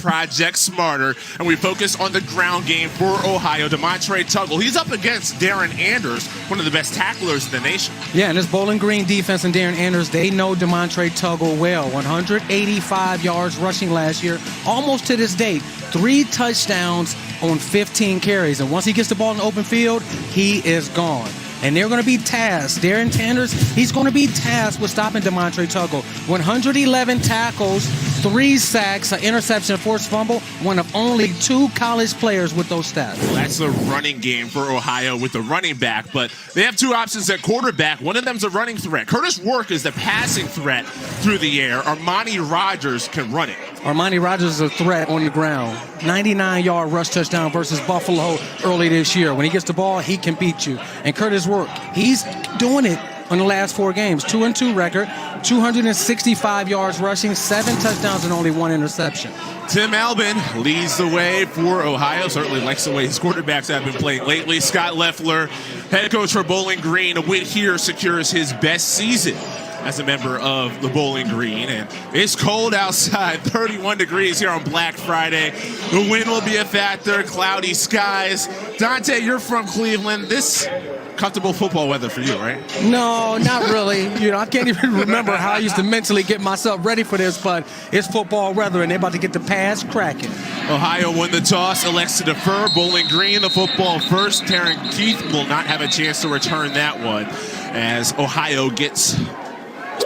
Project Smarter, and we focus on the ground game for Ohio. Demontre Tuggle, he's up against Darren Anders, one of the best tacklers in the nation. Yeah, and this Bowling Green defense and Darren Anders, they know Demontre Tuggle well. 185 yards rushing last year, almost to this date. 3 touchdowns on 15 carries, and once he gets the ball in the open field, he is gone. And they're going to be tasked. Darren Anders, he's going to be tasked with stopping Demontre Tuggle. 111 tackles, 3 sacks, an interception, a forced fumble, one of only 2 college players with those stats. Well, that's a running game for Ohio with the running back, but they have 2 options at quarterback. One of them's a running threat. Curtis Work is the passing threat through the air. Armani Rogers can run it. Armani Rogers is a threat on the ground. 99-yard rush touchdown versus Buffalo early this year. When he gets the ball, he can beat you. And Curtis Work, he's doing it in the last 4 games. 2-2 record, 265 yards rushing, 7 touchdowns and only 1 interception. Tim Albin leads the way for Ohio. Certainly likes the way his quarterbacks have been playing lately. Scott Leffler, head coach for Bowling Green. A win here secures his best season as a member of the Bowling Green. And it's cold outside, 31 degrees here on Black Friday. The wind will be a factor, cloudy skies. Dante, you're from Cleveland. This comfortable football weather for you, right? No, not really. I can't even remember how I used to mentally get myself ready for this, but it's football weather, and they're about to get the pass cracking. Ohio won the toss, elects to defer. Bowling Green, the football first. Taryn Keith will not have a chance to return that one as Ohio gets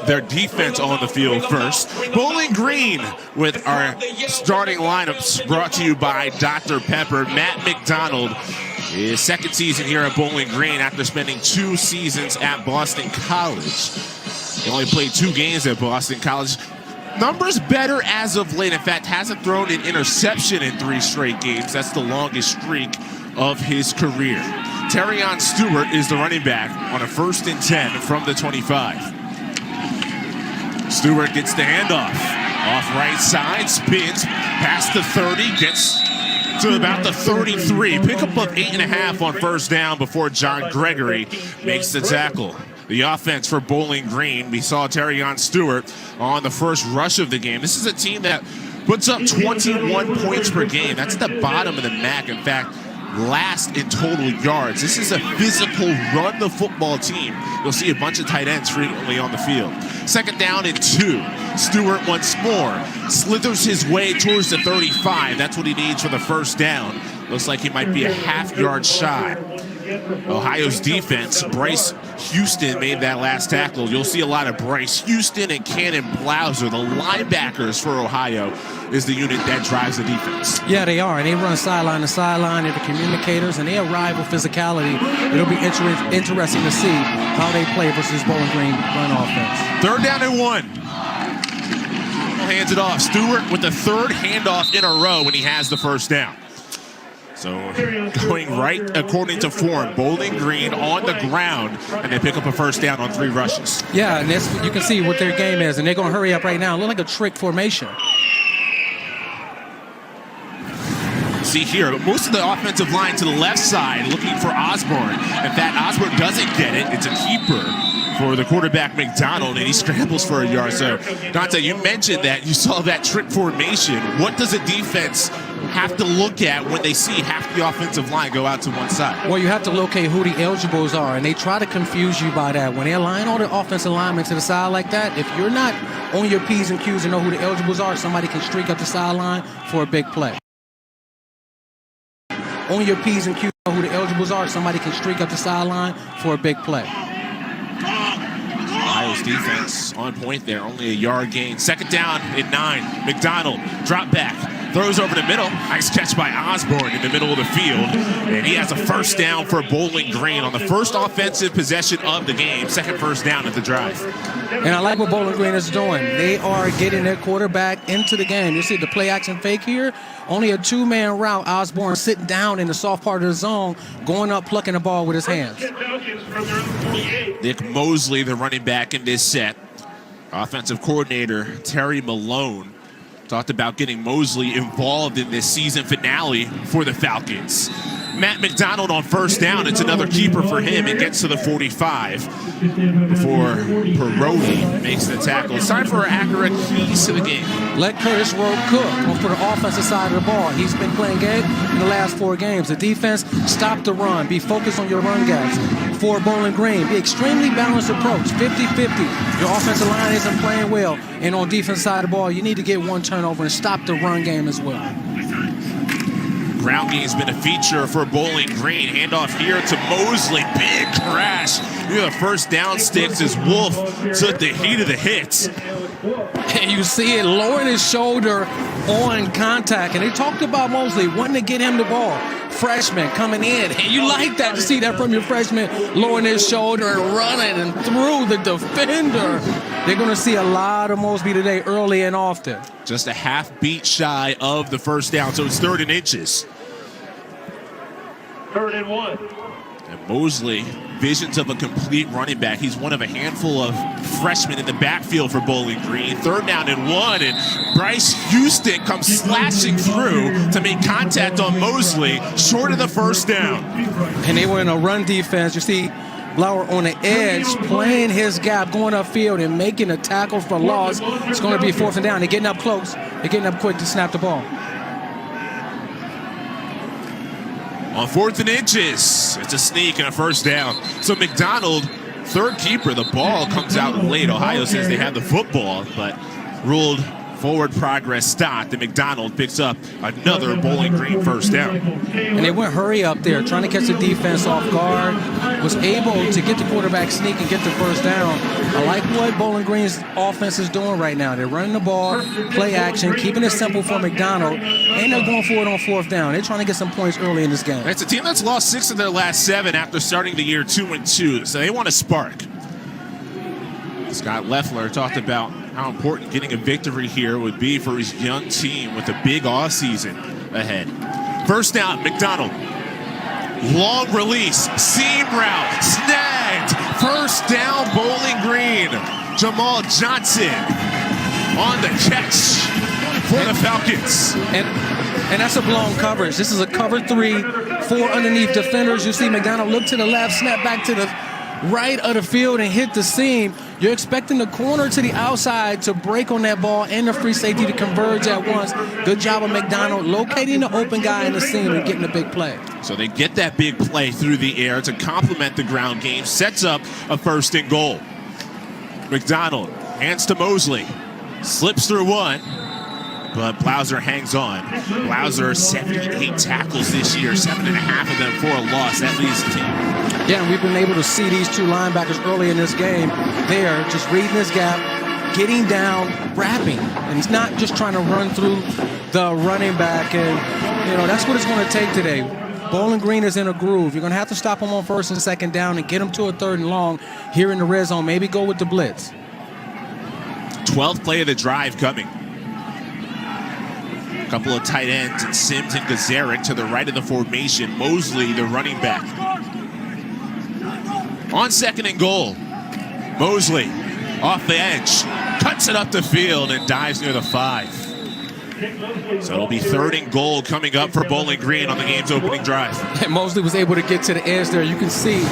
their defense on the field first. Bowling Green with our starting lineups brought to you by Dr. Pepper. Matt McDonald, his second season here at Bowling Green after spending 2 seasons at Boston College. He only played 2 games at Boston College. Numbers better as of late. In fact, hasn't thrown an interception in 3 straight games. That's the longest streak of his career. Terrion Stewart is the running back on a 1st and 10 from the 25. Stewart gets the handoff. Off right side, spins, past the 30, gets to about the 33. Pickup of 8.5 on 1st down before John Gregory makes the tackle. The offense for Bowling Green, we saw Terrion Stewart on the first rush of the game. This is a team that puts up 21 points per game. That's the bottom of the MAC. In fact, last in total yards. This is a physical run the football team. You'll see a bunch of tight ends frequently on the field. 2nd down and 2. Stewart once more slithers his way towards the 35. That's what he needs for the 1st down. Looks like he might be a half-yard shy. Ohio's defense, Bryce Houston made that last tackle. You'll see a lot of Bryce Houston and Cannon Blauser. The linebackers for Ohio is the unit that drives the defense. Yeah, they are, and they run sideline to sideline. They're the communicators, and they arrive with physicality. It'll be interesting to see how they play versus Bowling Green run offense. 3rd down and 1. Hands it off. Stewart with the 3rd handoff in a row when he has the 1st down. So going right according to form, Bowling Green on the ground, and they pick up a 1st down on 3 rushes. Yeah, and that's, you can see what their game is, and they're going to hurry up right now. It looks like a trick formation. See here, most of the offensive line to the left side looking for Osborne. In fact, Osborne doesn't get it. It's a keeper for the quarterback McDonald, and he scrambles for a yard. So, Dante, you mentioned that you saw that trick formation. What does a defense have to look at when they see half the offensive line go out to one side? Well, you have to locate who the eligibles are, and they try to confuse you by that. When they align all the offensive linemen to the side like that, if you're not on your P's and Q's and know who the eligibles are, somebody can streak up the sideline for a big play. On your P's and Q's, know who the eligibles are, somebody can streak up the sideline for a big play. Ohio's defense on point there, only a yard gain. 2nd down and 9. McDonald, drop back, throws over the middle. Nice catch by Osborne in the middle of the field. And he has a 1st down for Bowling Green on the 1st offensive possession of the game. 2nd 1st down at the drive. And I like what Bowling Green is doing. They are getting their quarterback into the game. You see the play action fake here. Only a 2-man route. Osborne sitting down in the soft part of the zone, going up, plucking the ball with his hands. Nick Mosley, the running back in this set. Offensive coordinator Terry Malone talked about getting Mosley involved in this season finale for the Falcons. Matt McDonald on first down. It's another keeper for him. It gets to the 45 before Parodi makes the tackle. It's time for our accurate keys to the game. Let Curtis Rowe cook for the offensive side of the ball. He's been playing good in the last 4 games. The defense, stop the run. Be focused on your run gaps. For Bowling Green, be extremely balanced approach, 50-50. Your offensive line isn't playing well. And on defense side of the ball, you need to get 1 turnover and stop the run game as well. Ground game's been a feature for Bowling Green. Handoff here to Mosley. Big crash near the first down sticks as Wolf took the heat of the hits. And you see it lowering his shoulder on contact. And they talked about Mosley wanting to get him the ball. Freshman coming in. And you like that to see that from your freshman, lowering his shoulder and running and through the defender. They're going to see a lot of Mosley today, early and often. Just a half beat shy of the first down, so it's 3rd and inches. 3rd and 1. And Mosley, visions of a complete running back. He's one of a handful of freshmen in the backfield for Bowling Green. 3rd down and 1, and Bryce Houston comes slashing through to make contact on Mosley, short of the first down. And they were in a run defense. You see Lauer on the edge, playing his gap, going upfield and making a tackle for loss. It's going to be 4th and down. They're getting up close. They're getting up quick to snap the ball. On 4th and inches, it's a sneak and a first down. So McDonald, 3rd keeper, the ball comes out late. Ohio says they have the football, but ruled forward progress stopped, and McDonald picks up another Bowling Green first down. And they went hurry up there, trying to catch the defense off guard. Was able to get the quarterback sneak and get the first down. I like what Bowling Green's offense is doing right now. They're running the ball, play action, keeping it simple for McDonald, and they're going for it on 4th down. They're trying to get some points early in this game. It's a team that's lost 6 of their last 7 after starting the year 2-2, so they want to spark. Scott Loeffler talked about how important getting a victory here would be for his young team with a big offseason ahead. First down, McDonald. Long release, seam route, snagged. First down, Bowling Green. Jamal Johnson on the catch for the Falcons. And that's a blown coverage. This is a cover 3, 4 underneath defenders. You see McDonald look to the left, snap back to the right of the field and hit the seam. You're expecting the corner to the outside to break on that ball and the free safety to converge at once. Good job of McDonald locating the open guy in the seam and getting a big play. So they get that big play through the air to complement the ground game, sets up a 1st and goal. McDonald hands to Mosley, slips through one, but Blauser hangs on. Blauser, 78 tackles this year, 7.5 of them for a loss. That leads the team. Yeah, and we've been able to see these 2 linebackers early in this game. They're just reading this gap, getting down, wrapping. And it's not just trying to run through the running back. And, you know, that's what it's going to take today. Bowling Green is in a groove. You're going to have to stop them on 1st and 2nd down and get them to a 3rd and long here in the red zone. Maybe go with the blitz. 12th play of the drive coming. A couple of tight ends, and Sims and Gazaric to the right of the formation. Mosley, the running back. On 2nd and goal, Mosley off the edge, cuts it up the field and dives near the 5. So it'll be 3rd and goal coming up for Bowling Green on the game's opening drive. And Mosley was able to get to the edge there. You can see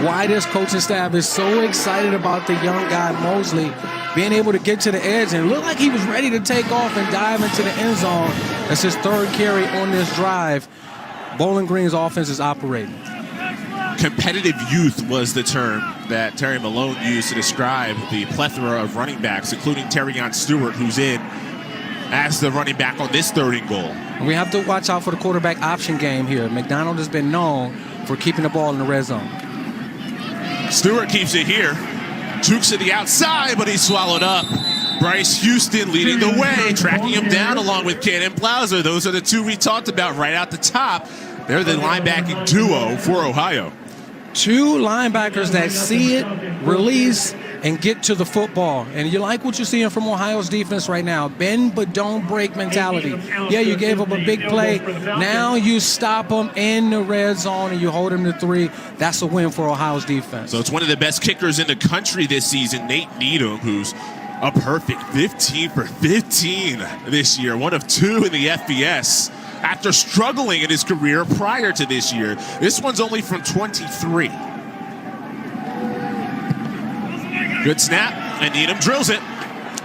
why this coaching staff is so excited about the young guy, Mosley, being able to get to the edge and look like he was ready to take off and dive into the end zone. That's his 3rd carry on this drive. Bowling Green's offense is operating. Competitive youth was the term that Terry Malone used to describe the plethora of running backs, including Terrion Stewart, who's in as the running back on this 3rd and goal. And we have to watch out for the quarterback option game here. McDonald has been known for keeping the ball in the red zone. Stewart keeps it here. Jukes to the outside, but he's swallowed up. Bryce Houston leading the way, tracking him down along with Cannon Blauser. Those are the 2 we talked about right out the top. They're the linebacking duo for Ohio. 2 linebackers that see it, release, and get to the football. And you like what you're seeing from Ohio's defense right now. Bend but don't break mentality. Yeah, you gave up a big play. Now you stop them in the red zone and you hold them to 3. That's a win for Ohio's defense. So it's one of the best kickers in the country this season, Nate Needham, who's a perfect 15 for 15 this year. One of 2 in the FBS. after struggling in his career prior to this year. This one's only from 23. Good snap, and Needham drills it.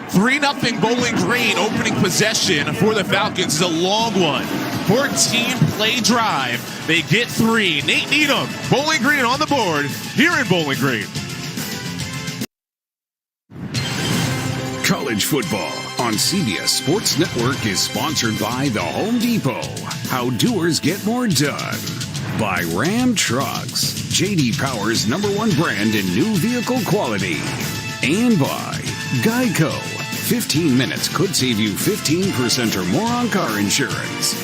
3-0 Bowling Green opening possession for the Falcons is a long one. 14-play drive. They get 3. Nate Needham, Bowling Green on the board here in Bowling Green. College football on CBS Sports Network is sponsored by The Home Depot. How doers get more done. By Ram Trucks, J.D. Power's #1 brand in new vehicle quality. And by Geico. 15 minutes could save you 15% or more on car insurance.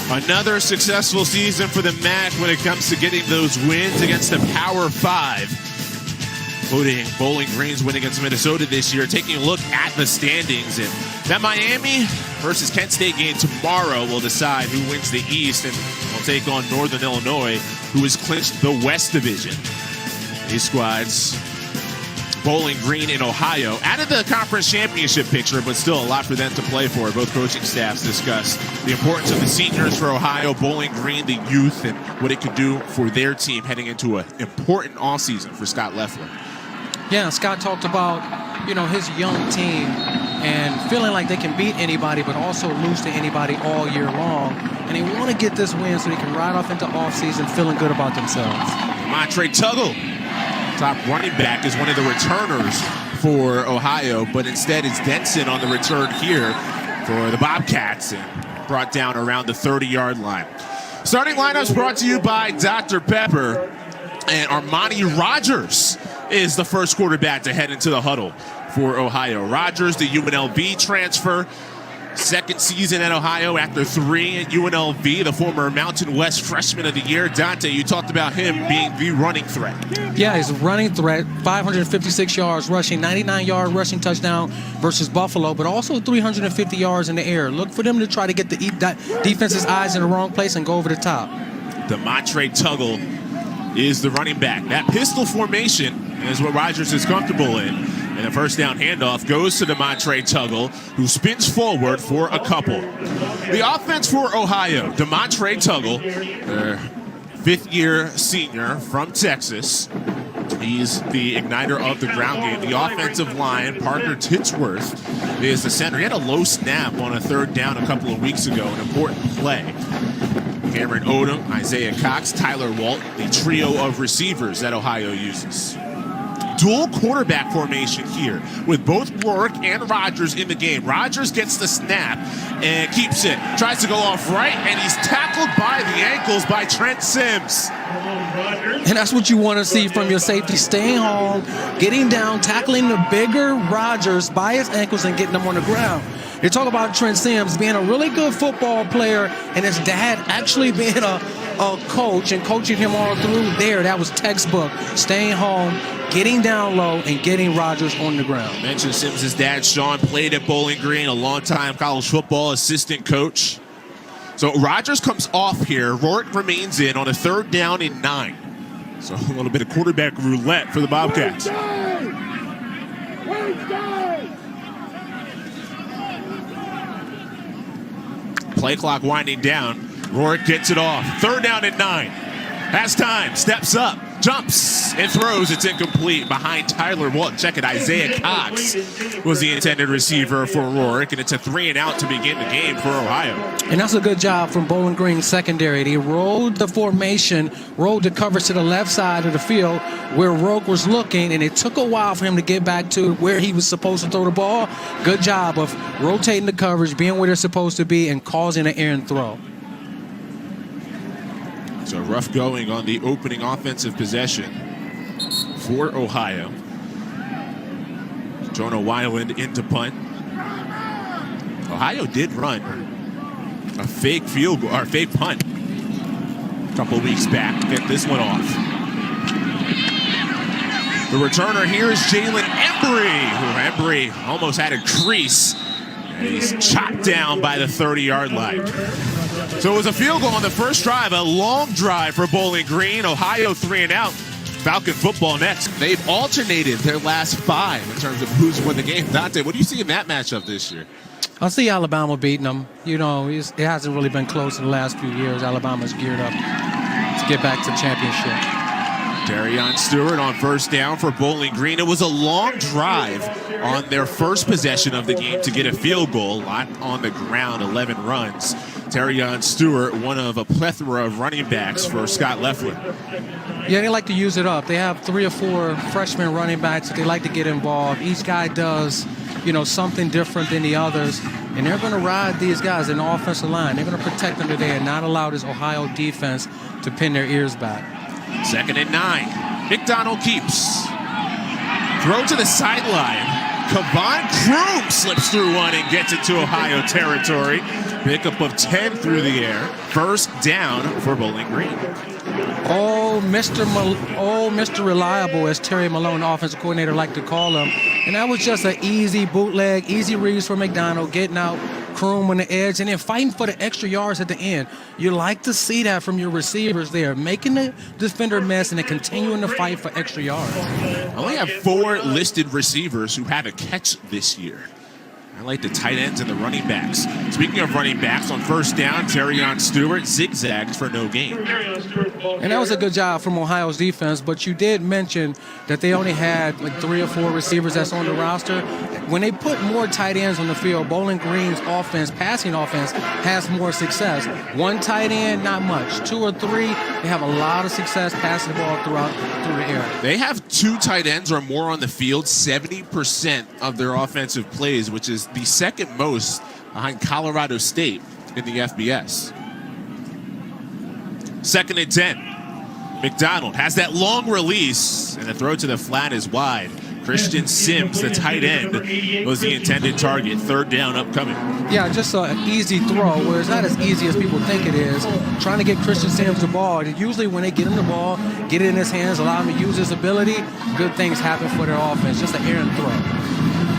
Another successful season for the MAC when it comes to getting those wins against the Power 5. Including Bowling Green's win against Minnesota this year. Taking a look at the standings, and that Miami versus Kent State game tomorrow will decide who wins the East and will take on Northern Illinois, who has clinched the West Division. These squads, Bowling Green and Ohio, out of the conference championship picture, but still a lot for them to play for. Both coaching staffs discussed the importance of the seniors for Ohio, Bowling Green, the youth, and what it could do for their team heading into an important offseason for Scott Loeffler. Yeah, Scott talked about, his young team and feeling like they can beat anybody but also lose to anybody all year long. And they want to get this win so they can ride off into offseason feeling good about themselves. Montre Tuggle, top running back, is one of the returners for Ohio, but instead it's Denson on the return here for the Bobcats and brought down around the 30-yard line. Starting lineups brought to you by Dr. Pepper, and Armani Rogers is the first quarterback to head into the huddle for Ohio. Rogers, the UNLV transfer, second season at Ohio after 3 at UNLV, the former Mountain West Freshman of the Year. Dante, you talked about him being the running threat. Yeah, he's a running threat, 556 yards rushing, 99-yard rushing touchdown versus Buffalo, but also 350 yards in the air. Look for them to try to get the defense's eyes in the wrong place and go over the top. Demontre Tuggle is the running back. That pistol formation is what Rogers is comfortable in. And the first down handoff goes to Demontre Tuggle, who spins forward for a couple. The offense for Ohio, Demontre Tuggle, their fifth-year senior from Texas. He's the igniter of the ground game. The offensive line, Parker Titsworth, is the center. He had a low snap on a third down a couple of weeks ago, an important play. Cameron Odom, Isaiah Cox, Tyler Walt, the trio of receivers that Ohio uses. Dual quarterback formation here with both Rourke and Rogers in the game. Rogers gets the snap and keeps it. Tries to go off right, and he's tackled by the ankles by Trent Sims. And that's what you want to see from your safety, staying home, getting down, tackling the bigger Rogers by his ankles and getting him on the ground. You talk about Trent Sims being a really good football player and his dad actually being a coach and coaching him all through there. That was textbook. Staying home, getting down low, and getting Rogers on the ground. Mentioned Sims' dad, Sean, played at Bowling Green, a longtime college football assistant coach. So Rogers comes off here. Rourke remains in on a 3rd down and 9. So a little bit of quarterback roulette for the Bobcats. Play clock winding down. Rourke gets it off. 3rd down and 9. Has time. Steps up. Jumps and throws. It's incomplete behind Tyler Walt. Check it. Isaiah Cox was the intended receiver for Rourke, and it's a 3-and-out to begin the game for Ohio. And that's a good job from Bowling Green secondary. They rolled the formation, rolled the coverage to the left side of the field where Rourke was looking, and it took a while for him to get back to where he was supposed to throw the ball. Good job of rotating the coverage, being where they're supposed to be, and causing an errant throw. So rough going on the opening offensive possession for Ohio. Jonah Weiland into punt. Ohio did run a fake field goal, or fake punt a couple weeks back. Get this one off. The returner here is Jalen Embry. Embry almost had a crease, and he's chopped down by the 30-yard line. So it was a field goal on the first drive, a long drive for Bowling Green. Ohio 3-and-out. Falcon football next. They've alternated their last 5 in terms of who's won the game. Dante, what do you see in that matchup this year? I see Alabama beating them. You know, it hasn't really been close in the last few years. Alabama's geared up to get back to the championship. Darion Stewart on first down for Bowling Green. It was a long drive on their first possession of the game to get a field goal. A lot on the ground, 11 runs. Darion Stewart, one of a plethora of running backs for Scott Loeffler. Yeah, they like to use it up. They have 3 or 4 freshman running backs that they like to get involved. Each guy does, you know, something different than the others. And they're going to ride these guys in the offensive line. They're going to protect them today and not allow this Ohio defense to pin their ears back. 2nd and 9. McDonald keeps. Throw to the sideline. Kavon Kroom slips through one and gets it to Ohio territory. Pickup of 10 through the air. First down for Bowling Green. Oh, Mr. Reliable, as Terry Malone, offensive coordinator, liked to call him. And that was just an easy bootleg, easy reads for McDonald, getting out Kroom on the edge, and then fighting for the extra yards at the end. You like to see that from your receivers there, making the defender miss and then continuing to fight for extra yards. I only have 4 listed receivers who have a catch this year. I like the tight ends and the running backs. Speaking of running backs, on first down, Darion Stewart zigzags for no gain. And that was a good job from Ohio's defense, but you did mention that they only had like 3 or 4 receivers that's on the roster. When they put more tight ends on the field, Bowling Green's offense, passing offense, has more success. 1 tight end, not much. 2 or 3, they have a lot of success passing the ball through the air. They have 2 tight ends or more on the field, 70% of their offensive plays, which is the second most behind Colorado State in the FBS. 2nd and 10. McDonald has that long release, and the throw to the flat is wide. Christian Sims, the tight end, was the intended target. 3rd down upcoming. Yeah, just an easy throw, where it's not as easy as people think it is. Trying to get Christian Sims the ball. And usually when they get him the ball, get it in his hands, allow him to use his ability, good things happen for their offense. Just an errant throw.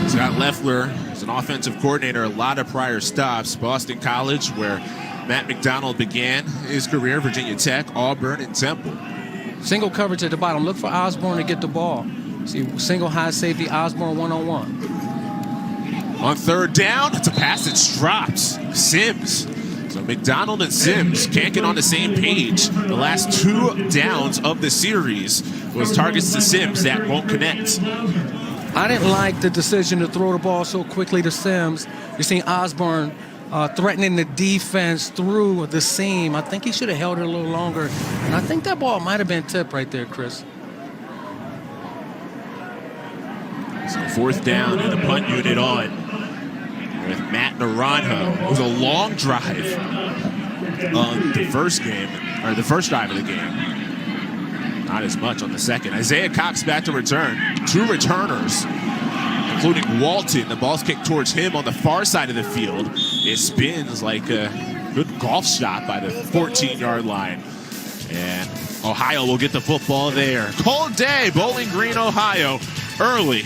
Scott Loeffler is an offensive coordinator, a lot of prior stops. Boston College, where Matt McDonald began his career, Virginia Tech, Auburn, and Temple. Single coverage at the bottom. Look for Osborne to get the ball. See, single high safety, Osborne one-on-one. On 3rd down, it's a pass that's dropped. Sims. So McDonald and Sims can't get on the same page. The last 2 downs of the series was targets to Sims that won't connect. I didn't like the decision to throw the ball so quickly to Sims. You're seeing Osborne threatening the defense through the seam. I think he should have held it a little longer. And I think that ball might have been tipped right there, Chris. So 4th down and a punt unit on with Matt Naranjo. It was a long drive on the first drive of the game. Not as much on the second. Isaiah Cox back to return. 2 returners, including Walton. The ball's kicked towards him on the far side of the field. It spins like a good golf shot by the 14-yard line. And Ohio will get the football there. Cold day, Bowling Green, Ohio, early.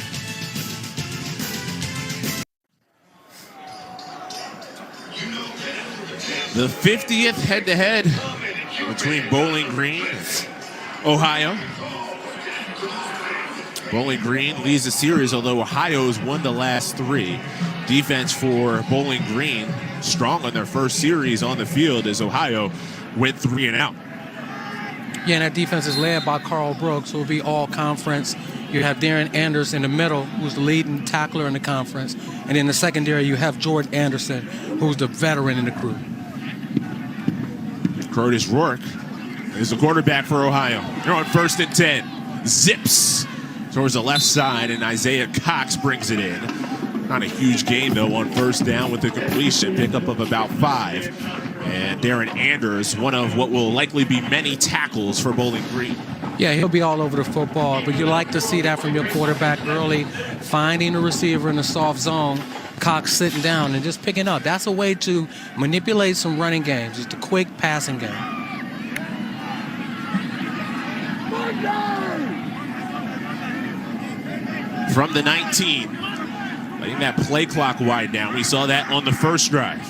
The 50th head-to-head between Bowling Green and Ohio. Bowling Green leads the series, although Ohio's won the last 3. Defense for Bowling Green strong on their first series on the field as Ohio went 3 and out. Yeah, and that defense is led by Carl Brooks, who will be all conference. You have Darren Anders in the middle, who's the leading tackler in the conference. And in the secondary, you have Jordan Anderson, who's the veteran in the crew. Curtis Rourke is the quarterback for Ohio. They're on 1st and 10. Zips towards the left side, and Isaiah Cox brings it in. Not a huge gain, though, on 1st down with the completion. Pickup of about 5. And Darren Anders, one of what will likely be many tackles for Bowling Green. Yeah, he'll be all over the football, but you like to see that from your quarterback early, finding a receiver in the soft zone, Cox sitting down and just picking up. That's a way to manipulate some running games, just a quick passing game. From the 19, letting that play clock wind down. We saw that on the first drive.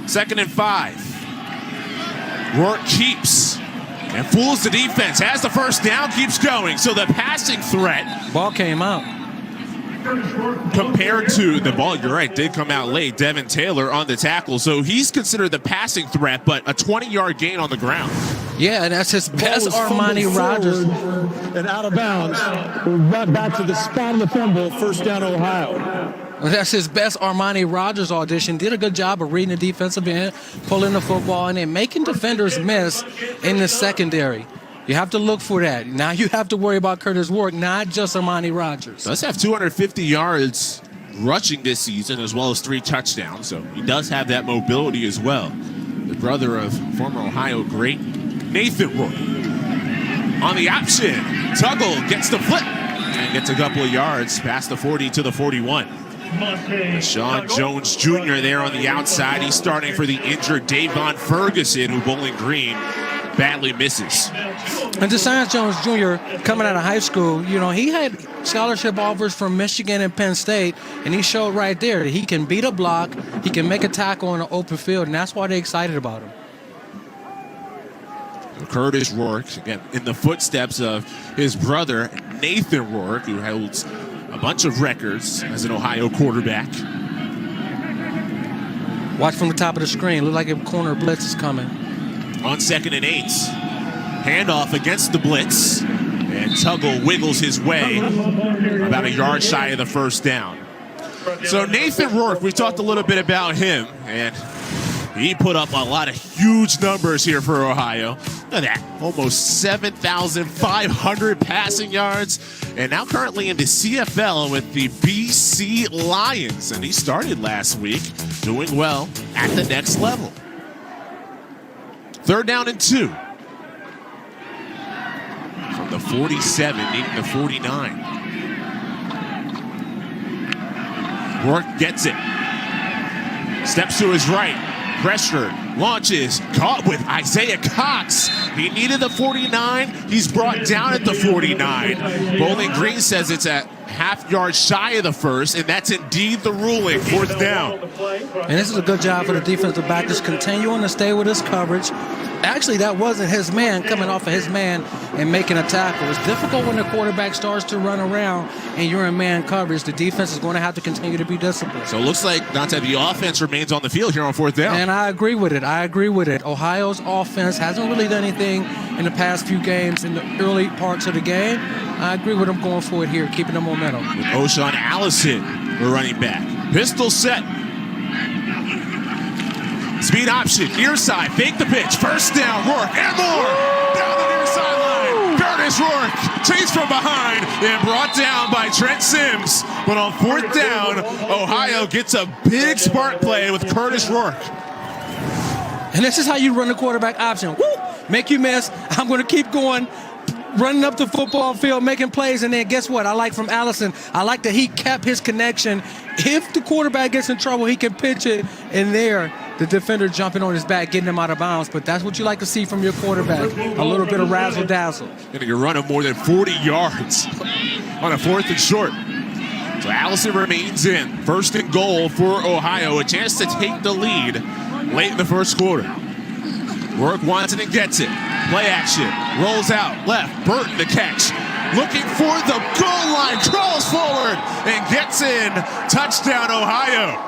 2nd and 5. Rourke keeps and fools the defense. Has the first down, keeps going. So the passing threat. Ball came out. compared to the ball, you're right, did come out late. Devin Taylor on the tackle. So he's considered the passing threat, but a 20-yard gain on the ground. Yeah, and that's his best Armani Rogers. And out of bounds. Brought back to the spot of the fumble. First down, Ohio. That's his best Armani Rogers audition. Did a good job of reading the defensive end, pulling the football, and then making defenders miss in the secondary. You have to look for that. Now you have to worry about Curtis Warwick, not just Armani Rogers. Does have 250 yards rushing this season, as well as 3 touchdowns. So he does have that mobility as well. The brother of former Ohio great Nathan Rourke. On the option, Tuggle gets the flip and gets a couple of yards past the 40 to the 41. Sean Jones Jr. there on the outside. He's starting for the injured Davon Ferguson, who Bowling Green badly misses. And DeScience Jones Jr. coming out of high school, you know, he had scholarship offers from Michigan and Penn State, and he showed right there that he can beat a block, he can make a tackle in an open field, and that's why they're excited about him. Curtis Rourke, again, in the footsteps of his brother, Nathan Rourke, who holds a bunch of records as an Ohio quarterback. Watch from the top of the screen. Look like a corner blitz is coming. On 2nd and 8. Handoff against the blitz. And Tuggle wiggles his way about a yard shy of the first down. So Nathan Rourke, we talked a little bit about him, and he put up a lot of huge numbers here for Ohio. Look at that, almost 7,500 passing yards, and now currently in the CFL with the BC Lions. And he started last week doing well at the next level. 3rd down and 2. From the 47, needing the 49. Rourke gets it. Steps to his right. Pressured, launches, caught with Isaiah Cox. He needed the 49. He's brought down at the 49. Bowling Green says it's a half-yard shy of the first, and that's indeed the ruling. 4th down. And this is a good job for the defensive back, just continuing to stay with his coverage. Actually, that wasn't his man coming off of his man and making a tackle. It's difficult when the quarterback starts to run around and you're in man coverage. The defense is going to have to continue to be disciplined. So it looks like, Dante, the offense remains on the field here on 4th down. And I agree with it. Ohio's offense hasn't really done anything in the past few games in the early parts of the game. I agree with them going for it here, keeping the momentum. With O'Shawn Allison, the running back. Pistol set. Speed option, near side, fake the pitch, first down, Rourke, and more! Down the near sideline, Curtis Rourke, chased from behind, and brought down by Trent Sims. But on 4th down, Ohio gets a big spark play with Curtis Rourke. And this is how you run the quarterback option. Woo! Make you miss, I'm going to keep going, running up the football field, making plays, and then guess what? I like from Allison, I like that he kept his connection. If the quarterback gets in trouble, he can pitch it in there. The defender jumping on his back, getting him out of bounds. But that's what you like to see from your quarterback, a little bit of razzle-dazzle. Going to run him more than 40 yards on a 4th and short. So Allison remains in. 1st and goal for Ohio. A chance to take the lead late in the first quarter. Rourke wants it and gets it. Play action. Rolls out. Left. Burton the catch. Looking for the goal line. Crawls forward and gets in. Touchdown, Ohio.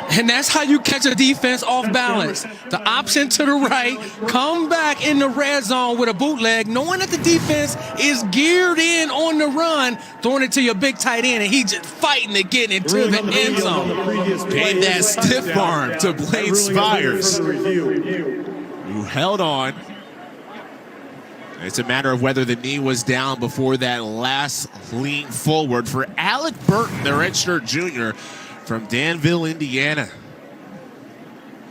And that's how you catch a defense off balance. The option to the right, come back in the red zone with a bootleg, knowing that the defense is geared in on the run, throwing it to your big tight end, and he just fighting to get into the end zone. Gave that stiff arm to Blade Spires, who held on. It's a matter of whether the knee was down before that last lean forward for Alec Burton, the redshirt junior from Danville, Indiana.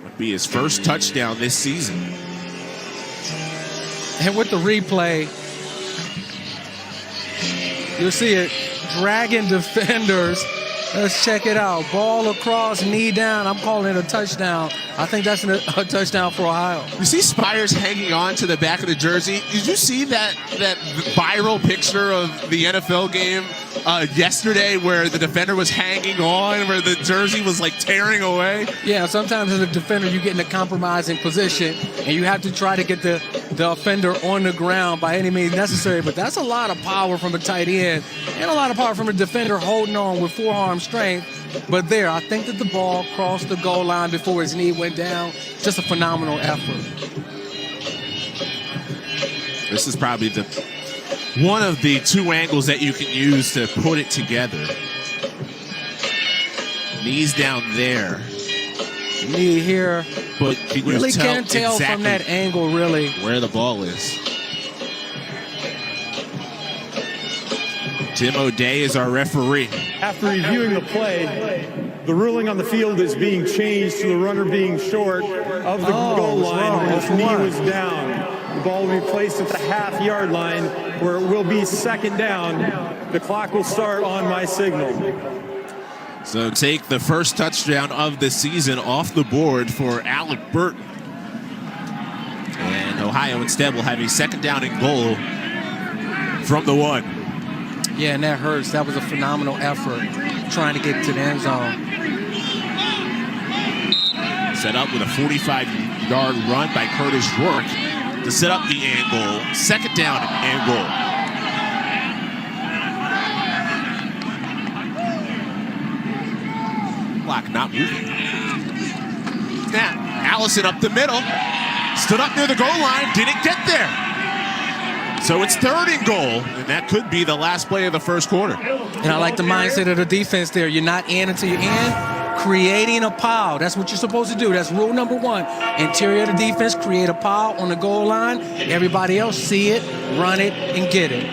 Would be his first touchdown this season. And with the replay, you'll see it dragging defenders. Let's check it out. Ball across, knee down. I'm calling it a touchdown. I think that's a touchdown for Ohio. You see Spires hanging on to the back of the jersey. Did you see that viral picture of the NFL game yesterday where the defender was hanging on, where the jersey was like tearing away? Yeah, sometimes as a defender, you get in a compromising position, and you have to try to get the offender on the ground by any means necessary. But that's a lot of power from a tight end and a lot of power from a defender holding on with forearm strength. But there, I think that the ball crossed the goal line before his knee went down. Just a phenomenal effort. This is probably one of the two angles that you can use to put it together. Knees down there. Knee here. But can you really tell can't tell exactly from that angle, really, where the ball is. Tim O'Day is our referee. After reviewing the play, the ruling on the field is being changed to the runner being short of the goal line when his knee was down. The ball will be placed at the half-yard line where it will be second down. The clock will start on my signal. So take the first touchdown of the season off the board for Alec Burton. And Ohio instead will have a second down and goal from the 1. Yeah, and that hurts. That was a phenomenal effort trying to get to the end zone. Set up with a 45-yard run by Curtis Rourke to set up the angle. Second down and goal. Clock not moving. Now, Allison up the middle. Stood up near the goal line. Didn't get there. So it's third and goal, and that could be the last play of the first quarter. And I like the mindset of the defense there. You're not in until you're in. Creating a pile. That's what you're supposed to do. That's rule number 1. Interior of the defense, create a pile on the goal line. Everybody else see it, run it, and get it.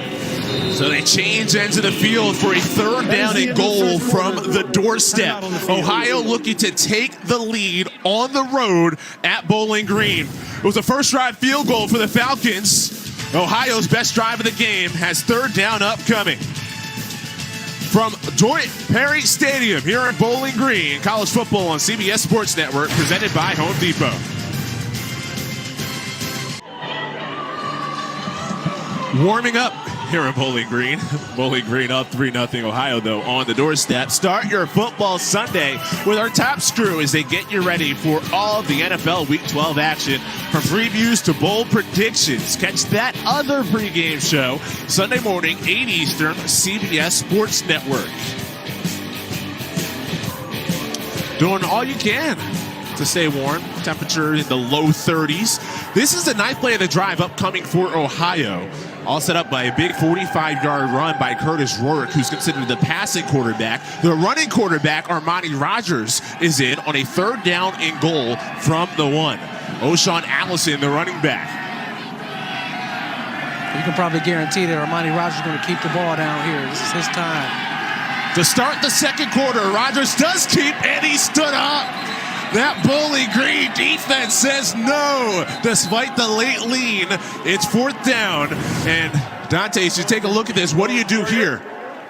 So they change ends of the field for a third down and goal from the doorstep. Ohio looking to take the lead on the road at Bowling Green. It was a first drive field goal for the Falcons. Ohio's best drive of the game has third down upcoming. From Joint Perry Stadium here in Bowling Green, college football on CBS Sports Network, presented by Home Depot. Warming up here in Bowling Green. Bowling Green up 3-0 Ohio, though, on the doorstep. Start your football Sunday with our Top Screw as they get you ready for all of the NFL Week 12 action, from previews to bold predictions. Catch that other pregame show Sunday morning, 8 Eastern, CBS Sports Network. Doing all you can to stay warm. Temperature in the low 30s. This is the ninth play of the drive upcoming for Ohio. All set up by a big 45-yard run by Curtis Rourke, who's considered the passing quarterback. The running quarterback, Armani Rogers, is in on a third down and goal from the 1. O'Shawn Allison, the running back. You can probably guarantee that Armani Rogers is going to keep the ball down here. This is his time. To start the second quarter, Rogers does keep, and he stood up. That Bowling Green defense says no, despite the late lead. It's fourth down, and Dante, as you take a look at this, what do you do here?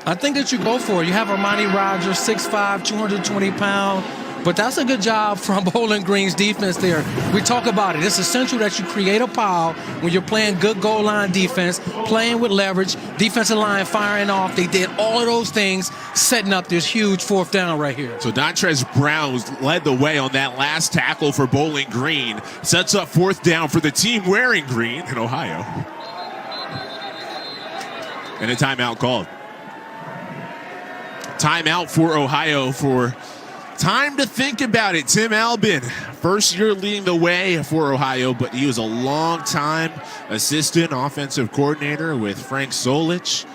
I think that you go for it. You have Armani Rogers, 6'5", 220 pounds, but that's a good job from Bowling Green's defense there. We talk about it. It's essential that you create a pile when you're playing good goal line defense, playing with leverage, defensive line firing off. They did all of those things, setting up this huge fourth down right here. So Dontrez Brown led the way on that last tackle for Bowling Green. Sets up fourth down for the team wearing green in Ohio. And a timeout called. Timeout for Ohio for time to think about it. Tim Albin, first year leading the way for Ohio, but he was a long-time assistant offensive coordinator with Frank Solich,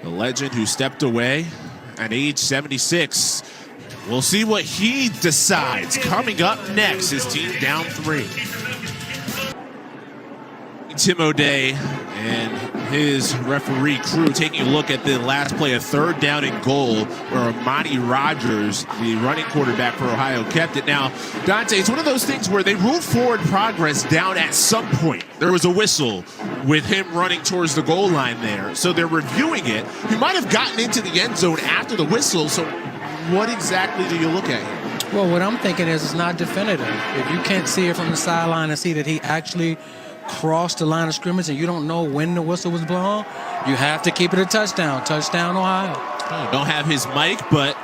the legend who stepped away at age 76. We'll see what he decides. Coming up next, his team down 3. Tim O'Day and his referee crew taking a look at the last play, a third down and goal, where Armani Rogers, the running quarterback for Ohio, kept it. Now, Dante, it's one of those things where they ruled forward progress down at some point. There was a whistle with him running towards the goal line there. So they're reviewing it. He might have gotten into the end zone after the whistle. So what exactly do you look at here? Well, what I'm thinking is it's not definitive. If you can't see it from the sideline and see that he actually cross the line of scrimmage and you don't know when the whistle was blown, you have to keep it a touchdown. Touchdown, Ohio. Don't have his mic, but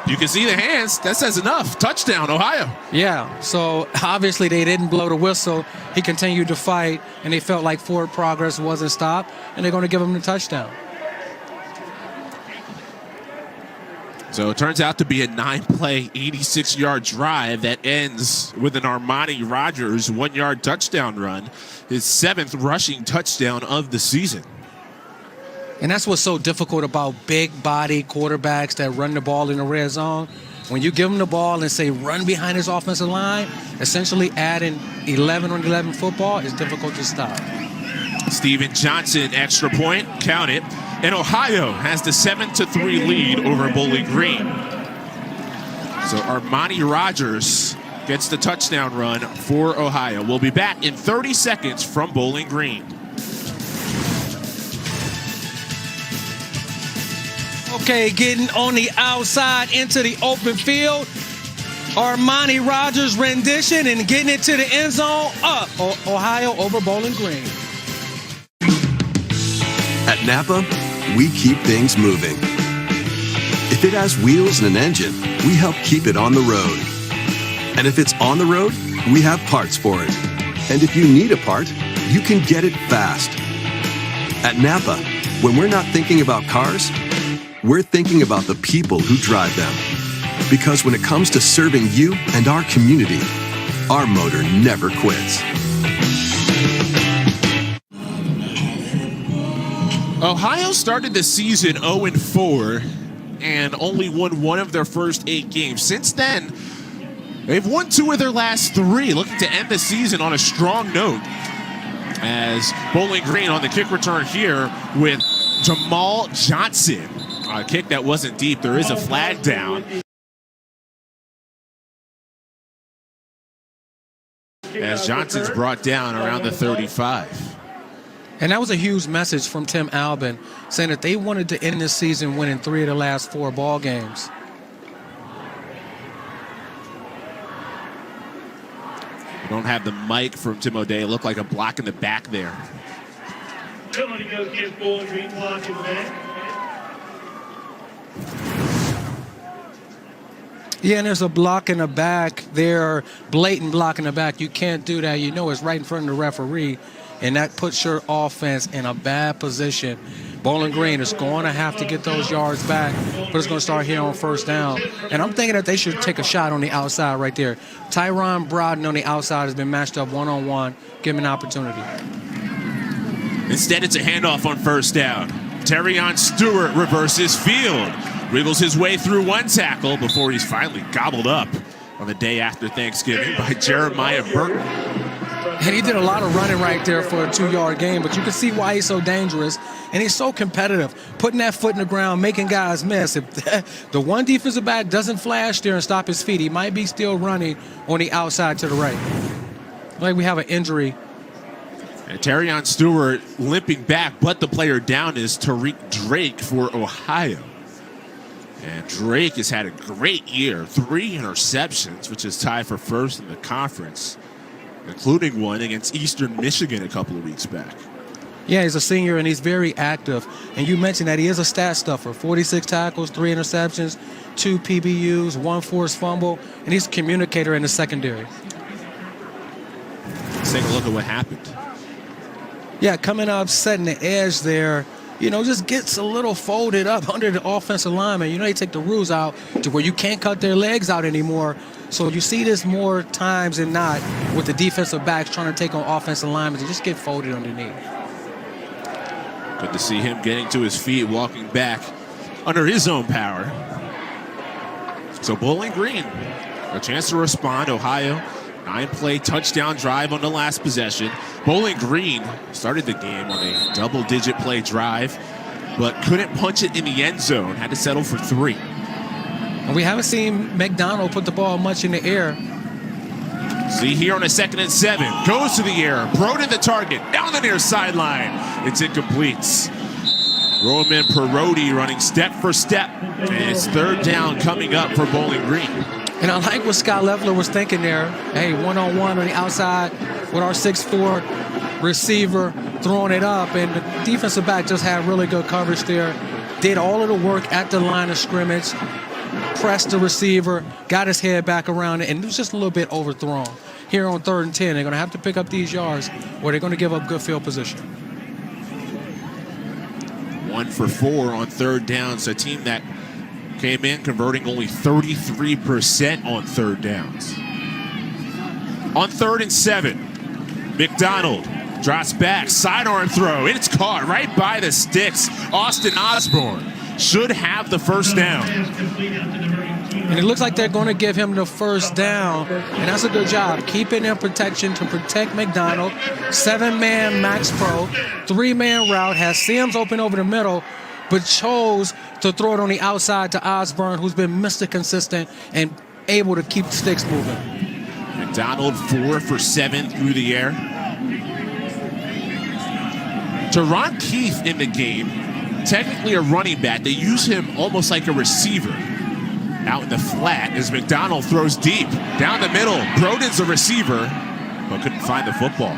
you can see the hands. That says enough. Touchdown, Ohio. Yeah, so obviously they didn't blow the whistle. He continued to fight, and they felt like forward progress wasn't stopped, and they're going to give him the touchdown. So it turns out to be a 9-play, 86-yard drive that ends with an Armani Rogers 1-yard touchdown run, his 7th rushing touchdown of the season. And that's what's so difficult about big body quarterbacks that run the ball in the red zone. When you give them the ball and say run behind his offensive line, essentially adding 11 on 11 football is difficult to stop. Steven Johnson, extra point, count it. And Ohio has the 7-3 lead over Bowling Green. So Armani Rogers gets the touchdown run for Ohio. We'll be back in 30 seconds from Bowling Green. Okay, getting on the outside into the open field. Armani Rogers rendition and getting it to the end zone. Up Ohio over Bowling Green. At Napa, we keep things moving. If it has wheels and an engine, we help keep it on the road. And if it's on the road, we have parts for it. And if you need a part, you can get it fast. At Napa, when we're not thinking about cars, we're thinking about the people who drive them. Because when it comes to serving you and our community, our motor never quits. Ohio started the season 0-4 and only won one of their first 8 games. Since then, they've won 2 of their last 3, looking to end the season on a strong note. As Bowling Green on the kick return here with Jamal Johnson. A kick that wasn't deep. There is a flag down. As Johnson's brought down around the 35. And that was a huge message from Tim Albin, saying that they wanted to end this season winning 3 of the last 4 ball games. We don't have the mic from Tim O'Day. It looked like a block in the back there. Penalty goes against Bowling Green, block in the back. Yeah, and there's a block in the back there, blatant block in the back. You can't do that. You know it's right in front of the referee, and that puts your offense in a bad position. Bowling Green is going to have to get those yards back, but it's going to start here on first down. And I'm thinking that they should take a shot on the outside right there. Tyron Broughton on the outside has been matched up one-on-one. Give him an opportunity. Instead, it's a handoff on first down. Terrion Stewart reverses field. Wriggles his way through one tackle before he's finally gobbled up on the day after Thanksgiving by Jeremiah Burton. And he did a lot of running right there for a 2-yard gain, but you can see why he's so dangerous. And he's so competitive, putting that foot in the ground, making guys miss. If the one defensive back doesn't flash there and stop his feet, he might be still running on the outside to the right. Like we have an injury. And Terrion Stewart limping back, but the player down is Tariq Drake for Ohio. And Drake has had a great year, 3 interceptions, which is tied for first in the conference, including one against Eastern Michigan a couple of weeks back. Yeah, he's a senior and he's very active. And you mentioned that he is a stat stuffer. 46 tackles, 3 interceptions, 2 PBUs, 1 forced fumble, and he's a communicator in the secondary. Let's take a look at what happened. Yeah, coming up, setting the edge there, you know, just gets a little folded up under the offensive lineman. You know, they take the rules out to where you can't cut their legs out anymore. So you see this more times than not with the defensive backs trying to take on offensive linemen and just get folded underneath. Good to see him getting to his feet, walking back under his own power. So Bowling Green, a chance to respond. Ohio, 9-play touchdown drive on the last possession. Bowling Green started the game on a double-digit play drive, but couldn't punch it in the end zone. Had to settle for 3. And we haven't seen McDonald put the ball much in the air. See here on a 2nd and 7. Goes to the air. Broden the target. Down the near sideline. It's incomplete. Roman Parodi running step for step. And it's 3rd down coming up for Bowling Green. And I like what Scott Leffler was thinking there. Hey, one-on-one on the outside with our 6'4 receiver throwing it up, and the defensive back just had really good coverage there. Did all of the work at the line of scrimmage, pressed the receiver, got his head back around it, and it was just a little bit overthrown. Here on 3rd and 10, they're going to have to pick up these yards, or they're going to give up good field position. 1 for 4 on 3rd down. So a team that came in converting only 33% on 3rd downs. On 3rd and 7, McDonald drops back, sidearm throw. It's caught right by the sticks. Austin Osborne should have the first down. And it looks like they're going to give him the first down, and that's a good job. Keeping in protection to protect McDonald. 7-man max pro, 3-man route, has Sims open over the middle, but chose to throw it on the outside to Osborne, who's been Mr. Consistent and able to keep the sticks moving. McDonald 4 for 7 through the air. Teron Keith in the game, technically a running back. They use him almost like a receiver. Out in the flat as McDonald throws deep down the middle. Broden's a receiver, but couldn't find the football.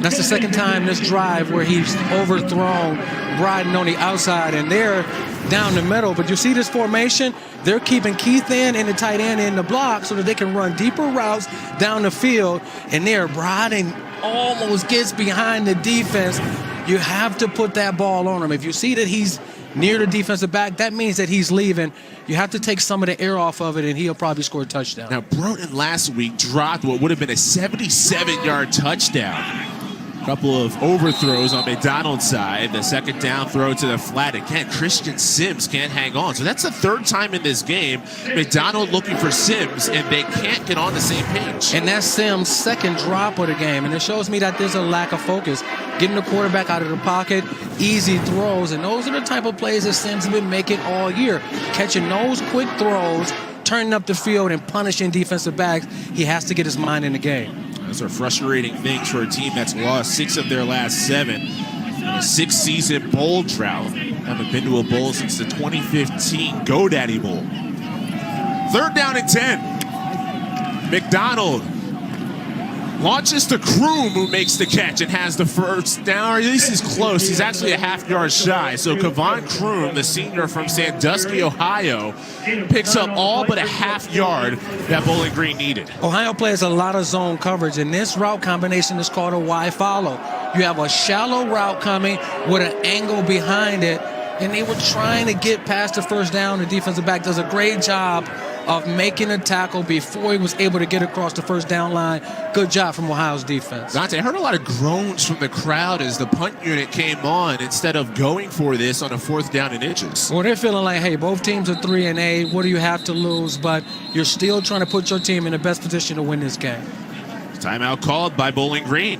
That's the second time this drive where he's overthrown Bryden on the outside, and they're down the middle. But you see this formation? They're keeping Keith in and the tight end in the block so that they can run deeper routes down the field. And there, Bryden almost gets behind the defense. You have to put that ball on him. If you see that he's near the defensive back, that means that he's leaving. You have to take some of the air off of it, and he'll probably score a touchdown. Now, Broden last week dropped what would have been a 77-yard touchdown. A couple of overthrows on McDonald's side. The second down throw to the flat. Again, Christian Sims can't hang on. So that's the 3rd time in this game. McDonald looking for Sims, and they can't get on the same page. And that's Sims' second drop of the game. And it shows me that there's a lack of focus. Getting the quarterback out of the pocket, easy throws. And those are the type of plays that Sims has been making all year. Catching those quick throws, turning up the field, and punishing defensive backs. He has to get his mind in the game. Those are frustrating things for a team that's lost 6 of their last 7. A 6-season bowl drought. Haven't been to a bowl since the 2015 GoDaddy Bowl. 3rd down and 10. McDonald launches to Kroom, who makes the catch and has the first down, or at least he's close. He's actually a half-yard shy. So Kevon Kroom, the senior from Sandusky, Ohio, picks up all but a half-yard that Bowling Green needed. Ohio plays a lot of zone coverage, and this route combination is called a Y follow. You have a shallow route coming with an angle behind it, and they were trying to get past the first down. The defensive back does a great job of making a tackle before he was able to get across the first down line. Good job from Ohio's defense. Dante, I heard a lot of groans from the crowd as the punt unit came on instead of going for this on a 4th down and inches. Well, they're feeling like, hey, both teams are 3-8. What do you have to lose? But you're still trying to put your team in the best position to win this game. Timeout called by Bowling Green.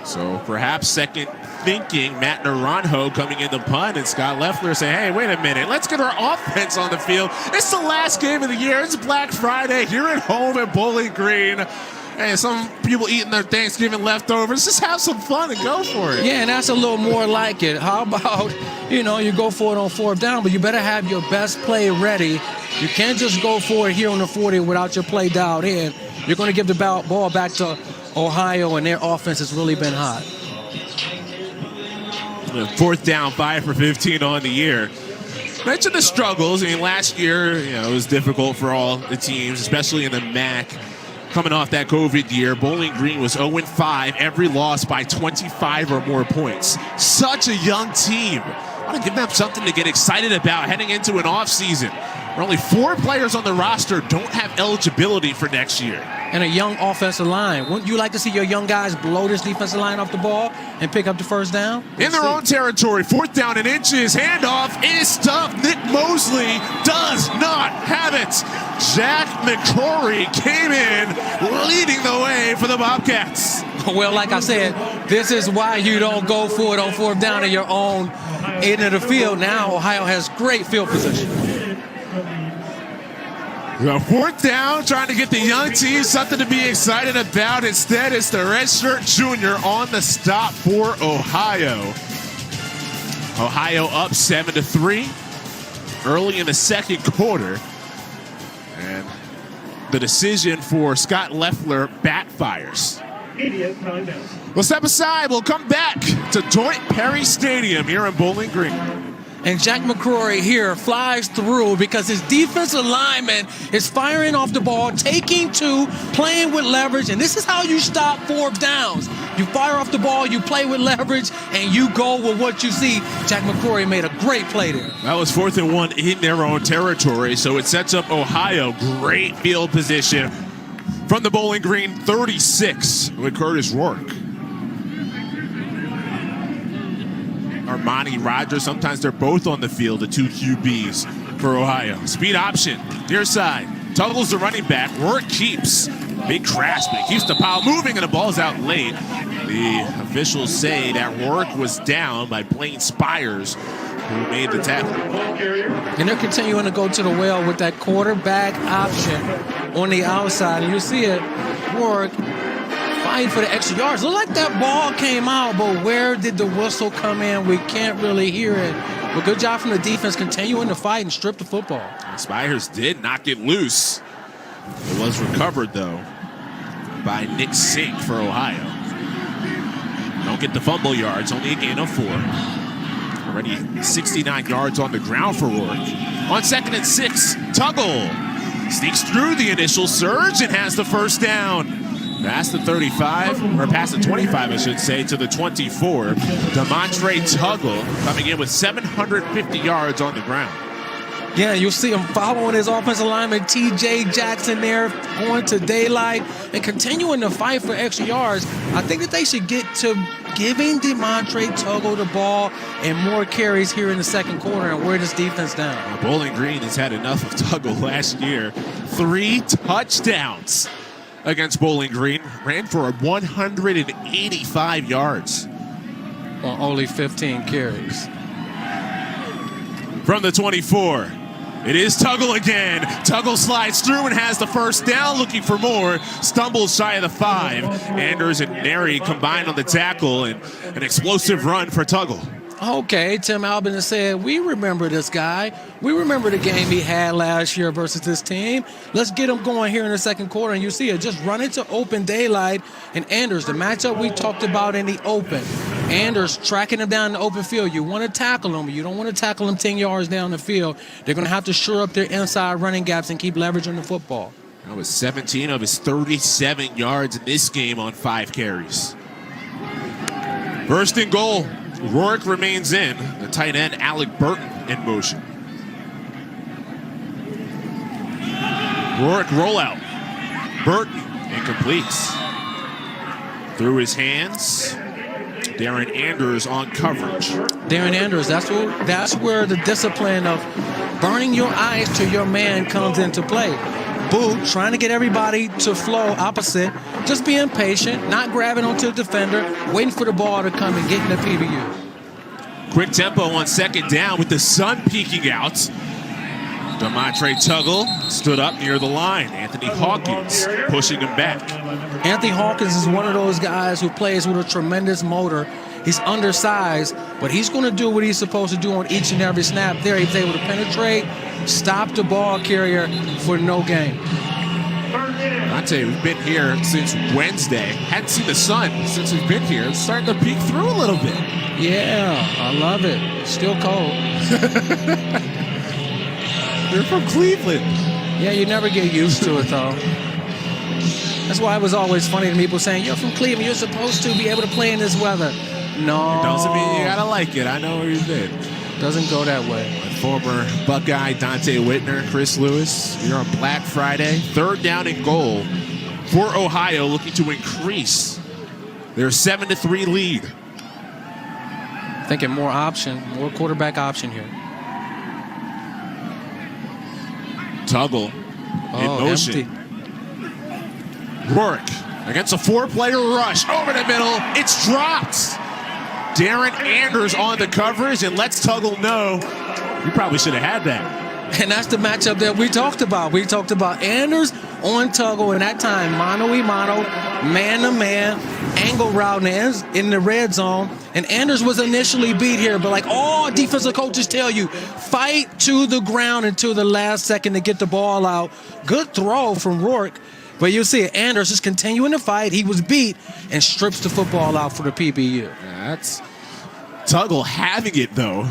So perhaps second thinking, Matt Naranjo coming in the punt, and Scott Leffler saying, hey, wait a minute, let's get our offense on the field. It's the last game of the year. It's Black Friday here at home at Bowling Green. Hey, some people eating their Thanksgiving leftovers. Just have some fun and go for it. Yeah, and that's a little more like it. How about, you go for it on 4th down, but you better have your best play ready. You can't just go for it here on the 40 without your play dialed in. You're going to give the ball back to Ohio, and their offense has really been hot. 4th down, 5 for 15 on the year. Mentioned the struggles. I mean, last year, it was difficult for all the teams, especially in the MAC. Coming off that COVID year, Bowling Green was 0-5, every loss by 25 or more points. Such a young team. I want to give them something to get excited about heading into an offseason. Where only 4 players on the roster don't have eligibility for next year. And a young offensive line. Wouldn't you like to see your young guys blow this defensive line off the ball and pick up the first down? In their own territory, 4th down and inches. Handoff is tough. Nick Mosley does not have it. Jack McCrory came in, leading the way for the Bobcats. Well, like I said, this is why you don't go for it on 4th down in your own end of the field. Now Ohio has great field position. The 4th down, trying to get the young team something to be excited about. Instead, it's the redshirt junior on the stop for Ohio. Ohio up 7-3 early in the second quarter. And the decision for Scott Leffler backfires. Media timeout. We'll step aside. We'll come back to Doint Perry Stadium here in Bowling Green. And Jack McCrory here flies through because his defensive lineman is firing off the ball, taking two, playing with leverage, and this is how you stop fourth downs. You fire off the ball, you play with leverage, and you go with what you see. Jack McCrory made a great play there. That was 4th and 1 in their own territory, so it sets up Ohio. Great field position from the Bowling Green 36 with Curtis Rourke. Armani Rogers, sometimes they're both on the field, the two QBs for Ohio. Speed option, near side. Tuggles the running back. Rourke keeps. Big crash, but he keeps the pile moving, and the ball's out late. The officials say that Rourke was down by Blaine Spires, who made the tackle. And they're continuing to go to the well with that quarterback option on the outside. And you see it, Rourke fighting for the extra yards. Looked like that ball came out, but where did the whistle come in? We can't really hear it. But good job from the defense continuing to fight and strip the football. Spires did knock it loose. It was recovered, though, by Nick Sink for Ohio. Don't get the fumble yards, only a gain of 4. Already 69 yards on the ground for Rourke. On 2nd and 6, Tuggle sneaks through the initial surge and has the first down. Past the 35, or past the 25, I should say, to the 24. Demontre Tuggle coming in with 750 yards on the ground. Yeah, you'll see him following his offensive lineman, T.J. Jackson there, going to daylight and continuing to fight for extra yards. I think that they should get to giving Demontre Tuggle the ball and more carries here in the second quarter and wear this defense down. Well, Bowling Green has had enough of Tuggle last year. 3 touchdowns against Bowling Green. Ran for 185 yards. On only 15 carries. From the 24, it is Tuggle again. Tuggle slides through and has the first down, looking for more. Stumbles shy of the 5. Anders and Neri combined on the tackle, and an explosive run for Tuggle. Okay, Tim Albin has said, we remember this guy. We remember the game he had last year versus this team. Let's get him going here in the second quarter. And you see it just run into open daylight. And Anders, the matchup we talked about in the open. Anders tracking him down in the open field. You want to tackle him, but you don't want to tackle him 10 yards down the field. They're going to have to shore up their inside running gaps and keep leveraging the football. That was 17 of his 37 yards in this game on 5 carries. First and goal. Rourke remains in. The tight end, Alec Burton, in motion. Rourke rollout. Burton incompletes. Through his hands. Darren Anders on coverage. Darren Anders, that's where the discipline of burning your eyes to your man comes into play. Boot trying to get everybody to flow opposite, just being patient, not grabbing onto the defender, waiting for the ball to come and getting the PBU. Quick tempo on second down with the sun peeking out. Demontre Tuggle stood up near the line. Anthony Hawkins pushing him back. Anthony Hawkins is one of those guys who plays with a tremendous motor. He's undersized, but he's going to do what he's supposed to do on each and every snap there. He's able to penetrate, stop the ball carrier for no gain. I tell you, we've been here since Wednesday. Hadn't seen the sun since we've been here. It's starting to peek through a little bit. Yeah, I love it. Still cold. You're from Cleveland. Yeah, you never get used to it, though. That's why it was always funny to people saying, you're from Cleveland, you're supposed to be able to play in this weather. No. It doesn't mean you gotta like it. I know where you've been. Doesn't go that way. Former Buckeye Dante Whitner, Chris Lewis. You're on Black Friday. 3rd down and goal for Ohio, looking to increase their 7-3 lead. Thinking more quarterback option here. Tuggle in motion. Empty. Rourke against a 4-player rush over the middle. It's dropped. Darren Anders on the coverage and lets Tuggle know you probably should have had that. And that's the matchup that we talked about. We talked about Anders on Tuggle, and that time mano-a-mano, man-to-man, angle route in the red zone. And Anders was initially beat here, but like all defensive coaches tell you, fight to the ground until the last second to get the ball out. Good throw from Rourke. But you'll see it. Anders is continuing to fight. He was beat and strips the football out for the PBU. That's Tuggle having it, though.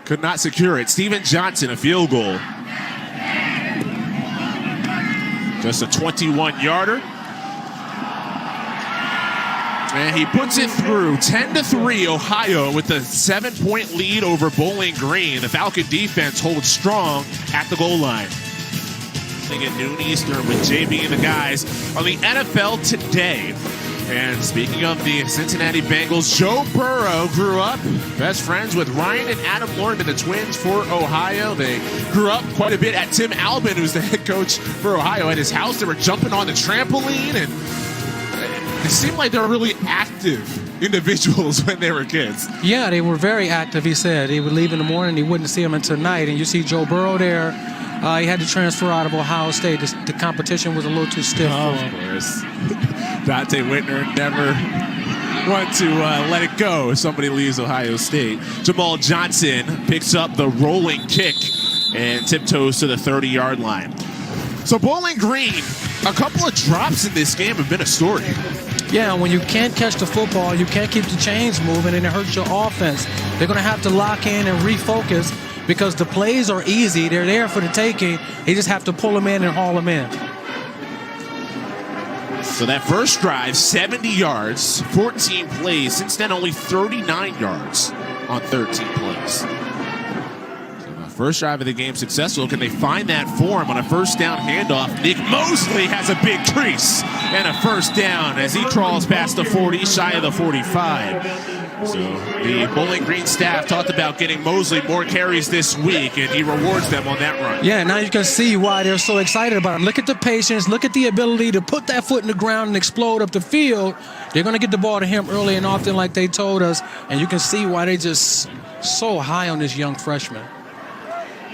Could not secure it. Steven Johnson, a field goal. Just a 21-yarder. And he puts it through 10-3, Ohio with a 7-point lead over Bowling Green. The Falcon defense holds strong at the goal line. At noon Eastern with JB and the guys on the NFL Today. And speaking of the Cincinnati Bengals, Joe Burrow grew up best friends with Ryan and Adam Lorman, the twins for Ohio. They grew up quite a bit at Tim Albin, who's the head coach for Ohio, at his house. They were jumping on the trampoline, and it seemed like they were really active individuals when they were kids. Yeah, they were very active, he said. He would leave in the morning, he wouldn't see them until night. And you see Joe Burrow there. He had to transfer out of Ohio State. The competition was a little too stiff for him. Of course. Dante Whitner never want to let it go if somebody leaves Ohio State. Jamal Johnson picks up the rolling kick and tiptoes to the 30-yard line. So Bowling Green, a couple of drops in this game have been a story. Yeah, when you can't catch the football, you can't keep the chains moving, and it hurts your offense. They're going to have to lock in and refocus because the plays are easy. They're there for the taking. They just have to pull them in and haul them in. So that first drive, 70 yards, 14 plays. Since then, only 39 yards on 13 plays. So the first drive of the game successful. Can they find that form on a first down handoff? Nick Mosley has a big crease and a first down as he crawls past the 40, shy of the 45. So the Bowling Green staff talked about getting Mosley more carries this week, and he rewards them on that run. Yeah, now you can see why they're so excited about him. Look at the patience. Look at the ability to put that foot in the ground and explode up the field. They're going to get the ball to him early and often like they told us, and you can see why they just so high on this young freshman.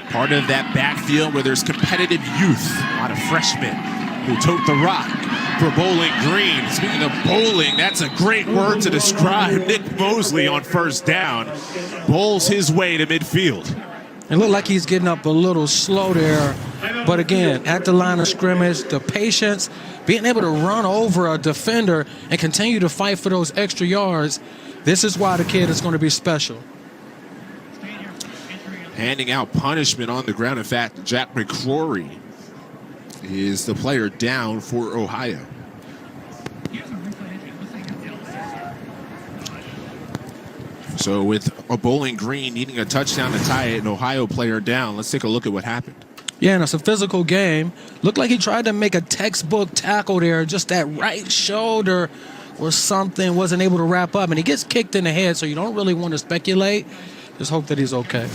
Part of that backfield where there's competitive youth, a lot of freshmen who tote the rock for Bowling Green. Speaking of bowling, that's a great word to describe Nick Mosley on first down. Bowls his way to midfield. It looked like he's getting up a little slow there. But again, at the line of scrimmage, the patience, being able to run over a defender and continue to fight for those extra yards, this is why the kid is going to be special. Handing out punishment on the ground. In fact, Jack McCrory is the player down for Ohio. So with a Bowling Green needing a touchdown to tie it, an Ohio player down, let's take a look at what happened. Yeah, and it's a physical game. Looked like he tried to make a textbook tackle there, just that right shoulder or something, wasn't able to wrap up, and he gets kicked in the head, so you don't really want to speculate. Just hope that he's okay.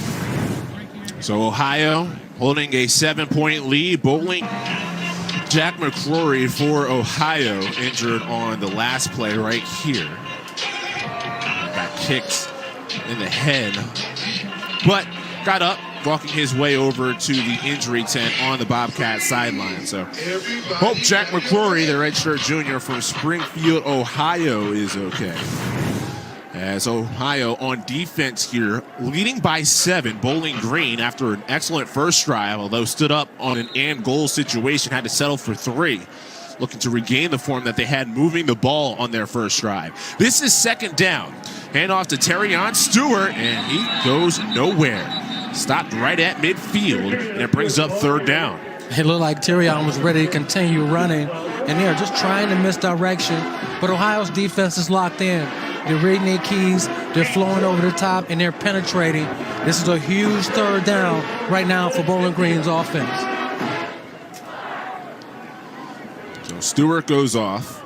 So Ohio holding a 7-point lead. Bowling, Jack McCrory for Ohio injured on the last play right here. Got kicked in the head, but got up, walking his way over to the injury tent on the Bobcat sideline. So hope Jack McCrory, the redshirt junior from Springfield, Ohio, is okay. As Ohio on defense here, leading by 7. Bowling Green, after an excellent first drive, although stood up on an and goal situation, had to settle for 3. Looking to regain the form that they had moving the ball on their first drive. This is second down. Handoff to Terrion Stewart, and he goes nowhere. Stopped right at midfield, and it brings up third down. It looked like Terrion was ready to continue running, and they're just trying to misdirection. But Ohio's defense is locked in. They're reading their keys, they're flowing over the top, and they're penetrating. This is a huge third down right now for Bowling Green's offense. So Stewart goes off,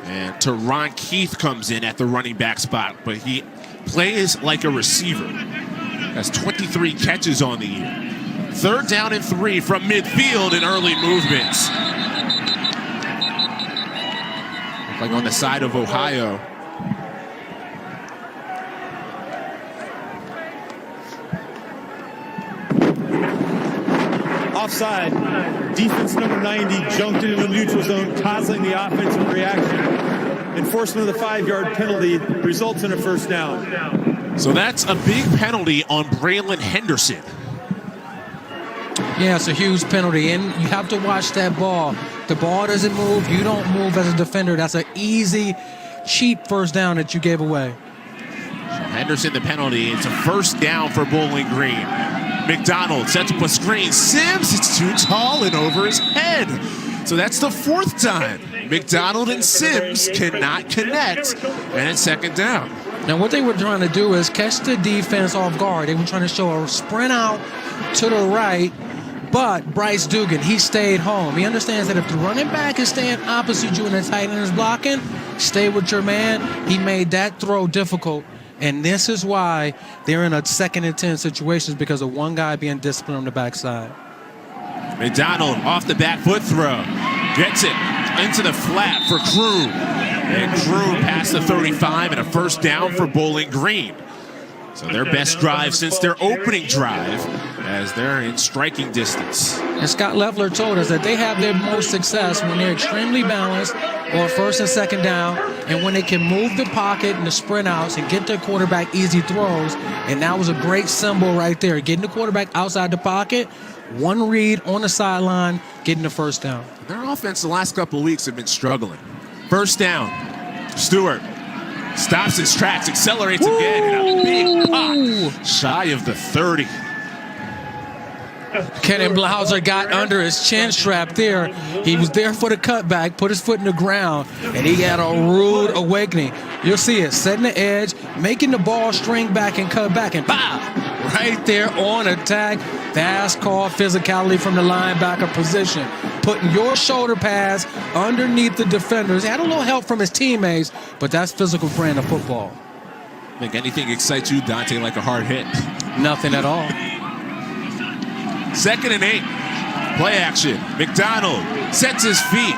and Teron Keith comes in at the running back spot, but he plays like a receiver. Has 23 catches on the year. Third down and 3 from midfield in early movements. Like on the side of Ohio. Offside. Defense number 90 jumped into the neutral zone, causing the offensive reaction. Enforcement of the 5-yard penalty results in a first down. So that's a big penalty on Braylon Henderson. Yeah, it's a huge penalty, and you have to watch that ball. The ball doesn't move. You don't move as a defender. That's an easy, cheap first down that you gave away. Henderson the penalty. It's a first down for Bowling Green. McDonald sets up a screen. Sims, it's too tall and over his head. So that's the fourth time McDonald and Sims cannot connect, and it's second down. Now, what they were trying to do is catch the defense off guard. They were trying to show a sprint out to the right, but Bryce Dugan, he stayed home. He understands that if the running back is staying opposite you and the tight end is blocking, stay with your man. He made that throw difficult, and this is why they're in a 2nd and 10 situations, because of one guy being disciplined on the backside. McDonald off the back foot throw. Gets it into the flat for Crew. And Crew past the 35 and a first down for Bowling Green. So their best drive since their opening drive, as they're in striking distance. And Scott Leffler told us that they have their most success when they're extremely balanced on first and second down, and when they can move the pocket and the sprint outs and get their quarterback easy throws. And that was a great symbol right there, getting the quarterback outside the pocket, one read on the sideline, getting the first down. Their offense the last couple of weeks have been struggling. First down, Stewart stops his tracks, accelerates again, and a big pop shy of the 30. Kenan Blauser got under his chin strap there. He was there for the cutback, put his foot in the ground, and he had a rude awakening. You'll see it, setting the edge, making the ball string back and cut back, and pow! Right there on attack. That's called physicality from the linebacker position. Putting your shoulder pads underneath the defenders. He had a little help from his teammates, but that's physical brand of football. Think anything excites you, Dante, like a hard hit? Nothing at all. 2nd and 8. Play action. McDonald sets his feet,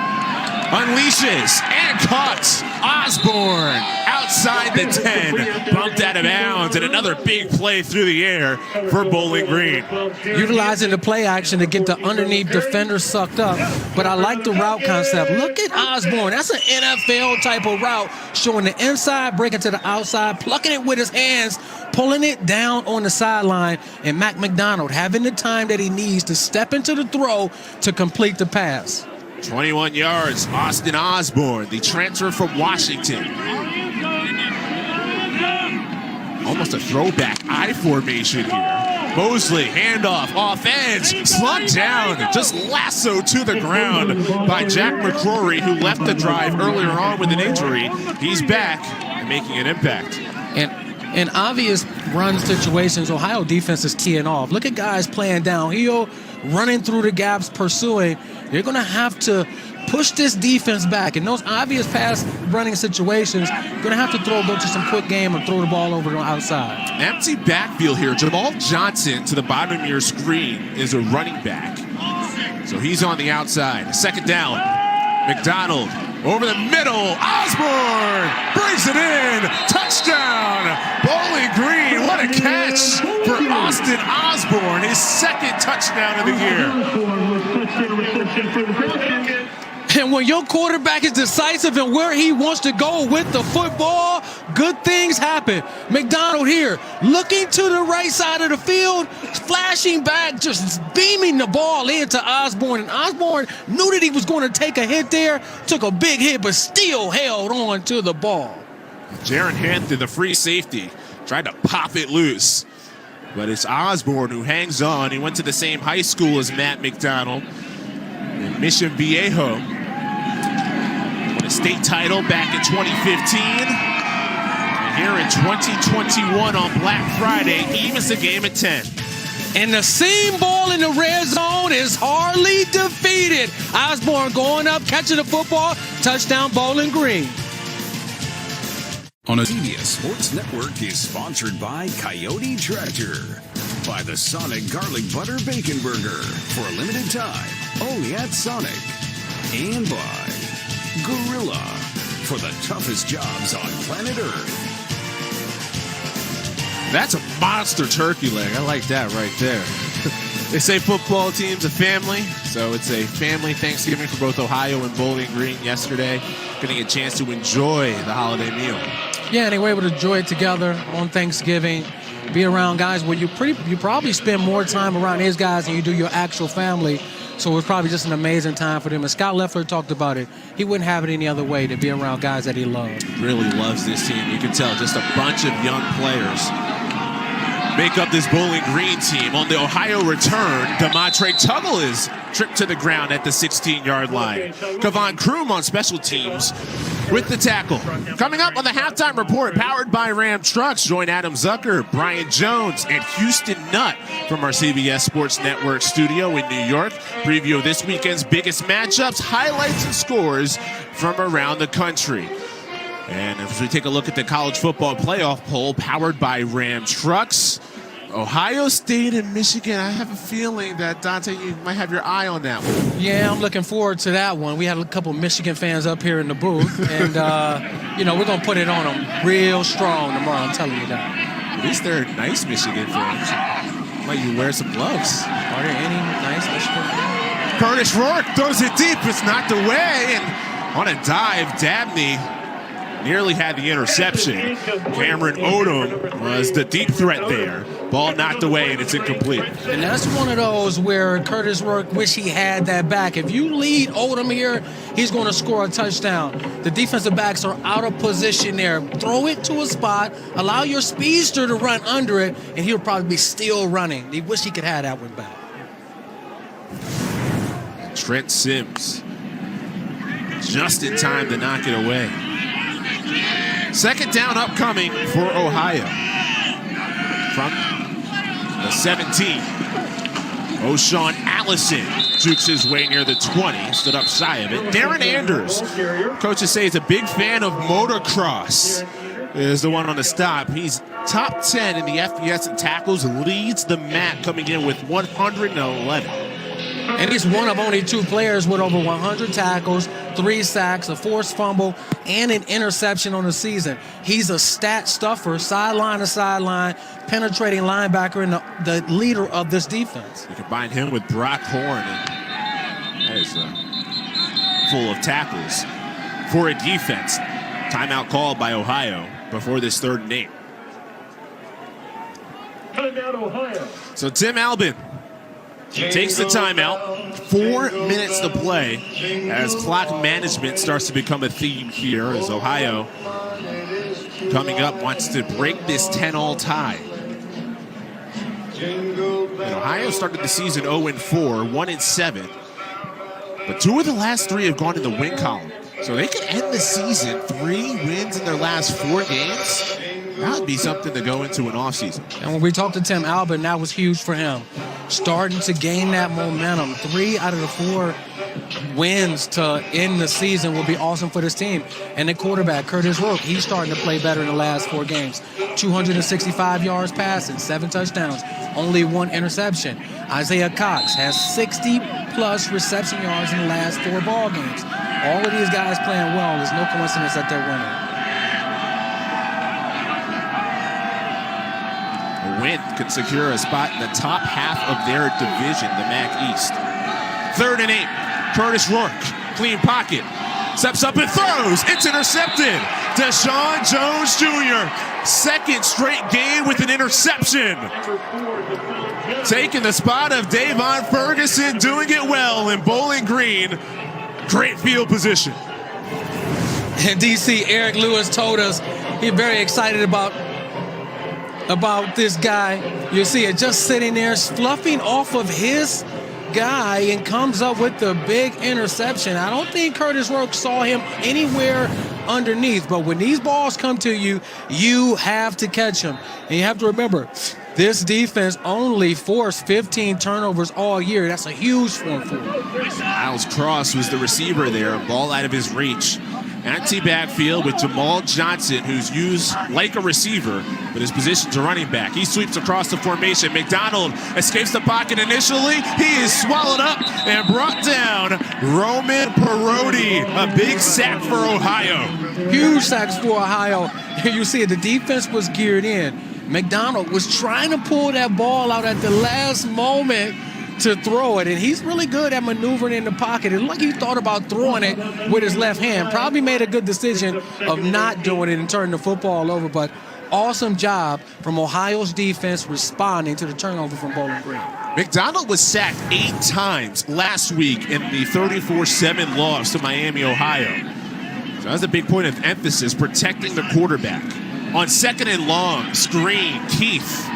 unleashes, and caught. Osborne outside the 10, bumped out of bounds, and another big play through the air for Bowling Green. Utilizing the play action to get the underneath defender sucked up. But I like the route concept. Look at Osborne. That's an NFL type of route, showing the inside, breaking to the outside, plucking it with his hands, pulling it down on the sideline, and Mac McDonald having the time that he needs to step into the throw to complete the pass. 21 yards, Austin Osborne, the transfer from Washington. Almost a throwback I formation here. Mosley, handoff, off edge, slugged down, just lassoed to the ground by Jack McCrory, who left the drive earlier on with an injury. He's back and making an impact. And in obvious run situations, Ohio defense is teeing off. Look at guys playing downhill, running through the gaps, pursuing. You're going to have to push this defense back. In those obvious pass running situations, you're going to have to go to some quick game and throw the ball over the outside. Empty backfield here. Jamal Johnson to the bottom of your screen is a running back. So he's on the outside. Second down. McDonald over the middle. Osborne brings it in. Touchdown. Bowling Green. What a catch for Austin Osborne. His second touchdown of the year. And when your quarterback is decisive in where he wants to go with the football, good things happen. McDonald here, looking to the right side of the field, flashing back, just beaming the ball into Osborne. And Osborne knew that he was going to take a hit there, took a big hit, but still held on to the ball. Jaron Hampton, the free safety, tried to pop it loose. But it's Osborne who hangs on. He went to the same high school as Matt McDonald in Mission Viejo. Won a state title back in 2015. And here in 2021 on Black Friday, he missed a game at 10. And the seam ball in the red zone is hardly defeated. Osborne going up, catching the football, touchdown Bowling Green. On a CBS Sports Network is sponsored by Coyote Tractor, by the Sonic Garlic Butter Bacon Burger for a limited time, only at Sonic, and by Gorilla for the toughest jobs on planet Earth. That's a monster turkey leg. I like that right there. They say football team's a family, so it's a family Thanksgiving for both Ohio and Bowling Green yesterday. Getting a chance to enjoy the holiday meal. Yeah, and they were able to enjoy it together on Thanksgiving. be around guys where you probably spend more time around his guys than you do your actual family. So it was probably just an amazing time for them. And Scott Leffler talked about it. He wouldn't have it any other way to be around guys that he loved. Really loves this team. You can tell just a bunch of young players make up this Bowling Green team. On the Ohio return, Demontre Tuggle is tripped to the ground at the 16-yard line. Kevon Kroom on special teams with the tackle. Coming up on the halftime report, powered by Ram Trucks, join Adam Zucker, Brian Jones, and Houston Nutt from our CBS Sports Network studio in New York. Preview of this weekend's biggest matchups, highlights, and scores from around the country. And as we take a look at the college football playoff poll, powered by Ram Trucks, Ohio State and Michigan, I have a feeling that, Dante, you might have your eye on that one. Yeah, I'm looking forward to that one. We had a couple Michigan fans up here in the booth, and, we're going to put it on them real strong tomorrow, I'm telling you that. At least they're nice Michigan fans. Might you wear some gloves. Are there any nice Michigan fans? Curtis Rourke throws it deep. It's knocked away, and on a dive, Dabney nearly had the interception. Cameron Odom was the deep threat there. Ball knocked away, and it's incomplete. And that's one of those where Curtis Rourke wish he had that back. If you lead Odom here, he's going to score a touchdown. The defensive backs are out of position there. Throw it to a spot, allow your speedster to run under it, and he'll probably be still running. He wish he could have that one back. Trent Sims just in time to knock it away. Second down upcoming for Ohio. From the 17. O'Shawn Allison jukes his way near the 20, stood up shy of it. Darren Anders, coaches say he's a big fan of motocross, is the one on the stop. He's top 10 in the FBS in tackles, leads the MAC coming in with 111. And he's one of only two players with over 100 tackles, 3 sacks, a forced fumble, and an interception on the season. He's a stat stuffer, sideline to sideline, penetrating linebacker and the leader of this defense. You combine him with Brock Horn, and that is full of tackles for a defense. Timeout called by Ohio before this 3rd and 8. Timeout, Ohio. So Tim Albin takes the timeout. 4 minutes to play as clock management starts to become a theme here, as Ohio coming up wants to break this 10-all tie. And Ohio started the season 0-4, 1-7, but 2 of the last 3 have gone in the win column. So they could end the season 3 wins in their last 4 games. That would be something to go into an offseason. And when we talked to Tim Albin, that was huge for him. Starting to gain that momentum. 3 out of the 4 wins to end the season will be awesome for this team. And the quarterback, Curtis Rourke, he's starting to play better in the last 4 games. 265 yards passing, 7 touchdowns, only 1 interception. Isaiah Cox has 60-plus reception yards in the last 4 ball games. All of these guys playing well. There's no coincidence that they're winning. Win could secure a spot in the top half of their division, the MAC East. 3rd and 8. Curtis Rourke, clean pocket, steps up and throws. It's intercepted. Deshaun Jones Jr., 2nd straight game with an interception. Taking the spot of Davon Ferguson, doing it well in Bowling Green. Great field position. And DC Eric Lewis told us he's very excited about this guy. You see it just sitting there, fluffing off of his guy, and comes up with the big interception. I don't think Curtis Rourke saw him anywhere underneath, but when these balls come to you, you have to catch them. And you have to remember, this defense only forced 15 turnovers all year. That's a huge form for him. Miles Cross was the receiver there, ball out of his reach. Empty backfield with Jamal Johnson, who's used like a receiver, but his position's a running back. He sweeps across the formation. McDonald escapes the pocket initially. He is swallowed up and brought down. Roman Parodi, a big sack for Ohio. Huge sacks for Ohio. You see it, the defense was geared in. McDonald was trying to pull that ball out at the last moment to throw it, and he's really good at maneuvering in the pocket. It looked like he thought about throwing it with his left hand. Probably made a good decision of not doing it and turning the football over, but awesome job from Ohio's defense responding to the turnover from Bowling Green. McDonald was sacked 8 times last week in the 34-7 loss to Miami, Ohio. So that's a big point of emphasis, protecting the quarterback. On 2nd and long, screen, Keith.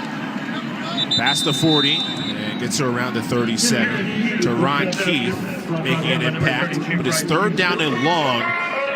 Past the 40 and gets her around the 37. Teron Keith making an impact. But it's 3rd down and long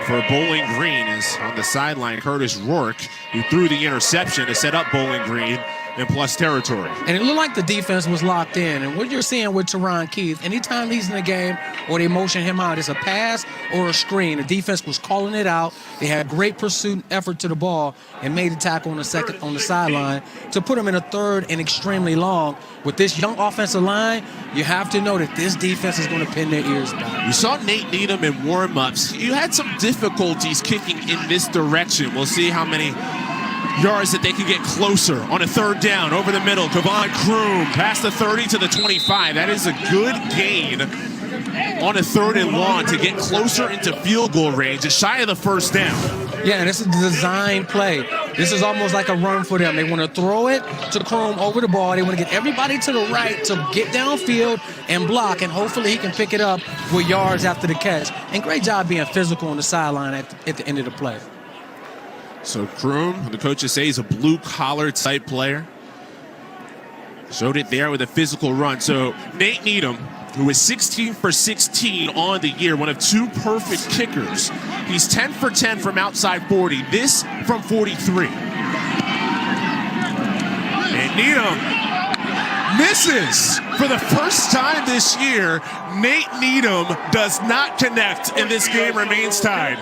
for Bowling Green is on the sideline. Curtis Rourke, who threw the interception to set up Bowling Green in plus territory. And it looked like the defense was locked in. And what you're seeing with Teron Keith, anytime he's in the game or they motion him out, it's a pass or a screen. The defense was calling it out. They had great pursuit and effort to the ball and made the tackle on the sideline to put him in a 3rd and extremely long. With this young offensive line, you have to know that this defense is going to pin their ears back. We saw Nate Needham in warm-ups. You had some difficulties kicking in this direction. We'll see how many yards that they can get closer on a 3rd down over the middle. Kevon Kroom past the 30 to the 25. That is a good gain on a 3rd and long to get closer into field goal range. It's shy of the 1st down. Yeah, and this is a design play. This is almost like a run for them. They want to throw it to Kroom over the ball. They want to get everybody to the right to get downfield and block, and hopefully he can pick it up with yards after the catch. And great job being physical on the sideline at the end of the play. So Kroom, the coaches say, is a blue-collar type player. Showed it there with a physical run. So Nate Needham, who is 16 for 16 on the year, one of 2 perfect kickers. He's 10 for 10 from outside 40, this from 43. And Needham misses for the first time this year. Nate Needham does not connect, and this game remains tied.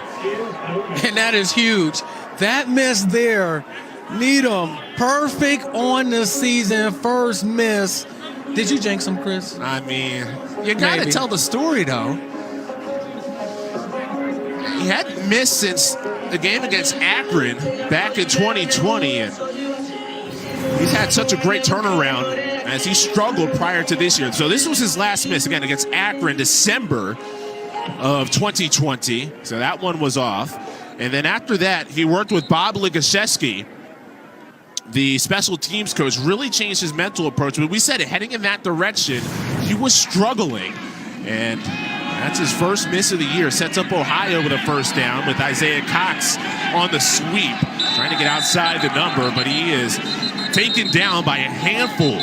And that is huge. That miss there, Needham, perfect on the season, first miss. Did you jinx him, Chris? I mean, you got to Maybe. tell the story, though. He hadn't missed since the game against Akron back in 2020, and he's had such a great turnaround as he struggled prior to this year. So this was his last miss, again, against Akron, December of 2020. So that one was off. And then after that, he worked with Bob Ligashevsky, the special teams coach, really changed his mental approach. But we said it, heading in that direction, he was struggling. And that's his first miss of the year. Sets up Ohio with a 1st down with Isaiah Cox on the sweep. Trying to get outside the number, but he is taken down by a handful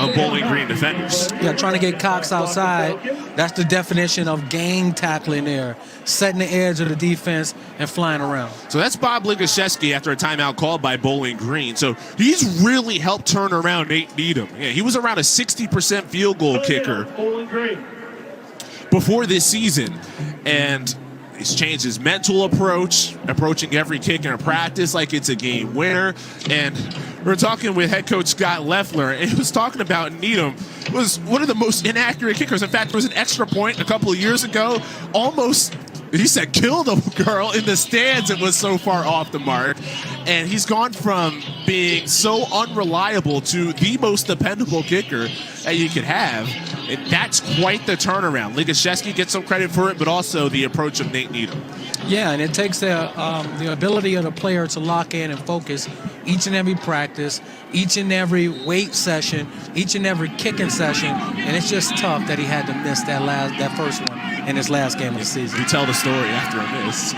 of Bowling Green defenders. Yeah, trying to get Cox outside. That's the definition of gang tackling there. Setting the edge of the defense and flying around. So that's Bob Ligashevsky after a timeout called by Bowling Green. So he's really helped turn around Nate Needham. Yeah, he was around a 60% field goal kicker before this season. And he's changed his mental approach, approaching every kick in a practice like it's a game winner. And we're talking with head coach Scott Leffler, and he was talking about Needham was one of the most inaccurate kickers. In fact, there was an extra point a couple of years ago, almost, he said, killed a girl in the stands. It was so far off the mark. And he's gone from being so unreliable to the most dependable kicker that you could have. And that's quite the turnaround. Ligashevsky gets some credit for it, but also the approach of Nate Needham. Yeah, and it takes the ability of the player to lock in and focus each and every practice, each and every weight session, each and every kicking session. And it's just tough that he had to miss that first one in his last game of the season. You tell the story after a miss.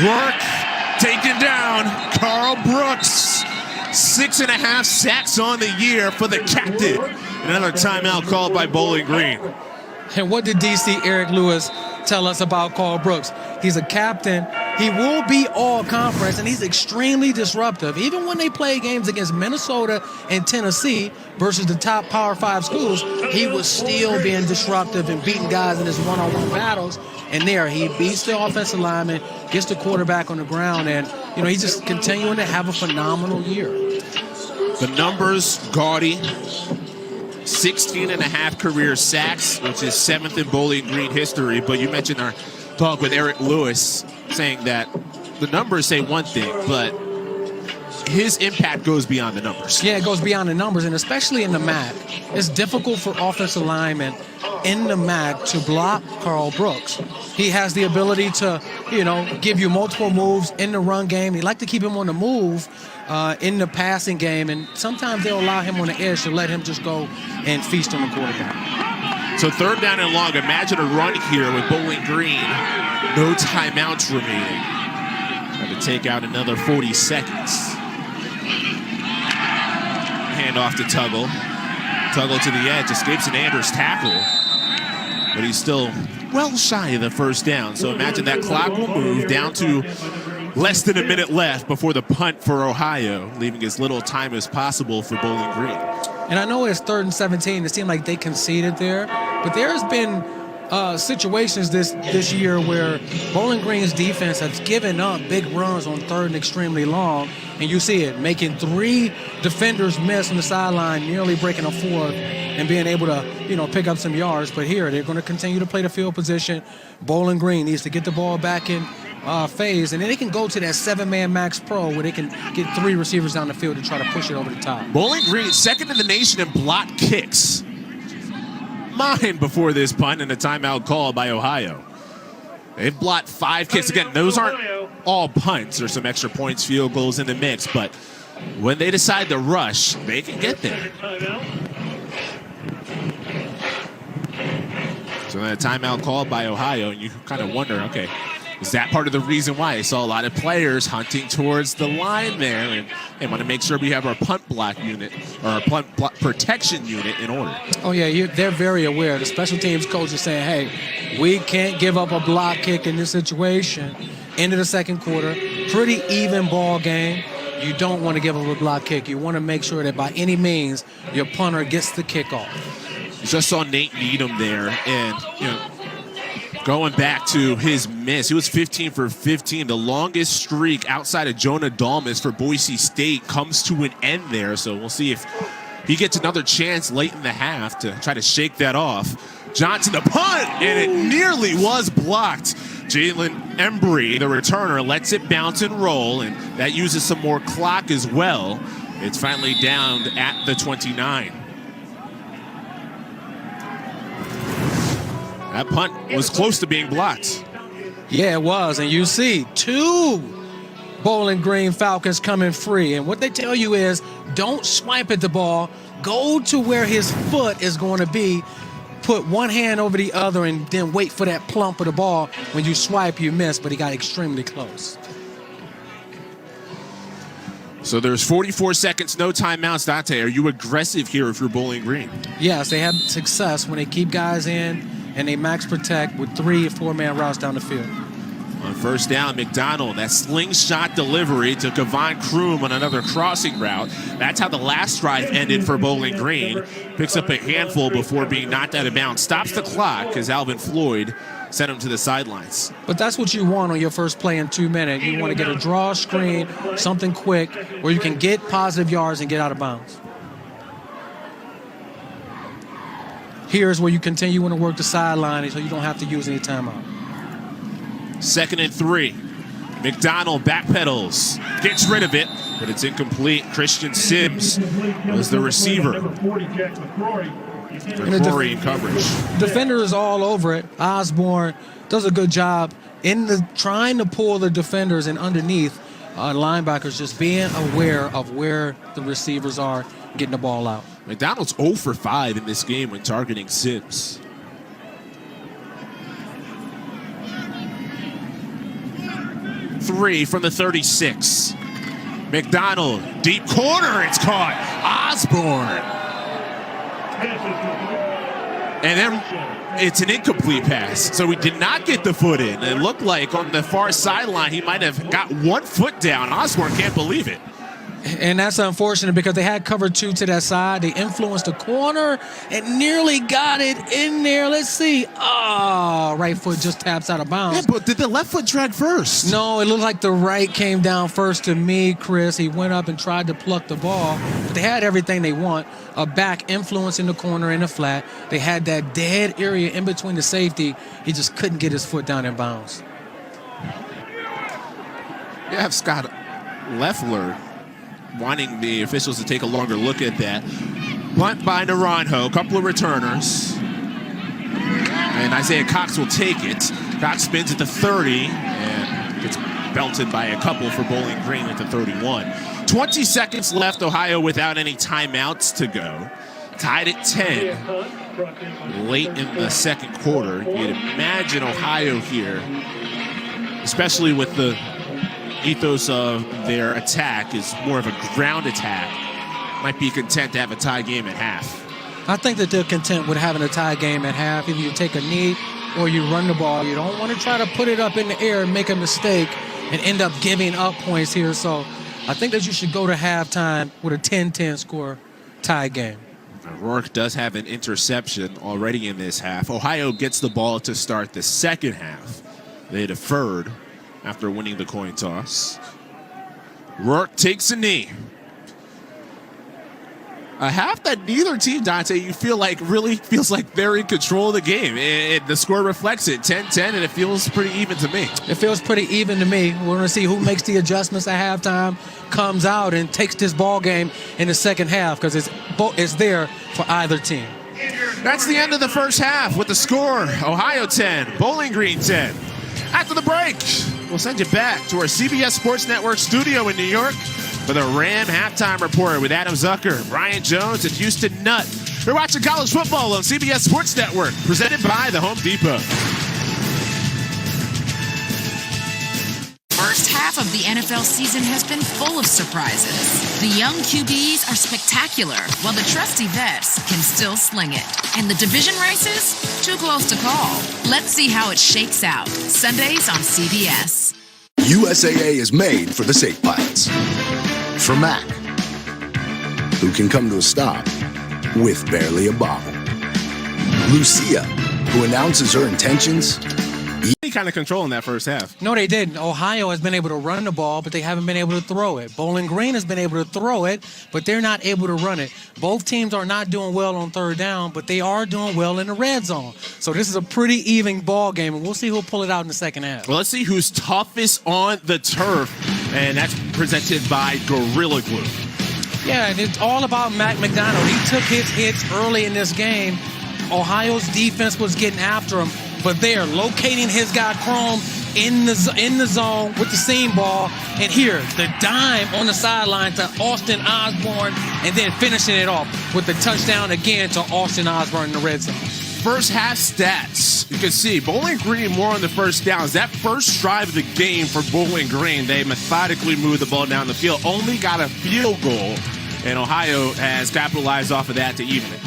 Rourke taken down. Carl Brooks, 6.5 sacks on the year for the captain. Another timeout called by Bowling Green. And what did DC Eric Lewis tell us about Carl Brooks? He's a captain. He will be all conference, and he's extremely disruptive. Even when they play games against Minnesota and Tennessee versus the top Power 5 schools, he was still being disruptive and beating guys in his one-on-one battles. And there, he beats the offensive lineman, gets the quarterback on the ground, and he's just continuing to have a phenomenal year. The numbers gaudy. 16.5 career sacks, which is 7th in Bowling Green history. But you mentioned our talk with Eric Lewis saying that the numbers say one thing, but his impact goes beyond the numbers. Yeah, it goes beyond the numbers, and especially in the MAC. It's difficult for offensive linemen in the MAC to block Carl Brooks. He has the ability to, give you multiple moves in the run game. They like to keep him on the move in the passing game, and sometimes they'll allow him on the edge to let him just go and feast on the quarterback. So 3rd down and long. Imagine a run here with Bowling Green. No timeouts remaining. Got to take out another 40 seconds. Hand off to Tuggle. Tuggle to the edge. Escapes an Anders tackle. But he's still well shy of the 1st down. So imagine that clock will move down to less than a minute left before the punt for Ohio, leaving as little time as possible for Bowling Green. And I know it's 3rd and 17. It seemed like they conceded there. But there's been situations this year where Bowling Green's defense has given up big runs on 3rd and extremely long. And you see it, making 3 defenders miss on the sideline, nearly breaking a 4th and being able to, pick up some yards. But here, they're going to continue to play the field position. Bowling Green needs to get the ball back in phase, and then they can go to that 7-man max pro where they can get 3 receivers down the field to try to push it over the top. Bowling Green, 2nd in the nation in block kicks. Mine before this punt and a timeout call by Ohio. They've blocked 5 kicks. Again, those aren't all punts. There's some extra points, field goals in the mix, but when they decide to rush, they can get there. So then a timeout called by Ohio, and you kind of wonder, okay, is that part of the reason why? I saw a lot of players hunting towards the line there, and want to make sure we have our punt block unit, or our punt block protection unit in order. Oh, yeah, they're very aware. The special teams coach is saying, hey, we can't give up a block kick in this situation. Into the 2nd quarter, pretty even ball game. You don't want to give up a block kick. You want to make sure that by any means your punter gets the kickoff. You just saw Nate Needham there, and going back to his miss, he was 15 for 15. The longest streak outside of Jonah Dalmas for Boise State comes to an end there. So we'll see if he gets another chance late in the half to try to shake that off. Johnson the punt, and it nearly was blocked. Jalen Embry, the returner, lets it bounce and roll, and that uses some more clock as well. It's finally down at the 29. That punt was close to being blocked. Yeah, it was. And you see 2 Bowling Green Falcons coming free. And what they tell you is don't swipe at the ball. Go to where his foot is going to be. Put one hand over the other and then wait for that plump of the ball. When you swipe, you miss, but he got extremely close. So there's 44 seconds, no timeouts. Dante, are you aggressive here if you're Bowling Green? Yes, they have success when they keep guys in and they max protect with 3 or 4-man routes down the field. On 1st down, McDonald, that slingshot delivery to Kevon Kroom on another crossing route. That's how the last drive ended for Bowling Green. Picks up a handful before being knocked out of bounds. Stops the clock as Alvin Floyd sent him to the sidelines. But that's what you want on your first play in 2 minutes. You want to get a draw screen, something quick, where you can get positive yards and get out of bounds. Here's where you continue to work the sideline so you don't have to use any timeout. 2nd and 3. McDonald backpedals, gets rid of it, but it's incomplete. Christian Sims was the receiver. McCrory in coverage. Defender is all over it. Osborne does a good job in trying to pull the defenders and underneath linebackers, just being aware of where the receivers are, getting the ball out. McDonald's 0 for 5 in this game when targeting Sims. Three from the 36. McDonald, deep corner, it's caught. Osborne. And then it's an incomplete pass. So he did not get the foot in. It looked like on the far sideline he might have got 1 foot down. Osborne can't believe it. And that's unfortunate because they had cover 2 to that side. They influenced the corner and nearly got it in there. Let's see. Oh, right foot just taps out of bounds. Yeah, but did the left foot drag first? No, it looked like the right came down first to me, Chris. He went up and tried to pluck the ball. But they had everything they want. A back influencing the corner in the flat. They had that dead area in between the safety. He just couldn't get his foot down in bounds. You have Scott Leffler wanting the officials to take a longer look at that. Punt by Naranjo, a couple of returners. And Isaiah Cox will take it. Cox spins at the 30 and gets belted by a couple for Bowling Green at the 31. 20 seconds left, Ohio without any timeouts to go. Tied at 10 late in the second quarter. You'd imagine Ohio here, especially with the ethos of their attack is more of a ground attack, might be content to have a tie game at half. I think that they're content with having a tie game at half. If you take a knee or you run the ball, you don't want to try to put it up in the air and make a mistake and end up giving up points here. So I think that you should go to halftime with a 10-10 score tie game. Rourke does have an interception already in this half. Ohio gets the ball to start the second half. They deferred after winning the coin toss. Rourke takes a knee. A half that neither team, Dante, you feel like really feels like they're in control of the game. The score reflects it, 10-10, and it feels pretty even to me. It feels pretty even to me. We're going to see who makes the adjustments at halftime, comes out and takes this ball game in the second half because it's there for either team. That's the end of the first half with the score, Ohio 10, Bowling Green 10. After the break, we'll send you back to our CBS Sports Network studio in New York for the Ram Halftime Report with Adam Zucker, Brian Jones, and Houston Nutt. You're watching college football on CBS Sports Network, presented by the Home Depot. First half of the NFL season has been full of surprises. The young QBs are spectacular, while the trusty vets can still sling it. And the division races? Too close to call. Let's see how it shakes out. Sundays on CBS. USAA is made for the safe pilots. For Mac, who can come to a stop with barely a bobble. Lucia, who announces her intentions. Any kind of control in that first half. No, they didn't. Ohio has been able to run the ball, but they haven't been able to throw it. Bowling Green has been able to throw it, but they're not able to run it. Both teams are not doing well on third down, but they are doing well in the red zone. So this is a pretty even ball game, and we'll see who'll pull it out in the second half. Well, let's see who's toughest on the turf, and that's presented by Gorilla Glue. Yeah, and it's all about Mac McDonald. He took his hits early in this game. Ohio's defense was getting after him, but they're locating his guy Chrome in the zone with the seam ball. And here, the dime on the sideline to Austin Osborne, and then finishing it off with the touchdown again to Austin Osborne in the red zone. First half stats. You can see Bowling Green more on the first downs. That first drive of the game for Bowling Green, they methodically moved the ball down the field, only got a field goal, and Ohio has capitalized off of that to even it.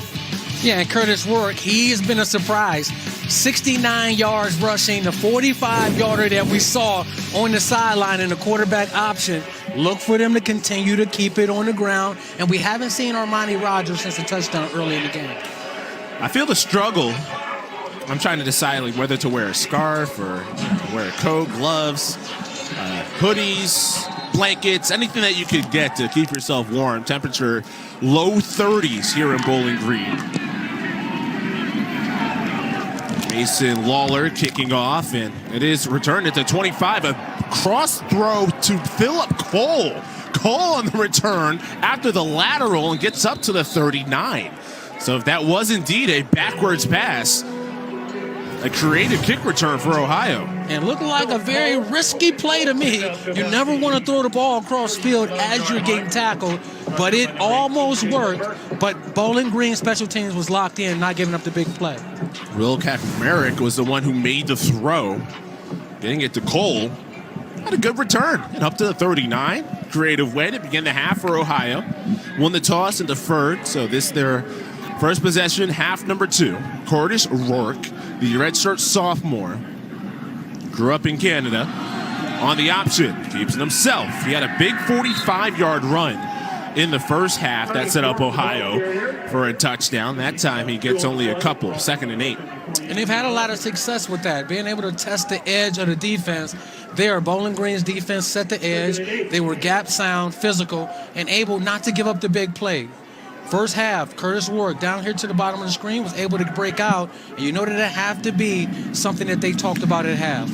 Yeah, and Curtis Rourke, he's been a surprise. 69 yards rushing, the 45-yarder that we saw on the sideline in the quarterback option. Look for them to continue to keep it on the ground, and we haven't seen Armani Rogers since the touchdown early in the game. I feel the struggle. I'm trying to decide whether to wear a scarf or wear a coat, gloves, hoodies, blankets, anything that you could get to keep yourself warm. Temperature low 30s here in Bowling Green. Mason Lawler kicking off, and it is returned at the 25. A cross throw to Philip Cole. Cole on the return after the lateral and gets up to the 39. So if that was indeed a backwards pass, a creative kick return for Ohio. And looked like a very risky play to me. You never want to throw the ball across field as you're getting tackled, but it almost worked. But Bowling Green special teams was locked in, not giving up the big play. Will Kaczmarek was the one who made the throw, getting it to Cole. Had a good return and up to the 39. Creative way to begin the half for Ohio. Won the toss and deferred, so this their first possession, half number 2. Curtis Rourke, the redshirt sophomore, grew up in Canada. On the option, keeps it himself. He had a big 45-yard run in the first half that set up Ohio for a touchdown. That time he gets only a couple, 2nd and 8. And they've had a lot of success with that, being able to test the edge of the defense. There, Bowling Green's defense set the edge. They were gap sound, physical, and able not to give up the big play. First half, Curtis Rourke down here to the bottom of the screen was able to break out. And you know that it have to be something that they talked about at half.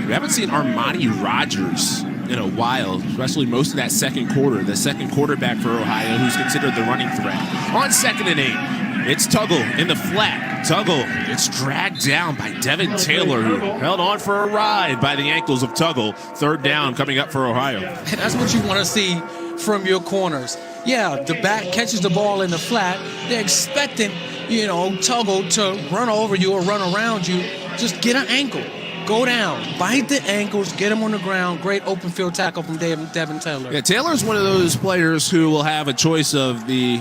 We haven't seen Armani Rogers in a while, especially most of that second quarter. The second quarterback for Ohio, who's considered the running threat. On 2nd and 8. It's Tuggle in the flat. Tuggle gets dragged down by Devin Taylor, who held on for a ride by the ankles of Tuggle. Third down coming up for Ohio. And that's what you want to see from your corners. Yeah, the back catches the ball in the flat. They're expecting, Tuggle to run over you or run around you. Just get an ankle. Go down, bite the ankles, get him on the ground. Great open field tackle from Devin Taylor. Yeah, Taylor's one of those players who will have a choice of the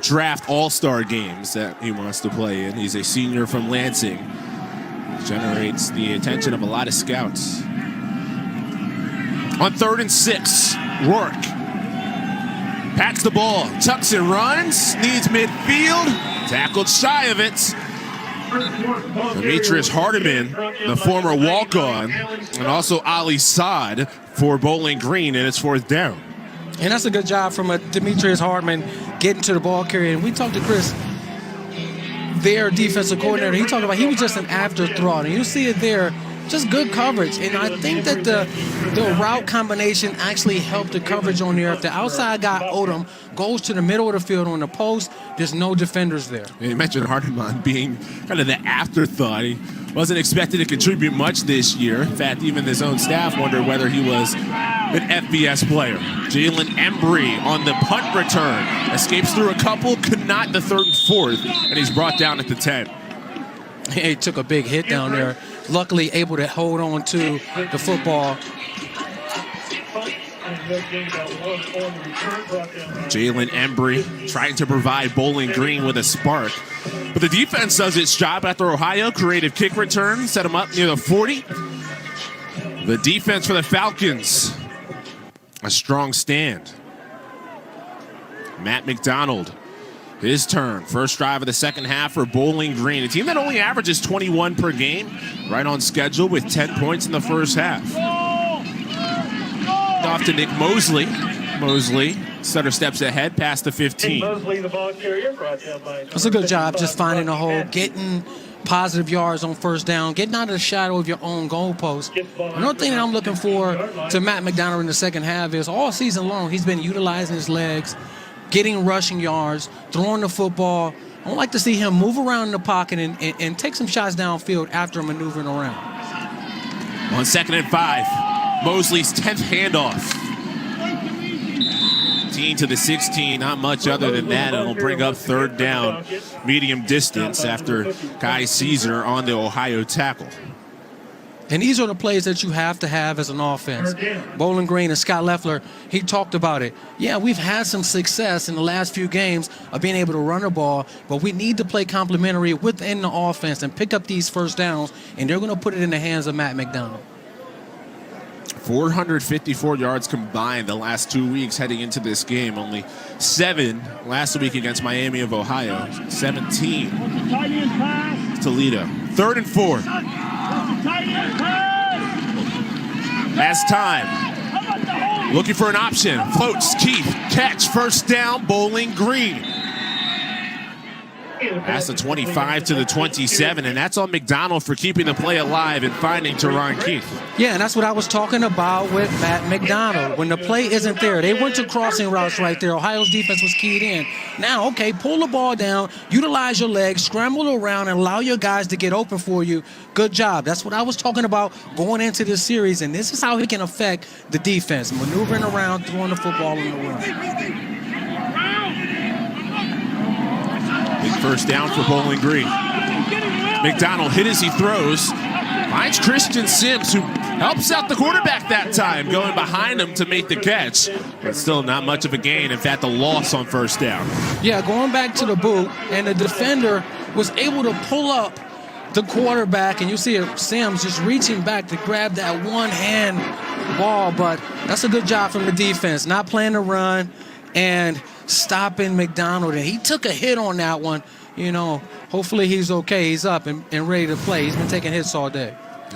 draft all-star games that he wants to play in. He's a senior from Lansing. Generates the attention of a lot of scouts. On 3rd and 6, Rourke pats the ball, tucks and runs, needs midfield, tackled shy of it. Demetrius Hardiman, the former walk-on, and Ali Ali Saad for Bowling Green, and it's 4th down. And that's a good job from Demetrius Hardiman getting to the ball carrier. And we talked to Chris, their defensive coordinator. He talked about he was just an afterthought, and you see it there. Just good coverage, and I think that the route combination actually helped the coverage on there. If the outside guy, Odom, goes to the middle of the field on the post, there's no defenders there. You mentioned Hardiman being kind of the afterthought. He wasn't expected to contribute much this year. In fact, even his own staff wondered whether he was an FBS player. Jalen Embry on the punt return. Escapes through a couple, could not the 3rd and 4th, and he's brought down at the 10. He took a big hit down there. Luckily able to hold on to the football. Jalen Embry trying to provide Bowling Green with a spark. But the defense does its job after Ohio. Creative kick return, set him up near the 40. The defense for the Falcons, a strong stand. Matt McDonald, his turn. First drive of the second half for Bowling Green. A team that only averages 21 per game. Right on schedule with 10 points in the first half. Off to Nick Mosley. Mosley, stutter steps ahead past the 15. That's a good job just finding a hole, getting positive yards on first down, getting out of the shadow of your own goalpost. Another thing that I'm looking for to Matt McDonald in the second half is all season long he's been utilizing his legs, getting rushing yards, throwing the football. I would like to see him move around in the pocket and take some shots downfield after maneuvering around. On 2nd and 5, Mosley's 10th handoff. 15 to the 16, not much other than that. It'll bring up 3rd down, medium distance after Kai Caesar on the Ohio tackle. And these are the plays that you have to have as an offense. Bowling Green and Scott Leffler, he talked about it. Yeah, we've had some success in the last few games of being able to run the ball, but we need to play complementary within the offense and pick up these first downs, and they're going to put it in the hands of Matt McDonald. 454 yards combined the last 2 weeks heading into this game. Only 7 last week against Miami of Ohio. 17 Toledo. 3rd and 4. Last time. Looking for an option. Floats, Keith, catch, first down, Bowling Green. That's the 25 to the 27, and that's on McDonald for keeping the play alive and finding Teron Keith. Yeah, and that's what I was talking about with Matt McDonald. When the play isn't there, they went to crossing routes right there. Ohio's defense was keyed in. Now, okay, pull the ball down, utilize your legs, scramble around, and allow your guys to get open for you. Good job. That's what I was talking about going into this series, and this is how he can affect the defense, maneuvering around, throwing the football in the run. Big first down for Bowling Green. McDonald hit as he throws. Finds Christian Sims, who helps out the quarterback that time, going behind him to make the catch. But still not much of a gain. In fact, a loss on first down. Yeah, going back to the boot, and the defender was able to pull up the quarterback, and you see Sims just reaching back to grab that one-hand ball. But that's a good job from the defense, not playing the run and stopping McDonald, and he took a hit on that one. You know, hopefully he's okay. He's up and ready to play. He's been taking hits all day.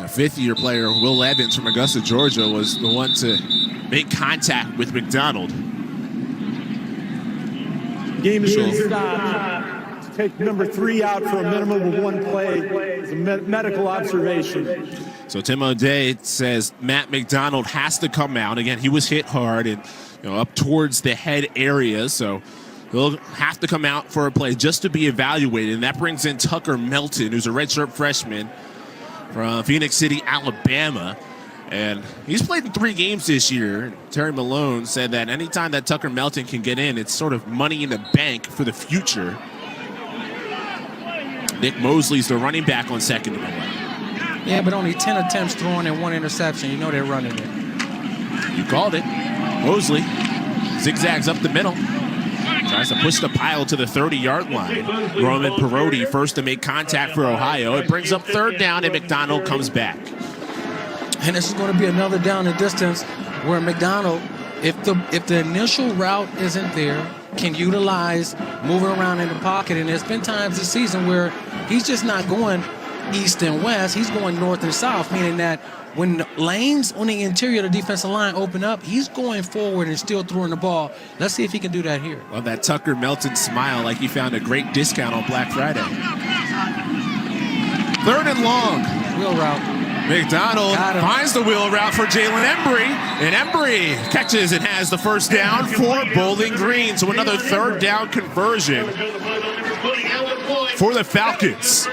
Fifth-year player Will Evans from Augusta, Georgia, was the one to make contact with McDonald. Game is stopped. Take number 3 out for a minimum of 1 play. It's a medical observation. So Tim O'Day says Matt McDonald has to come out. Again, he was hit hard and up towards the head area, so He'll have to come out for a play just to be evaluated, and that brings in Tucker Melton, who's a redshirt freshman from Phoenix City, Alabama. And he's played in 3 games this year. Terry Malone said that anytime that Tucker Melton can get in, it's sort of money in the bank for the future. Nick Mosley's the running back on 2nd and 11. Yeah, but only 10 attempts throwing and 1 interception. You know they're running it. You called it. Mosley zigzags up the middle. Tries to push the pile to the 30-yard line. Roman Perotti first to make contact for Ohio. It brings up 3rd down, and McDonald comes back. And this is going to be another down and distance where McDonald, if the initial route isn't there, can utilize moving around in the pocket. And there's been times this season where he's just not going east and west. He's going north and south, meaning that when lanes on the interior of the defensive line open up, he's going forward and still throwing the ball. Let's see if he can do that here. Well, that Tucker Melton smile like he found a great discount on Black Friday. 3rd and long. Wheel route. McDonald finds the wheel route for Jalen Embry, and Embry catches and has the 1st down for Bowling Green. So another 3rd down conversion for the Falcons.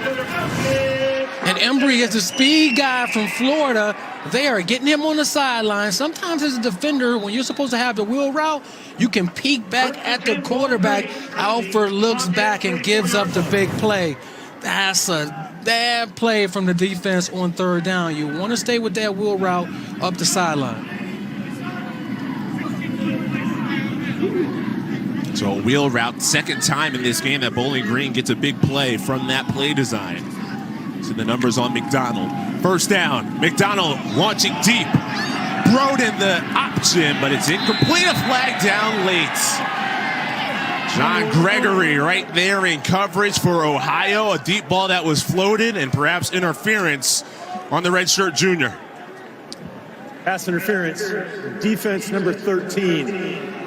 And Embry is the speed guy from Florida. They are getting him on the sideline. Sometimes as a defender, when you're supposed to have the wheel route, you can peek back at the quarterback. Alford looks back and gives up the big play. That's a bad play from the defense on 3rd down. You want to stay with that wheel route up the sideline. So a wheel route, 2nd time in this game that Bowling Green gets a big play from that play design. So the numbers on McDonald. 1st down, McDonald launching deep. Broden the option, but it's incomplete. A flag down late. John Gregory right there in coverage for Ohio. A deep ball that was floated and perhaps interference on the redshirt junior. Pass interference. Defense number 13.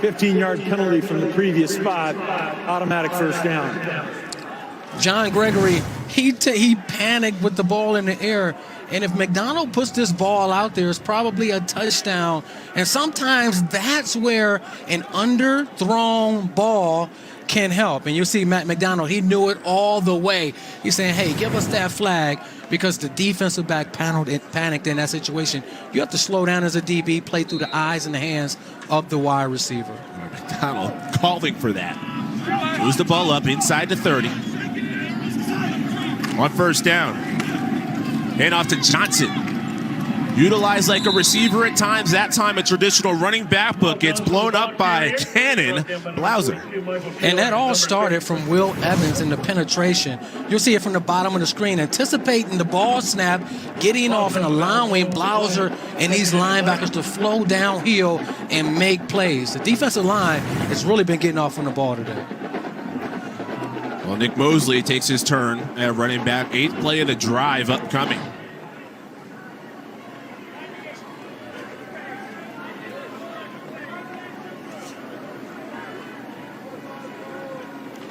15-yard penalty from the previous spot. Automatic 1st down. John Gregory, he panicked with the ball in the air. And if McDonald puts this ball out there, it's probably a touchdown. And sometimes that's where an underthrown ball can help. And you see Matt McDonald, he knew it all the way. He's saying, hey, give us that flag, because the defensive back panicked in that situation. You have to slow down as a DB, play through the eyes and the hands of the wide receiver. McDonald calling for that. Moves the ball up inside the 30. On 1st down. Hand off to Johnson. Utilized like a receiver at times. That time a traditional running back, but gets blown up by Cannon Blauser. And that all started from Will Evans in the penetration. You'll see it from the bottom of the screen. Anticipating the ball snap, getting off and allowing Blauser and these linebackers to flow downhill and make plays. The defensive line has really been getting off on the ball today. Well, Nick Mosley takes his turn at running back. 8th play of the drive upcoming.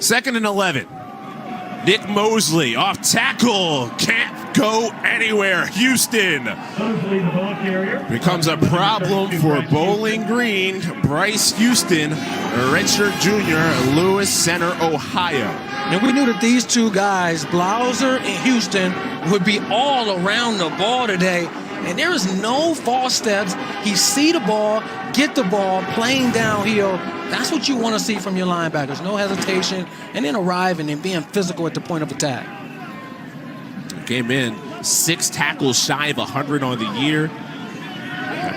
Second and 11. Nick Mosley off tackle. Can't go anywhere. Houston becomes a problem for Bowling Green. Bryce Houston, a redshirt junior, Lewis Center, Ohio. And we knew that these two guys, Blauser and Houston, would be all around the ball today. And there is no false steps. He see the ball, get the ball, playing downhill. That's what you want to see from your linebackers. No hesitation, and then arriving and being physical at the point of attack. Came in 6 tackles shy of 100 on the year.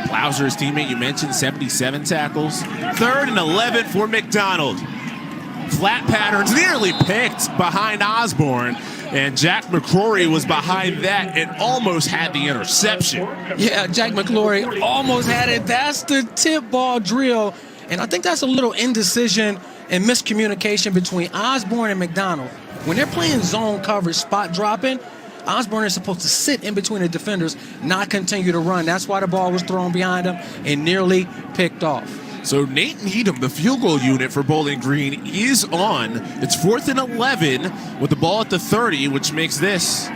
Blauser's teammate, you mentioned, 77 tackles. 3rd and 11 for McDonald. Flat patterns nearly picked behind Osborne, and Jack McCrory was behind that and almost had the interception. Yeah, Jack McCrory almost had it. That's the tip ball drill. And I think that's a little indecision and miscommunication between Osborne and McDonald. When they're playing zone coverage, spot dropping, Osborne is supposed to sit in between the defenders, not continue to run. That's why the ball was thrown behind him and nearly picked off. So Nate Needham, the field goal unit for Bowling Green, is on. It's 4th and 11 with the ball at the 30, which makes this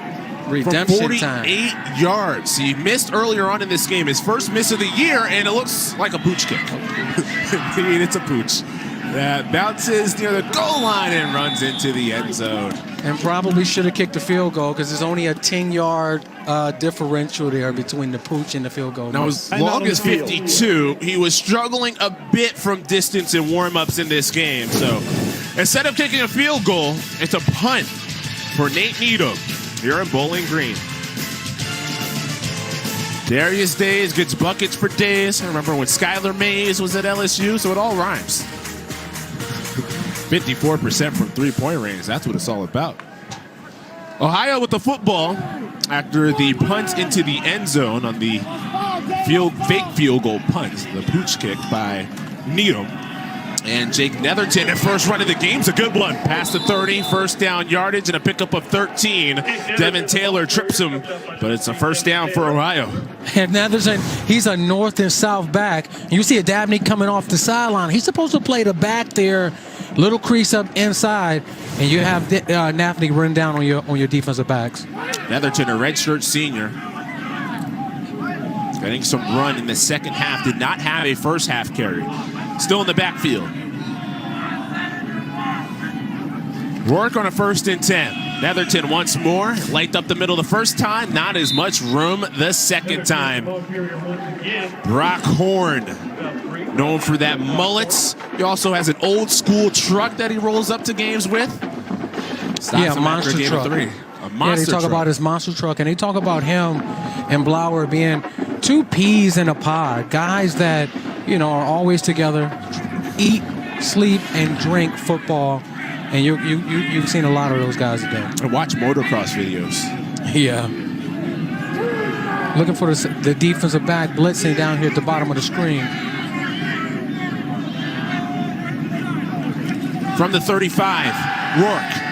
redemption from 48 time. yards. He missed earlier on in this game, his first miss of the year, and it looks like a pooch kick. I mean, it's a pooch. that bounces near the goal line and runs into the end zone. And probably should have kicked the field goal because there's only a 10-yard differential there between the pooch and the field goal. Now, as And long not as on the field. 52, he was struggling a bit from distance in warm-ups in this game. So instead of kicking a field goal, it's a punt for Nate Needham here in Bowling Green. Darius Days gets buckets for days. I remember when Skylar Mays was at LSU, so it all rhymes. 54% from three-point range. That's what it's all about. Ohio with the football after the punt into the end zone on the fake field goal punt. The pooch kick by Needham. And Jake Netherton, at first run of the game's a good one. Past the 30, first down yardage, and a pickup of 13. Devin Taylor trips him, but it's a first down for Ohio. And Netherton, he's a north and south back. You see a Dabney coming off the sideline. He's supposed to play the back there, little crease up inside, and you have Nafney run down on your defensive backs. Netherton, a redshirt senior, getting some run in the second half. Did not have a first half carry. Still in the backfield. Rourke on a 1st and 10. Netherton once more. Light up the middle the first time. Not as much room the second time. Brock Horn, known for that mullet. He also has an old school truck that he rolls up to games with. Yeah, monster truck. Yeah, they talk about his monster truck, and they talk about him and Blower being two peas in a pod. Guys that, are always together, eat, sleep, and drink football. And you've seen a lot of those guys today. And watch motocross videos. Yeah. Looking for the defensive back blitzing down here at the bottom of the screen. From the 35, Rourke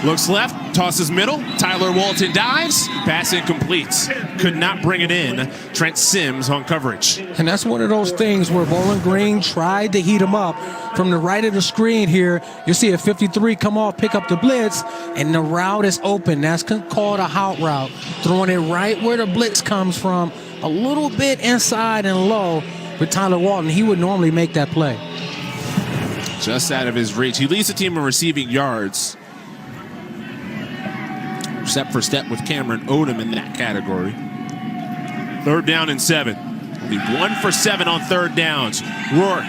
looks left, tosses middle. Tyler Walton dives, pass incomplete. Could not bring it in. Trent Sims on coverage. And that's one of those things where Bowling Green tried to heat him up. From the right of the screen here, you see a 53 come off, pick up the blitz, and the route is open. That's called a hot route. Throwing it right where the blitz comes from, a little bit inside and low with Tyler Walton. He would normally make that play. Just out of his reach. He leads the team in receiving yards. Step for step with Cameron Odom in that category. 3rd down and 7. Only 1 for 7 on 3rd downs. Rourke.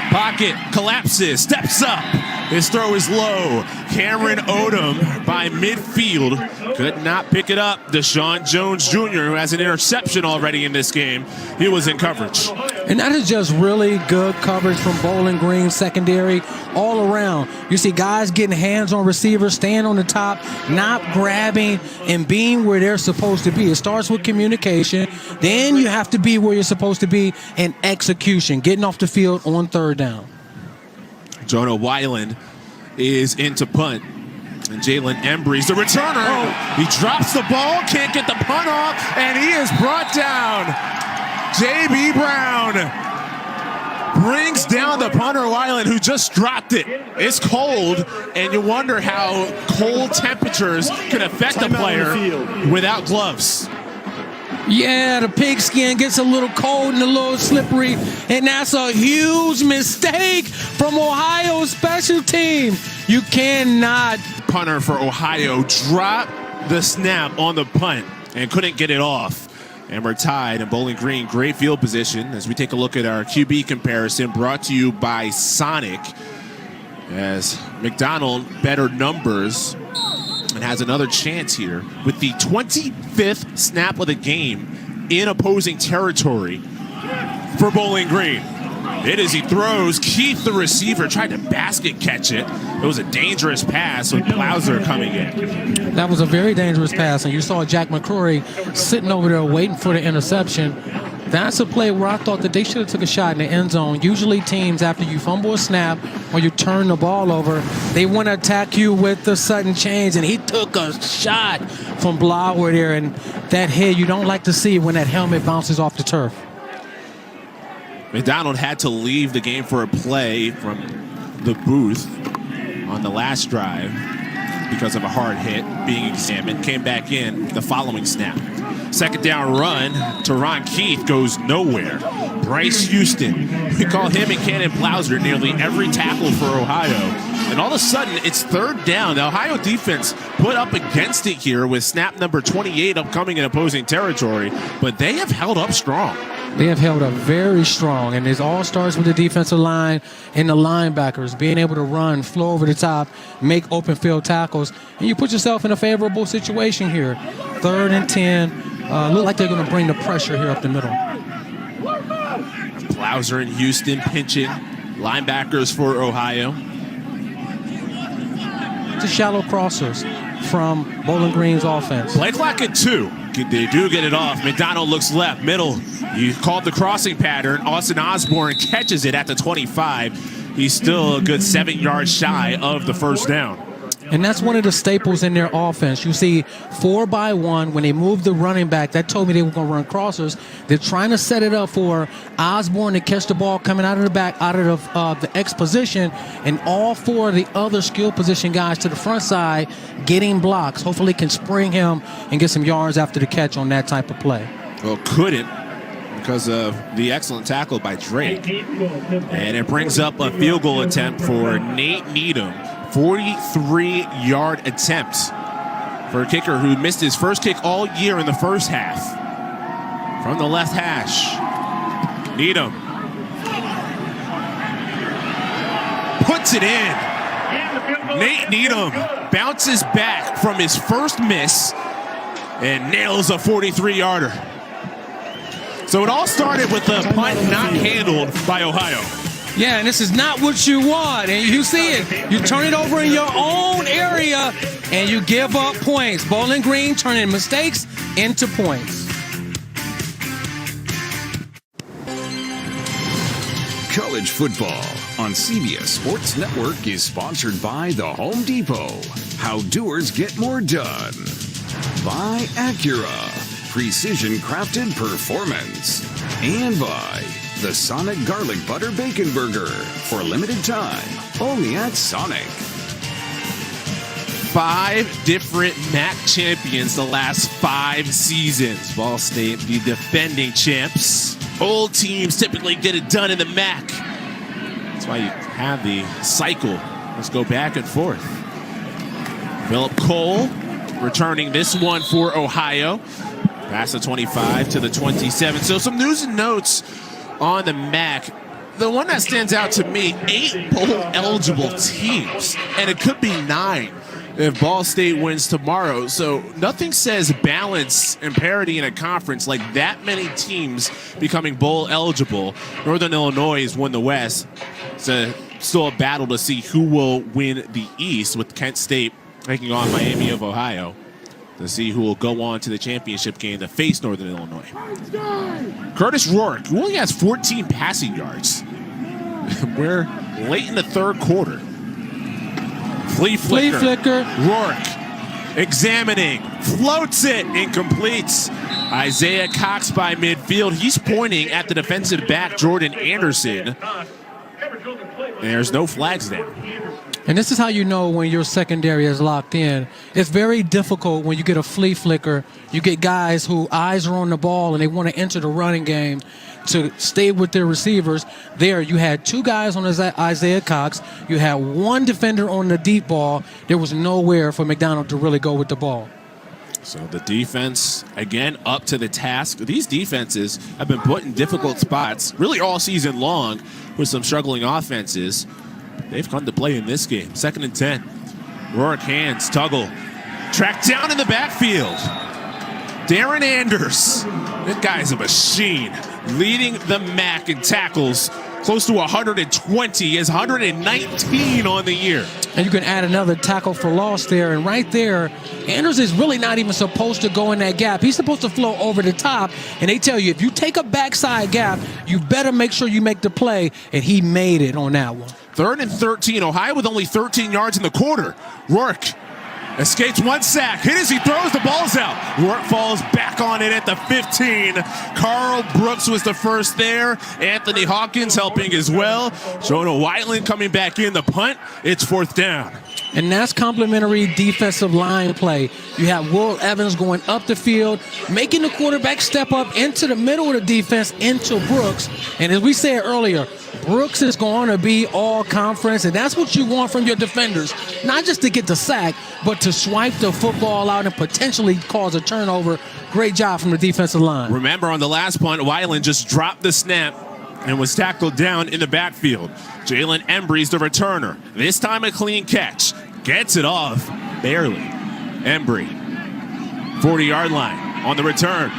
Pocket collapses, steps up. His throw is low. Cameron Odom by midfield could not pick it up. Deshaun Jones Jr., who has an interception already in this game, he was in coverage. And that is just really good coverage from Bowling Green secondary all around. You see guys getting hands on receivers, staying on the top, not grabbing, and being where they're supposed to be. It starts with communication. Then you have to be where you're supposed to be in execution, getting off the field on 3rd down. Jonah Weiland is into punt. And Jalen Embry's the returner. He drops the ball, can't get the punt off, and he is brought down. J.B. Brown brings down the punter Weiland, who just dropped it. It's cold, and you wonder how cold temperatures can affect a player without gloves. Yeah, the pigskin gets a little cold and a little slippery, and that's a huge mistake from Ohio's special team. You cannot. Punter for Ohio dropped the snap on the punt and couldn't get it off. And we're tied in Bowling Green. Great field position as we take a look at our QB comparison brought to you by Sonic. As McDonald better numbers and has another chance here with the 25th snap of the game in opposing territory for Bowling Green. It is he throws. Keith, the receiver, tried to basket catch it. It was a dangerous pass with Blauser coming in. That was a very dangerous pass, and you saw Jack McCrory sitting over there waiting for the interception. That's a play where I thought that they should have took a shot in the end zone. Usually teams, after you fumble a snap or you turn the ball over, they want to attack you with the sudden change, and he took a shot from Blower there, and that hit you don't like to see when that helmet bounces off the turf. McDonald had to leave the game for a play from the booth on the last drive because of a hard hit being examined. Came back in the following snap. Second down run, Teron Keith goes nowhere. Bryce Houston, we call him and Cannon Blauser nearly every tackle for Ohio. And all of a sudden, it's third down. The Ohio defense put up against it here with snap number 28 upcoming in opposing territory, but they have held up strong. They have held up very strong, and it all starts with the defensive line and the linebackers being able to run, flow over the top, make open field tackles, and you put yourself in a favorable situation here. 3rd and 10. Look like they're going to bring the pressure here up the middle. Blauser and Houston pinching linebackers for Ohio. To shallow crossers from Bowling Green's offense. Play clock at 2. They do get it off. McDonald looks left, middle. You called the crossing pattern. Austin Osborne catches it at the 25. He's still a good 7 yards shy of the first down. And that's one of the staples in their offense. You see 4-by-1 when they move the running back. That told me they were going to run crossers. They're trying to set it up for Osborne to catch the ball coming out of the back, out of the X position, and all 4 of the other skill position guys to the front side getting blocks. Hopefully can spring him and get some yards after the catch on that type of play. Well, couldn't because of the excellent tackle by Drake. And it brings up a field goal attempt for Nate Needham. 43-yard attempt for a kicker who missed his first kick all year in the first half. From the left hash, Needham puts it in. Nate Needham bounces back from his first miss and nails a 43-yarder. So it all started with the punt not handled by Ohio. Yeah, and this is not what you want. And you see it. You turn it over in your own area, and you give up points. Bowling Green turning mistakes into points. College football on CBS Sports Network is sponsored by The Home Depot. How doers get more done. By Acura, precision crafted performance. And by the Sonic Garlic Butter Bacon Burger, for a limited time, only at Sonic. 5 different MAC champions the last 5 seasons. Ball State, the defending champs. Old teams typically get it done in the MAC. That's why you have the cycle. Let's go back and forth. Philip Cole returning this one for Ohio. Past the 25 to the 27. So some news and notes on the MAC. The one that stands out to me, 8 bowl-eligible teams, and it could be 9 if Ball State wins tomorrow. So nothing says balance and parity in a conference like that many teams becoming bowl-eligible. Northern Illinois has won the West. It's still a battle to see who will win the East, with Kent State taking on Miami of Ohio, to see who will go on to the championship game to face Northern Illinois. Curtis Rourke, who only has 14 passing yards. We're late in the third quarter. Flea flicker. Rourke examining, floats it, incompletes. Isaiah Cox by midfield. He's pointing at the defensive back, Jordan Anderson. There's no flags down. And this is how you know when your secondary is locked in. It's very difficult when you get a flea flicker. You get guys who eyes are on the ball and they want to enter the running game to stay with their receivers. There, you had 2 guys on Isaiah Cox. You had 1 defender on the deep ball. There was nowhere for McDonald to really go with the ball. So the defense, again, up to the task. These defenses have been put in difficult spots really all season long with some struggling offenses. They've come to play in this game. 2nd and 10. Rourke hands, Tuggle. Tracked down in the backfield. Darren Anders. That guy's a machine. Leading the MAC in tackles. Close to 120. He has 119 on the year. And you can add another tackle for loss there. And right there, Anders is really not even supposed to go in that gap. He's supposed to flow over the top. And they tell you, if you take a backside gap, you better make sure you make the play. And he made it on that one. 3rd and 13. Ohio with only 13 yards in the quarter. Rourke escapes 1 sack. Hit as he throws, the ball's out. Rourke falls back on it at the 15. Carl Brooks was the first there. Anthony Hawkins helping as well. Jonah Whiteland coming back in the punt. It's 4th down. And that's complementary defensive line play. You have Will Evans going up the field, making the quarterback step up into the middle of the defense, into Brooks. And as we said earlier, Brooks is going to be all conference, and that's what you want from your defenders. Not just to get the sack, but to swipe the football out and potentially cause a turnover. Great job from the defensive line. Remember, on the last punt, Weiland just dropped the snap and was tackled down in the backfield. Jalen Embry's the returner. This time a clean catch. Gets it off, barely. Embry, 40-yard line on the return.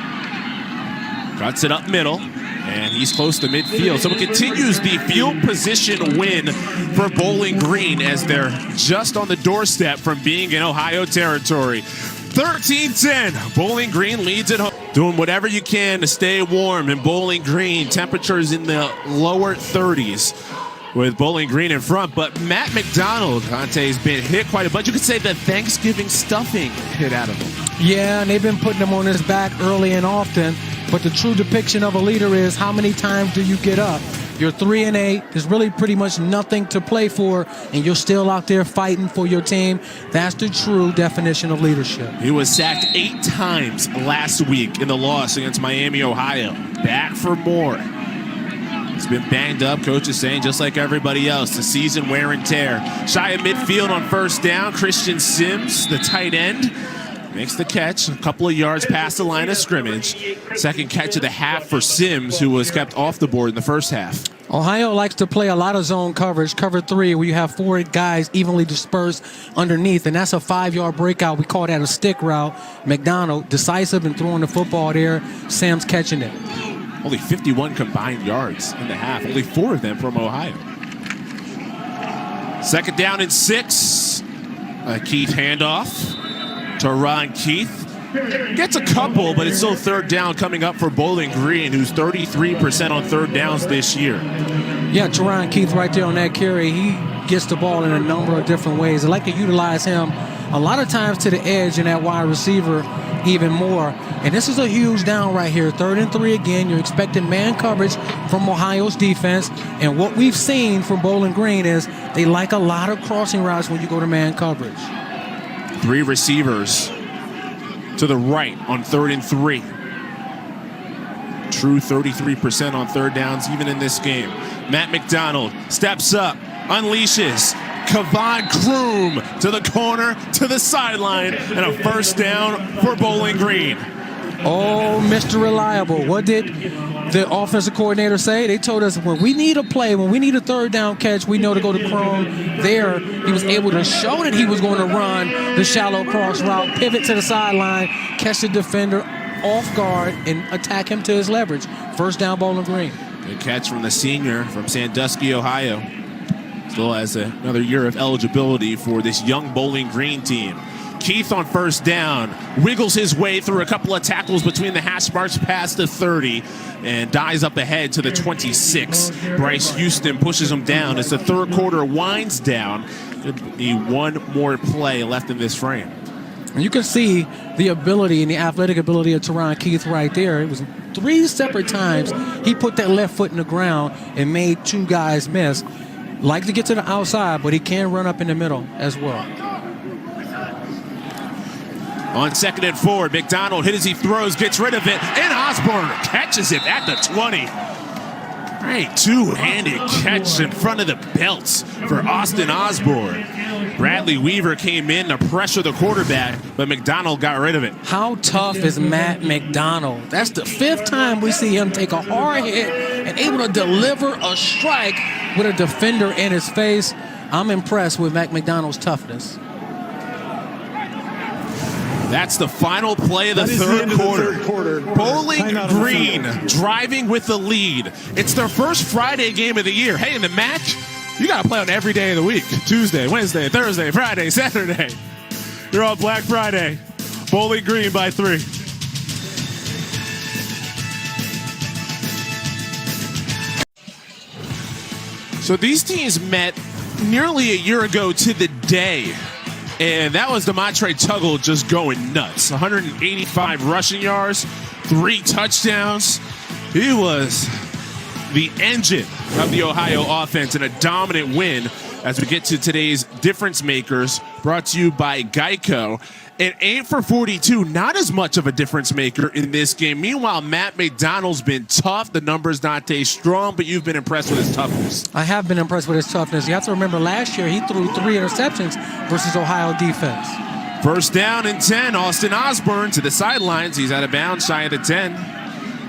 Cuts it up middle, and he's close to midfield. So it continues the field position win for Bowling Green as they're just on the doorstep from being in Ohio territory. 13-10, Bowling Green leads at home. Doing whatever you can to stay warm in Bowling Green. Temperatures in the lower 30s. With Bowling Green in front, but Matt McDonald, Conte's been hit quite a bunch. You could say the Thanksgiving stuffing hit out of him. Yeah, and they've been putting him on his back early and often, but the true depiction of a leader is how many times do you get up? You're 3-8, there's really pretty much nothing to play for, and you're still out there fighting for your team. That's the true definition of leadership. He was sacked 8 times last week in the loss against Miami, Ohio. Back for more. He's been banged up, coach is saying, just like everybody else. The season wear and tear. Shy of midfield on first down. Christian Sims, the tight end, makes the catch a couple of yards past the line of scrimmage. Second catch of the half for Sims, who was kept off the board in the first half. Ohio likes to play a lot of zone coverage, cover 3, where you have 4 guys evenly dispersed underneath, and that's a 5-yard breakout. We call that a stick route. McDonald, decisive in throwing the football there. Sims catching it. Only 51 combined yards in the half. Only 4 of them from Ohio. Second down and 6. Keith handoff to Ron Keith. Gets a couple, but it's still third down coming up for Bowling Green, who's 33% on third downs this year. Yeah, Teron Keith right there on that carry. He gets the ball in a number of different ways. I like to utilize him a lot of times to the edge and that wide receiver even more. And this is a huge down right here. 3rd and 3 again. You're expecting man coverage from Ohio's defense. And what we've seen from Bowling Green is they like a lot of crossing routes when you go to man coverage. 3 receivers to the right on 3rd and 3. True 33% on third downs even in this game. Matt McDonald steps up, unleashes. Kavon Kroom to the corner, to the sideline, and a first down for Bowling Green. Oh, Mr. Reliable. What did the offensive coordinator say? They told us when we need a play, when we need a third down catch, we know to go to Kroom. There, he was able to show that he was going to run the shallow cross route, pivot to the sideline, catch the defender off guard, and attack him to his leverage. First down, Bowling Green. Good catch from the senior from Sandusky, Ohio. Still has another year of eligibility for this young Bowling Green team. Keith on first down, wiggles his way through a couple of tackles between the hash marks past the 30 and dies up ahead to the 26. Bryce Houston pushes him down as the third quarter winds down. Could be one more play left in this frame. And you can see the ability and the athletic ability of Teron Keith right there. It was 3 separate times he put that left foot in the ground and made 2 guys miss. Like to get to the outside, but he can run up in the middle as well. On 2nd and 4, McDonald hit as he throws, gets rid of it, and Osborne catches it at the 20. Great 2-handed catch in front of the belts for Austin Osborne. Bradley Weaver came in to pressure the quarterback, but McDonald got rid of it. How tough is Matt McDonald? That's the 5th time we see him take a hard hit and able to deliver a strike with a defender in his face. I'm impressed with Matt McDonald's toughness. That's the final play of the third quarter. Bowling Green driving with the lead. It's their first Friday game of the year. Hey, in the MAC, you got to play on every day of the week. Tuesday, Wednesday, Thursday, Friday, Saturday. You're on Black Friday. Bowling Green by 3. So these teams met nearly a year ago to the day. And that was Demontre Tuggle just going nuts. 185 rushing yards, 3 touchdowns. He was the engine of the Ohio offense in a dominant win as we get to today's difference makers, brought to you by Geico. An 8 for 42, not as much of a difference maker in this game. Meanwhile, Matt McDonald's been tough. The numbers not stay strong, but you've been impressed with his toughness. I have been impressed with his toughness. You have to remember last year he threw 3 interceptions versus Ohio defense. First down and 10. Austin Osborne to the sidelines. He's out of bounds, shy of the 10.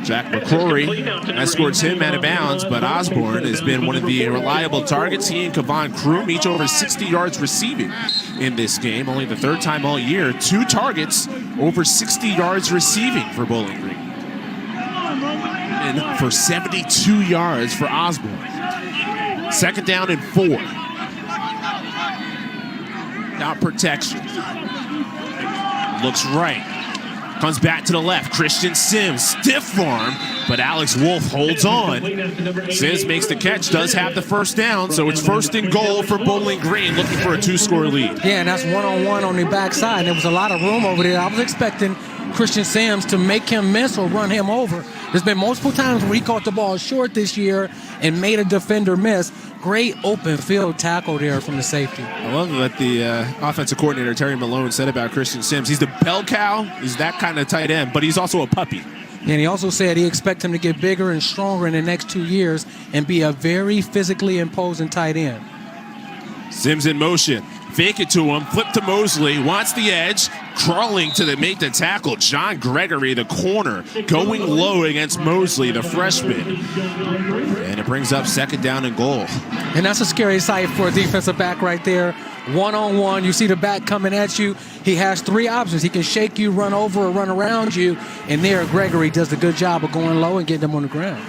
Jack McCrory escorts him out of bounds, but Osborne has been one of the reliable targets. He and Kevon Kroom each over 60 yards receiving in this game. Only the third time all year. 2 targets over 60 yards receiving for Bowling Green. And for 72 yards for Osborne. Second down and 4. Now protection. Looks right. Comes back to the left. Christian Sims, stiff arm, but Alex Wolf holds on. Sims makes the catch, does have the first down, so it's first and goal for Bowling Green, looking for a 2-score lead. Yeah, and that's one-on-one on the backside. There was a lot of room over there. I was expecting Christian Sims to make him miss or run him over. There's been multiple times where he caught the ball short this year and made a defender miss. Great open field tackle there from the safety. I love what the offensive coordinator, Terry Malone, said about Christian Sims. He's the bell cow. He's that kind of tight end, but he's also a puppy. And he also said he expects him to get bigger and stronger in the next 2 years and be a very physically imposing tight end. Sims in motion. Fake it to him. Flip to Mosley. Wants the edge. Crawling to make the tackle. John Gregory, the corner, going low against Mosley, the freshman. And it brings up second down and goal. And that's a scary sight for a defensive back right there. One-on-one. You see the back coming at you. He has 3 options. He can shake you, run over, or run around you. And there, Gregory does a good job of going low and getting them on the ground.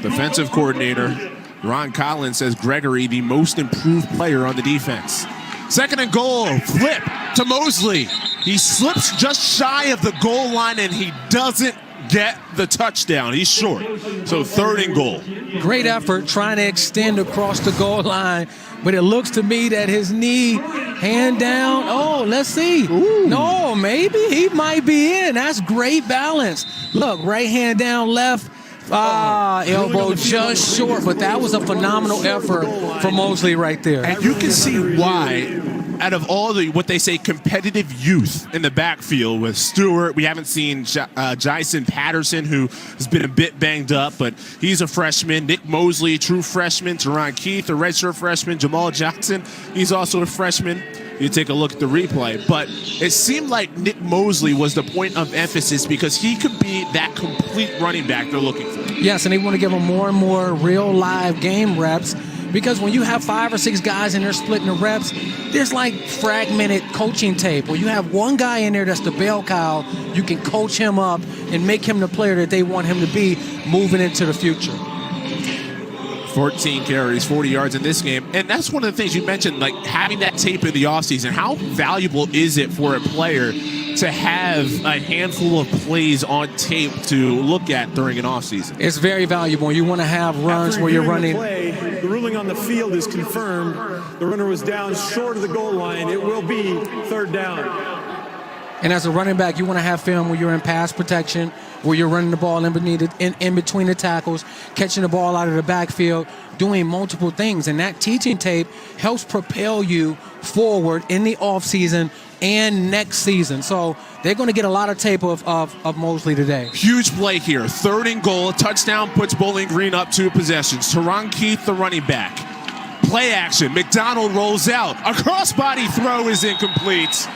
Defensive coordinator Ron Collins says Gregory the most improved player on the defense. Second and goal, flip to Mosley. He slips just shy of the goal line and he doesn't get the touchdown. He's short. So third and goal. Great effort trying to extend across the goal line, but it looks to me that his knee, hand down. Oh, let's see. Ooh. No, maybe he might be in. That's great balance. Look, right hand down, left. Elbow just short, but that was a phenomenal effort for Mosley right there. And you can see why, out of all the, what they say, competitive youth in the backfield with Stewart, we haven't seen Jason Patterson, who has been a bit banged up, but he's a freshman. Nick Mosley, true freshman. Teron Keith, a redshirt freshman. Jamal Jackson, he's also a freshman. You take a look at the replay, but it seemed like Nick Mosley was the point of emphasis because he could be that complete running back they're looking for. Yes, and they want to give him more and more real live game reps because when you have 5 or 6 guys and they're splitting the reps, there's like fragmented coaching tape where you have one guy in there that's the bell cow. You can coach him up and make him the player that they want him to be moving into the future. 14 carries, 40 yards in this game. And that's one of the things you mentioned, like having that tape in the offseason. How valuable is it for a player to have a handful of plays on tape to look at during an offseason? It's very valuable. You want to have runs where you're running. The ruling on the field is confirmed. The runner was down short of the goal line. It will be third down. And as a running back, you want to have film where you're in pass protection, where you're running the ball in between the tackles, catching the ball out of the backfield, doing multiple things. And that teaching tape helps propel you forward in the offseason and next season. So they're going to get a lot of tape of Mosley today. Huge play here. Third and goal. Touchdown puts Bowling Green up 2 possessions. Teron Keith, the running back. Play action. McDonald rolls out. A crossbody throw is incomplete.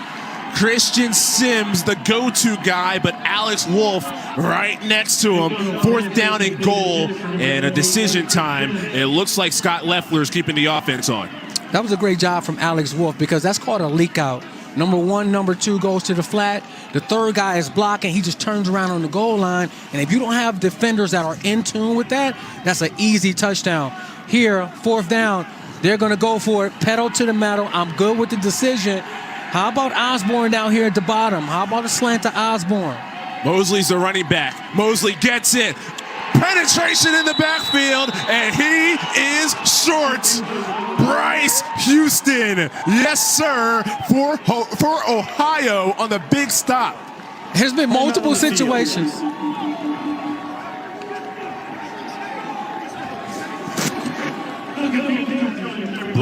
Christian Sims, the go-to guy, but Alex Wolf right next to him. Fourth down and goal, and a decision time. It looks like Scott Leffler is keeping the offense on. That was a great job from Alex Wolf because that's called a leak out. Number 1, number 2 goes to the flat. The third guy is blocking. He just turns around on the goal line. And if you don't have defenders that are in tune with that, that's an easy touchdown. Here, fourth down, they're going to go for it. Pedal to the metal. I'm good with the decision. How about Osborne down here at the bottom? How about a slant to Osborne? Mosley's the running back. Mosley gets it. Penetration in the backfield, and he is short. Bryce Houston, yes, sir, for Ohio on the big stop. There's been multiple situations.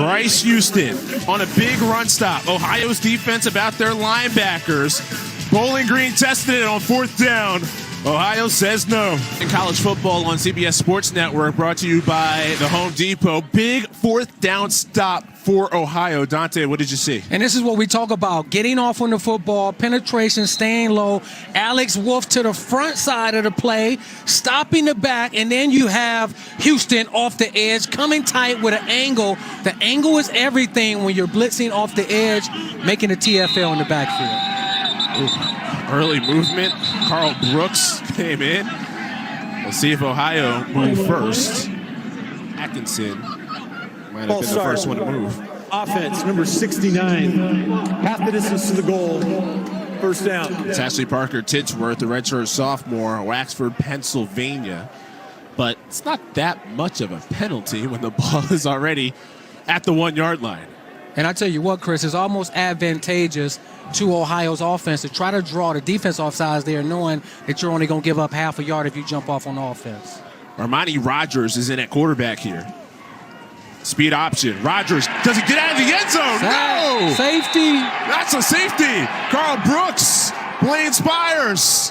Bryce Houston on a big run stop. Ohio's defense about their linebackers. Bowling Green tested it on 4th down. Ohio says no. In college football on CBS Sports Network, brought to you by the Home Depot. Big 4th down stop for Ohio. Dante, what did you see? And this is what we talk about. Getting off on the football, penetration, staying low. Alex Wolf to the front side of the play, stopping the back, and then you have Houston off the edge, coming tight with an angle. The angle is everything when you're blitzing off the edge, making a TFL in the backfield. Ooh. Early movement. Carl Brooks came in. We'll see if Ohio moved first. Atkinson might have been the first one to move. Offense, number 69. Half the distance to the goal. 1st down. It's Ashley Parker Tidsworth, the redshirt sophomore, Waxford, Pennsylvania. But it's not that much of a penalty when the ball is already at the 1-yard line. And I tell you what, Chris, it's almost advantageous to Ohio's offense to try to draw the defense off sides there, knowing that you're only going to give up half a yard if you jump off on offense. Armani Rogers is in at quarterback here. Speed option. Rogers doesn't get out of the end zone. No! Safety. That's a safety. Carl Brooks, Blaine Spires,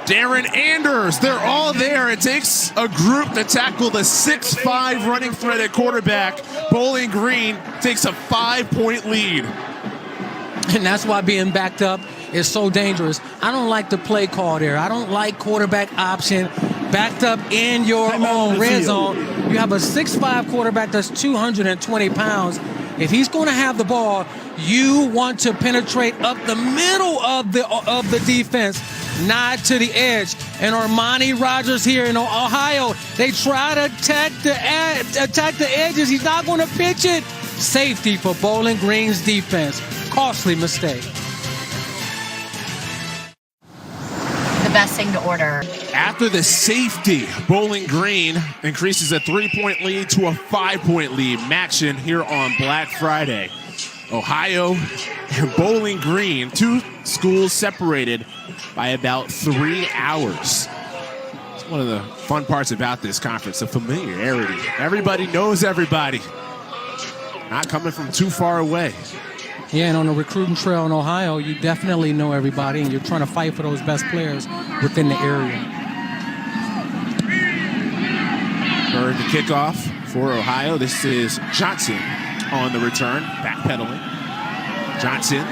Darren Anders, they're all there. It takes a group to tackle the 6'5" running threat at quarterback. Bowling Green takes a 5-point lead. And that's why being backed up is so dangerous. I don't like the play call there. I don't like quarterback option backed up in your own red zone. You have a 6'5" quarterback that's 220 pounds. If he's going to have the ball, you want to penetrate up the middle of the defense, not to the edge. And Armani Rogers here in Ohio, they try to attack the edges. He's not going to pitch it. Safety for Bowling Green's defense. Costly mistake. The best thing to order. After the safety, Bowling Green increases a 3-point lead to a 5-point lead. Action here on Black Friday. Ohio and Bowling Green, 2 schools separated by about 3 hours. It's one of the fun parts about this conference, the familiarity. Everybody knows everybody. Not coming from too far away. Yeah, and on the recruiting trail in Ohio, you definitely know everybody, and you're trying to fight for those best players within the area. Bird the kickoff for Ohio. This is Johnson on the return, backpedaling. Johnson,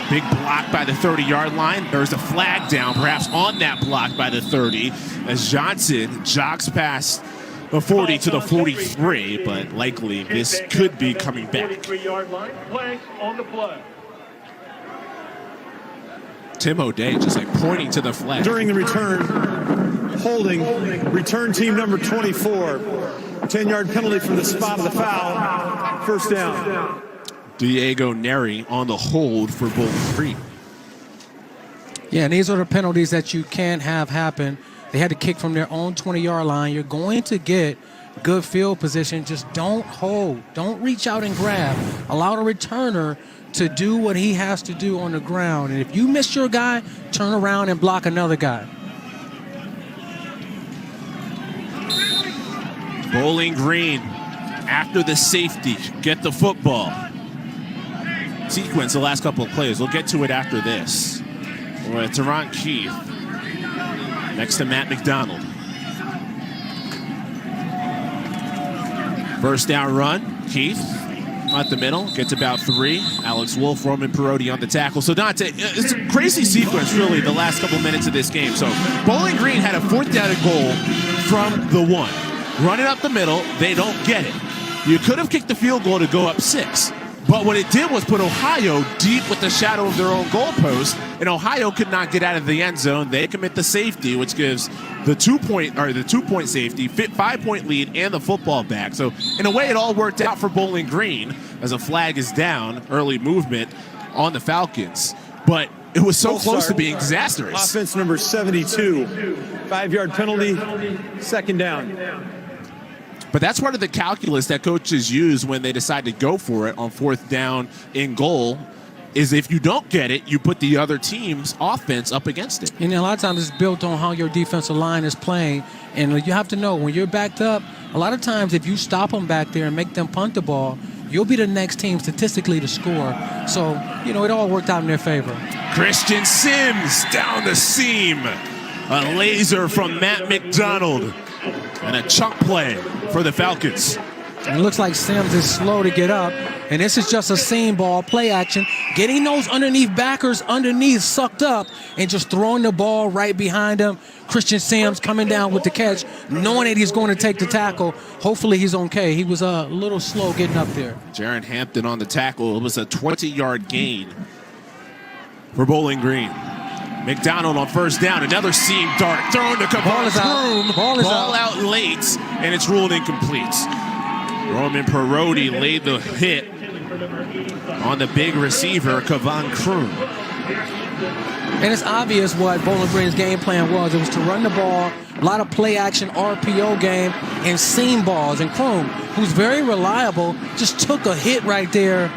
big block by the 30-yard line. There's a flag down, perhaps on that block by the 30, as Johnson jogs past the 40 to the 43, but likely this could be coming back. 43-yard line, flags on the play. Tim O'Day just like pointing to the flag. During the return, holding, return team number 24. 10-yard penalty from the spot of the foul. 1st down. Diego Neri on the hold for Bowling Green. Yeah, and these are the penalties that you can't have happen. They had to kick from their own 20-yard line. You're going to get good field position. Just don't hold. Don't reach out and grab. Allow the returner to do what he has to do on the ground. And if you miss your guy, turn around and block another guy. Bowling Green, after the safety, get the football. Sequence the last couple of plays. We'll get to it after this. We're at Teron Keith next to Matt McDonald. 1st down run. Keith at the middle, gets about 3. Alex Wolf, Roman Perotti on the tackle. So Dante, it's a crazy sequence really the last couple minutes of this game. So Bowling Green had a 4th down and goal from the 1. Run it up the middle, they don't get it. You could have kicked the field goal to go up 6. But what it did was put Ohio deep with the shadow of their own goalpost, and Ohio could not get out of the end zone. They commit the safety, which gives the 2-point safety, 5-point lead, and the football back. So in a way, it all worked out for Bowling Green as a flag is down, early movement on the Falcons. But it was so close to being disastrous. Offense number 72, 5-yard penalty, 2nd down. But that's part of the calculus that coaches use when they decide to go for it on 4th down in goal, is if you don't get it, you put the other team's offense up against it. And a lot of times it's built on how your defensive line is playing. And you have to know, when you're backed up, A lot of times, if you stop them back there and make them punt the ball, you'll be the next team statistically to score. So, it all worked out in their favor. Christian Sims down the seam. A laser from Matt McDonald. And a chunk play for the Falcons. And it looks like Sims is slow to get up. And this is just a seam ball, play action. Getting those underneath backers underneath sucked up and just throwing the ball right behind him. Christian Sims coming down with the catch, knowing that he's going to take the tackle. Hopefully he's okay. He was a little slow getting up there. Jaron Hampton on the tackle. It was a 20-yard gain for Bowling Green. McDonald on first down. Another seam dart thrown to Kavon Kroom. Ball out late, and it's ruled incomplete. Roman Parodi laid the hit on the big receiver, Kavon Kroom. And it's obvious what Bowling Green's game plan was. It was to run the ball, a lot of play action, RPO game, and seam balls. And Kroom, who's very reliable, just took a hit right there,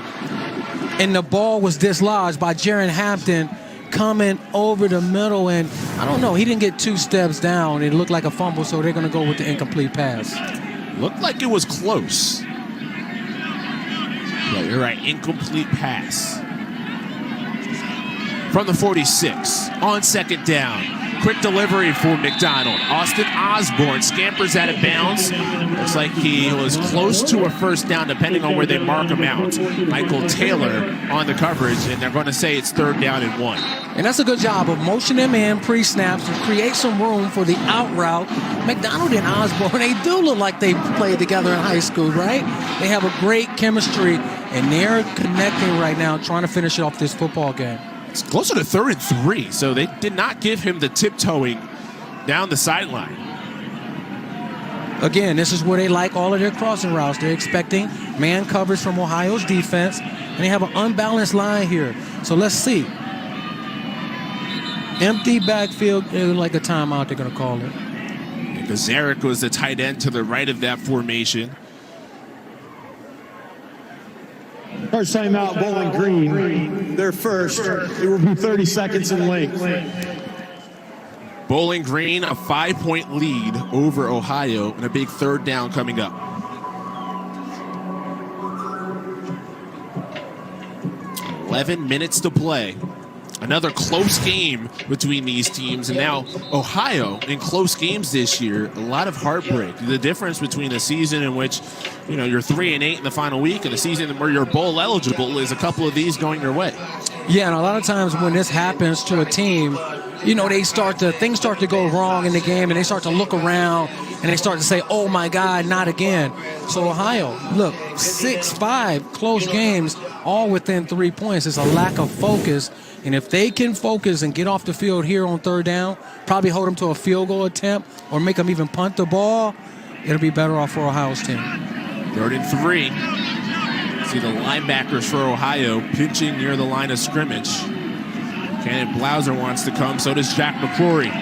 and the ball was dislodged by Jaron Hampton coming over the middle. And I don't know, he didn't get 2 steps down. It looked like a fumble, so they're going to go with the incomplete pass. Looked like it was close. Yeah, you're right, incomplete pass. From the 46, on second down. Quick delivery for McDonald. Austin Osborne scampers out of bounds. Looks like he was close to a first down, depending on where they mark him out. Michael Taylor on the coverage, and they're going to say it's 3rd down and 1. And that's a good job of motioning him in pre-snaps to create some room for the out route. McDonald and Osborne, they do look like they played together in high school, right? They have a great chemistry, and they're connecting right now, trying to finish it off this football game. It's closer to 3rd and 3, so they did not give him the tiptoeing down the sideline. Again, this is where they like all of their crossing routes. They're expecting man coverage from Ohio's defense, and they have an unbalanced line here. So let's see. Empty backfield, like a timeout they're going to call it. Gazarick was the tight end to the right of that formation. First time out, Bowling Green. They're first. It will be 30 seconds in length. Bowling Green, a 5-point lead over Ohio, and a big 3rd down coming up. 11 minutes to play. Another close game between these teams, and now Ohio in close games this year. A lot of heartbreak. The difference between a season in which, you're 3-8 in the final week, and a season where you're bowl eligible is a couple of these going your way. Yeah, and a lot of times when this happens to a team, things start to go wrong in the game, and they start to look around and they start to say, "Oh my God, not again." So Ohio, look, 6-5 close games, all within 3 points. It's a lack of focus. And if they can focus and get off the field here on 3rd down, probably hold them to a field goal attempt or make them even punt the ball, it'll be better off for Ohio's team. 3rd and 3. See the linebackers for Ohio pitching near the line of scrimmage. Cannon Blauser wants to come, so does Jack McCrory.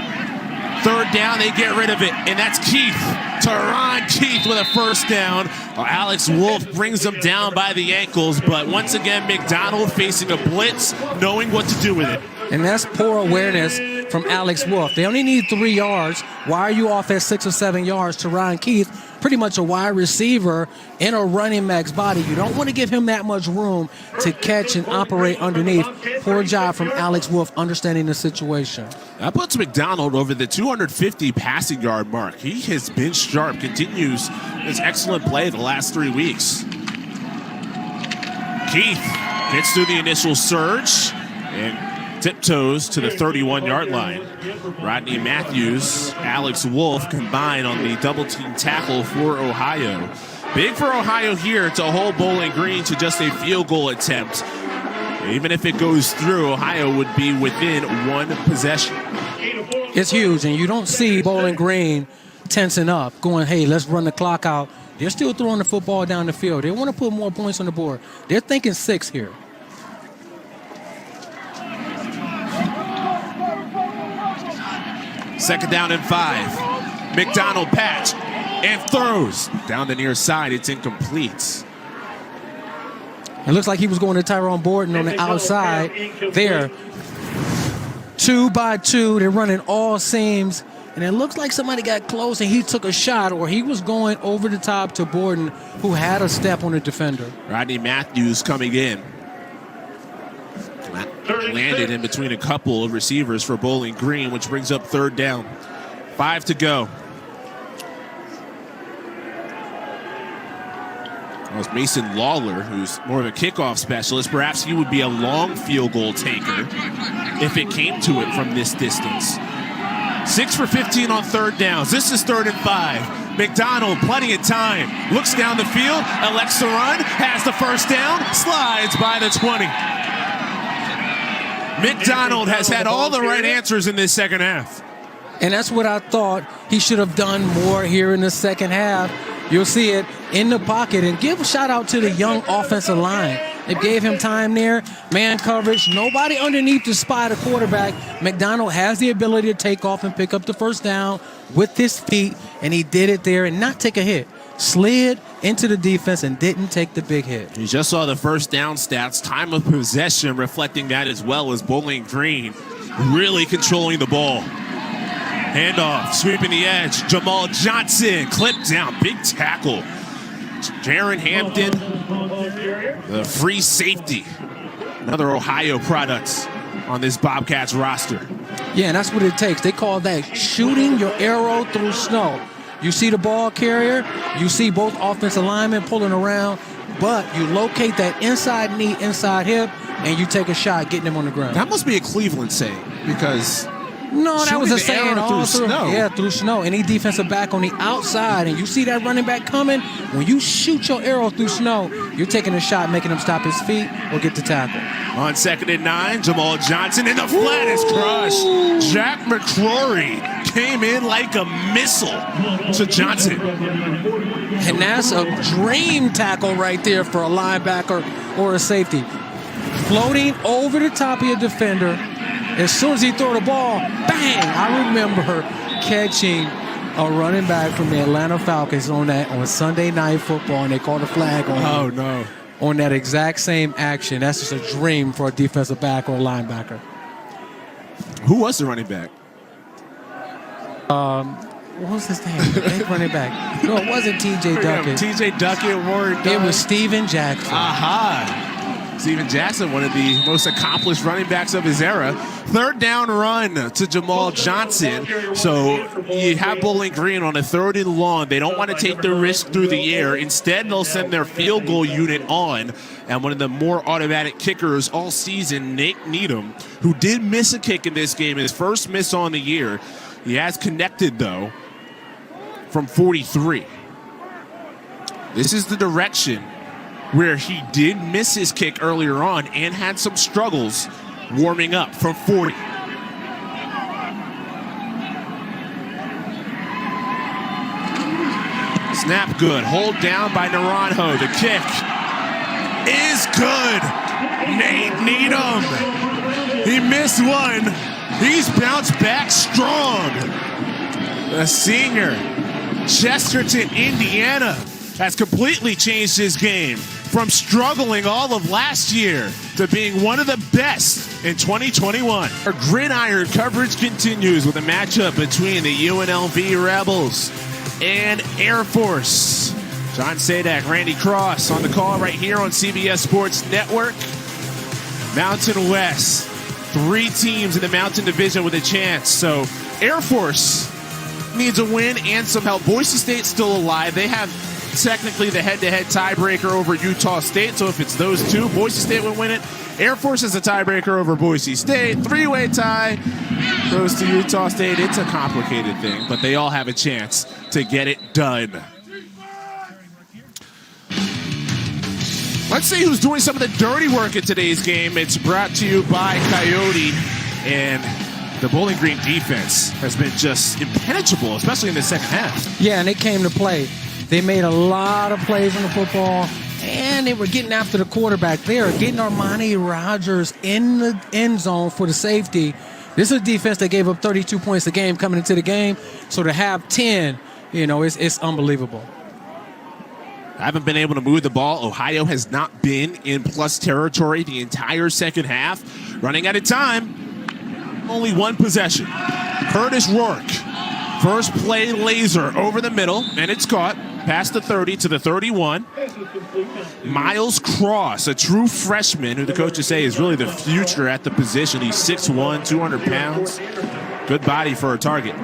3rd down, they get rid of it, and that's Keith. Teron Keith with a first down. Alex Wolf brings him down by the ankles, but once again, McDonald facing a blitz, knowing what to do with it. And that's poor awareness from Alex Wolf. They only need 3 yards. Why are you off at 6 or 7 yards? Teron Keith, pretty much a wide receiver in a running back's body. You don't want to give him that much room to catch and operate underneath. Poor job from Alex Wolf understanding the situation. That puts McDonald over the 250 passing yard mark. He has been sharp, continues his excellent play the last 3 weeks. Keith gets through the initial surge and tiptoes to the 31-yard line. Rodney Matthews, Alex Wolf combine on the double-team tackle for Ohio. Big for Ohio here to hold Bowling Green to just a field goal attempt. Even if it goes through, Ohio would be within 1 possession. It's huge, and you don't see Bowling Green tensing up, going, hey, let's run the clock out. They're still throwing the football down the field. They want to put more points on the board. They're thinking 6 here. Second down and 5. McDonald patch and throws down the near side. It's incomplete. It looks like he was going to Tyrone Borden on the outside there. 2 by 2. They're running all seams and it looks like somebody got close and he took a shot, or he was going over the top to Borden, who had a step on the defender. Rodney Matthews coming in. Landed in between a couple of receivers for Bowling Green, which brings up third down. 5 to go. Well, it's Mason Lawler, who's more of a kickoff specialist. Perhaps he would be a long field goal taker if it came to it from this distance. 6 for 15 on third downs. This is 3rd and 5. McDonald, plenty of time. Looks down the field, elects to run, has the first down, slides by the 20. McDonald has had all the right answers in this second half. And that's what I thought he should have done more here in the second half. You'll see it in the pocket. And give a shout out to the young offensive line. They gave him time there, man coverage, nobody underneath to spy the quarterback. McDonald has the ability to take off and pick up the first down with his feet, and he did it there and not take a hit. Slid into the defense and didn't take the big hit. You just saw the first down stats, time of possession reflecting that as well, as Bowling Green really controlling the ball. Handoff, sweeping the edge. Jamal Johnson, clipped down, big tackle. Jaron Hampton, the free safety. Another Ohio product on this Bobcats roster. Yeah, and that's what it takes. They call that shooting your arrow through snow. You see the ball carrier, you see both offensive linemen pulling around, but you locate that inside knee, inside hip, and you take a shot getting them on the ground. That must be a Cleveland saying, because no, that was a shooting the saying arrow all through snow. Yeah, through snow. Any defensive back on the outside, and you see that running back coming, when you shoot your arrow through snow, you're taking a shot, making him stop his feet or get the tackle. On 2nd and 9, Jamal Johnson in the flat is crushed. Jack McCrory came in like a missile to Johnson. And that's a dream tackle right there for a linebacker or a safety. Floating over the top of your defender. As soon as he threw the ball, bang! I remember catching a running back from the Atlanta Falcons on Sunday Night Football, and they called a flag on on that exact same action. That's just a dream for a defensive back or a linebacker. Who was the running back? What was his name? Big running back. No, it wasn't T.J. Duckett. T.J. Duckett, Warren Dunn. It was Steven Jackson. Aha! Steven Jackson, one of the most accomplished running backs of his era. 3rd down run to Jamal Johnson. So you have Bowling Green on a 3rd and long. They don't want to take the risk through the air. Instead, they'll send their field goal unit on. And one of the more automatic kickers all season, Nate Needham, who did miss a kick in this game, his first miss on the year. He has connected, though, from 43. This is the direction where he did miss his kick earlier on and had some struggles warming up from 40. Snap good. Hold down by Naranjo. The kick is good. Nate Needham. He missed one. He's bounced back strong. The senior, Chesterton, Indiana, has completely changed his game from struggling all of last year to being one of the best in 2021. Our gridiron coverage continues with a matchup between the UNLV Rebels and Air Force. John Sadak, Randy Cross on the call right here on CBS Sports Network. Mountain West, 3 teams in the Mountain Division with a chance. So Air Force needs a win and some help. Boise State's still alive. They have technically the head-to-head tiebreaker over Utah State. So if it's those two, Boise State would win it. Air Force has a tiebreaker over Boise State. 3-way tie goes to Utah State. It's a complicated thing, but they all have a chance to get it done. Let's see who's doing some of the dirty work in today's game. It's brought to you by Coyote, and the Bowling Green defense has been just impenetrable, especially in the second half. Yeah, and they came to play. They made a lot of plays on the football, and they were getting after the quarterback. They are getting Armani Rogers in the end zone for the safety. This is a defense that gave up 32 points a game coming into the game, so to have 10, it's unbelievable. I haven't been able to move the ball. Ohio has not been in plus territory the entire second half. Running out of time. Only one possession. Curtis Rourke First play laser over the middle, and it's caught. Past the 30 to the 31. Miles Cross, a true freshman who the coaches say is really the future at the position. He's 6'1", 200 pounds. Good body for a target.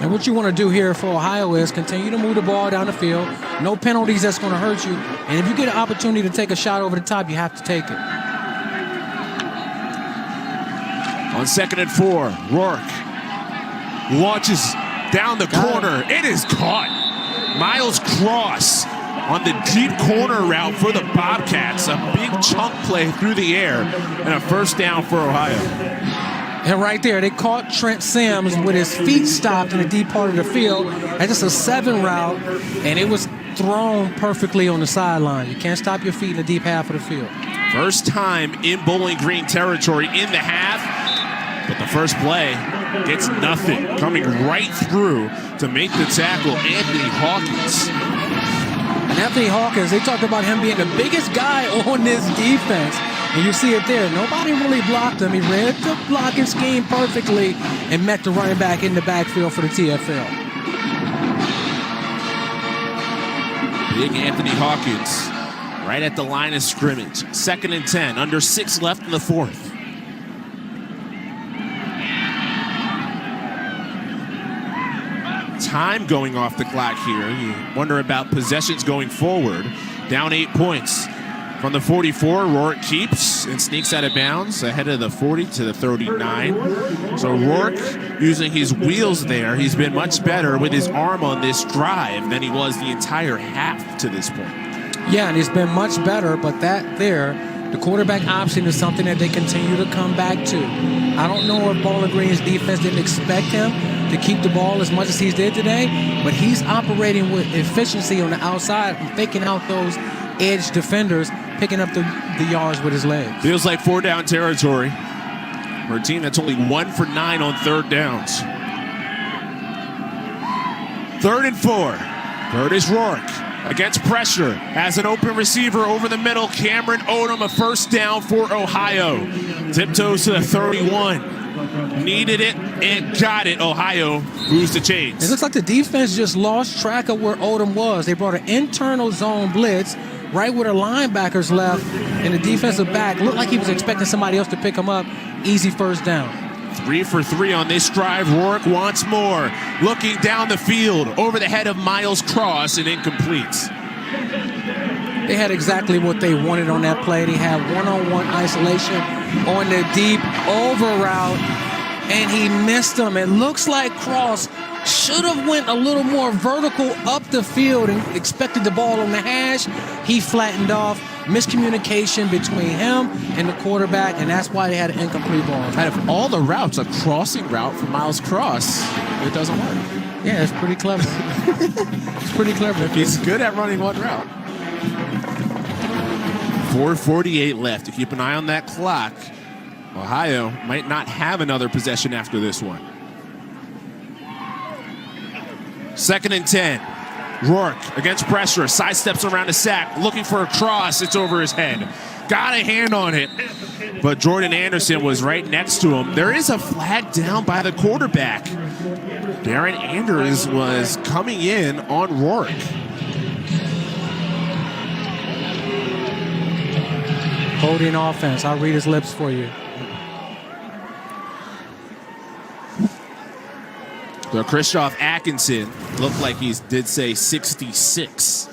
And what you want to do here for Ohio is continue to move the ball down the field. No penalties that's going to hurt you. And if you get an opportunity to take a shot over the top, you have to take it. On 2nd and 4, Rourke launches down the corner. It is caught. Miles Cross on the deep corner route for the Bobcats. A big chunk play through the air and a first down for Ohio. And right there, they caught Trent Sims with his feet stopped in the deep part of the field. That's just a 7 route, and it was thrown perfectly on the sideline. You can't stop your feet in the deep half of the field. First time in Bowling Green territory in the half, but the first play gets nothing. Coming right through to make the tackle, Anthony Hawkins. And Anthony Hawkins, they talked about him being the biggest guy on this defense. And you see it there. Nobody really blocked him. He read the blocking scheme perfectly and met the running back in the backfield for the TFL. Big Anthony Hawkins right at the line of scrimmage. 2nd and 10, under 6 left in the 4th. Time going off the clock here. You wonder about possessions going forward. Down 8 points. From the 44, Rourke keeps and sneaks out of bounds ahead of the 40 to the 39. So Rourke using his wheels there. He's been much better with his arm on this drive than he was the entire half to this point. Yeah, and he's been much better, but that there, the quarterback option is something that they continue to come back to. I don't know if Bowling Green's defense didn't expect him to keep the ball as much as he did today, but he's operating with efficiency on the outside and faking out those edge defenders, picking up the yards with his legs. Feels like 4-down territory for a team that's only 1 for 9 on 3rd downs. 3rd and 4. Curtis Rourke against pressure, has an open receiver over the middle. Cameron Odom, a first down for Ohio. Tiptoes to the 31. Needed it and got it. Ohio moves the chains. It looks like the defense just lost track of where Odom was. They brought an internal zone blitz right where the linebackers left, and the defensive back looked like he was expecting somebody else to pick him up. Easy first down. 3 for 3 on this drive. Rourke wants more. Looking down the field over the head of Miles Cross and incomplete. They had exactly what they wanted on that play. They had one-on-one isolation on the deep over route, and he missed them. It looks like Cross should have went a little more vertical up the field and expected the ball on the hash. He flattened off. Miscommunication between him and the quarterback, and that's why they had an incomplete ball. Out of all the routes, a crossing route for Miles Cross, it doesn't work. Yeah, it's pretty clever. It's pretty clever. He's good at running one route. 4:48 left. To keep an eye on that clock. Ohio might not have another possession after this one. 2nd and 10. Rourke against pressure, sidesteps around a sack, looking for a cross. It's over his head. Got a hand on it, but Jordan Anderson was right next to him. There is a flag down by the quarterback. Darren Anders was coming in on Rourke. Holding offense. I'll read his lips for you. So Christoph Atkinson looked like he did say 66.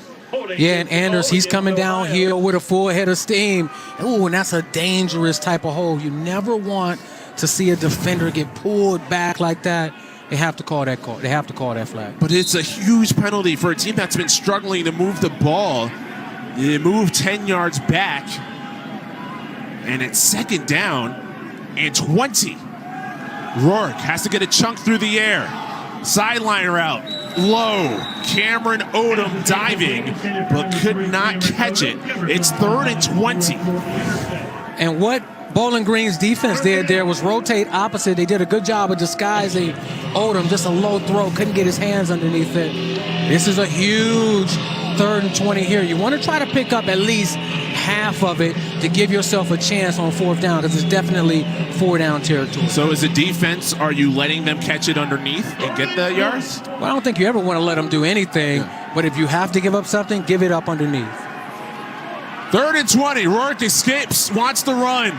Yeah, and Anders, he's coming downhill with a full head of steam. Ooh, and that's a dangerous type of hold. You never want to see a defender get pulled back like that. They have to call that call. They have to call that flag. But it's a huge penalty for a team that's been struggling to move the ball. They move 10 yards back, and it's 2nd down and 20. Rourke has to get a chunk through the air. Sideline route, low. Cameron Odom diving, but could not catch it. It's 3rd and 20. And what Bowling Green's defense did there was rotate opposite. They did a good job of disguising Odom, just a low throw, couldn't get his hands underneath it. This is a huge 3rd and 20 here. You want to try to pick up at least half of it to give yourself a chance on 4th down, because it's definitely 4-down territory. So as a defense, are you letting them catch it underneath and get the yards? Well, I don't think you ever want to let them do anything, but if you have to give up something, give it up underneath. 3rd and 20. Rourke escapes, wants to run.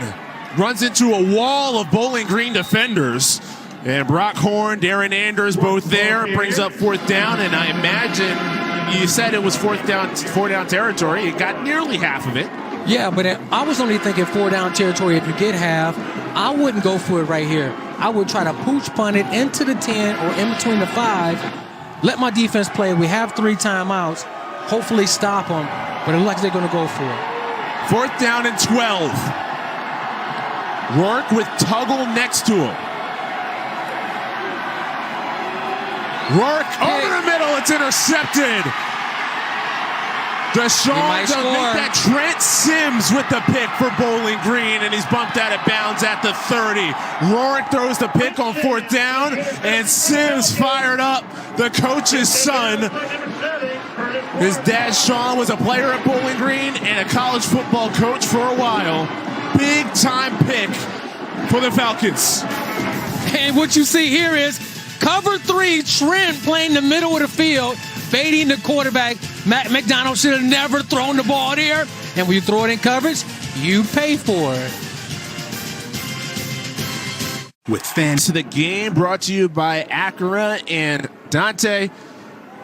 Runs into a wall of Bowling Green defenders. And Brock Horn, Darren Anders both there. Brings up 4th down, and I imagine you said it was 4-down territory. It got nearly half of it. Yeah, but I was only thinking 4-down territory. If you get half, I wouldn't go for it right here. I would try to pooch punt it into the 10 or in between the 5. Let my defense play. We have 3 timeouts. Hopefully stop them, but it looks like they're going to go for it. 4th down and 12. Rourke with Tuggle next to him. Rourke over the middle. It's intercepted. Deshaun does make that. Trent Sims with the pick for Bowling Green, and he's bumped out of bounds at the 30. Rourke throws the pick on 4th down, and Sims fired up, the coach's son. His dad, Sean, was a player at Bowling Green and a college football coach for a while. Big time pick for the Falcons. And what you see here is cover 3, Trent playing the middle of the field, baiting the quarterback. Matt McDonald should have never thrown the ball there. And when you throw it in coverage, you pay for it. With fans to the game, brought to you by Acura and Dante.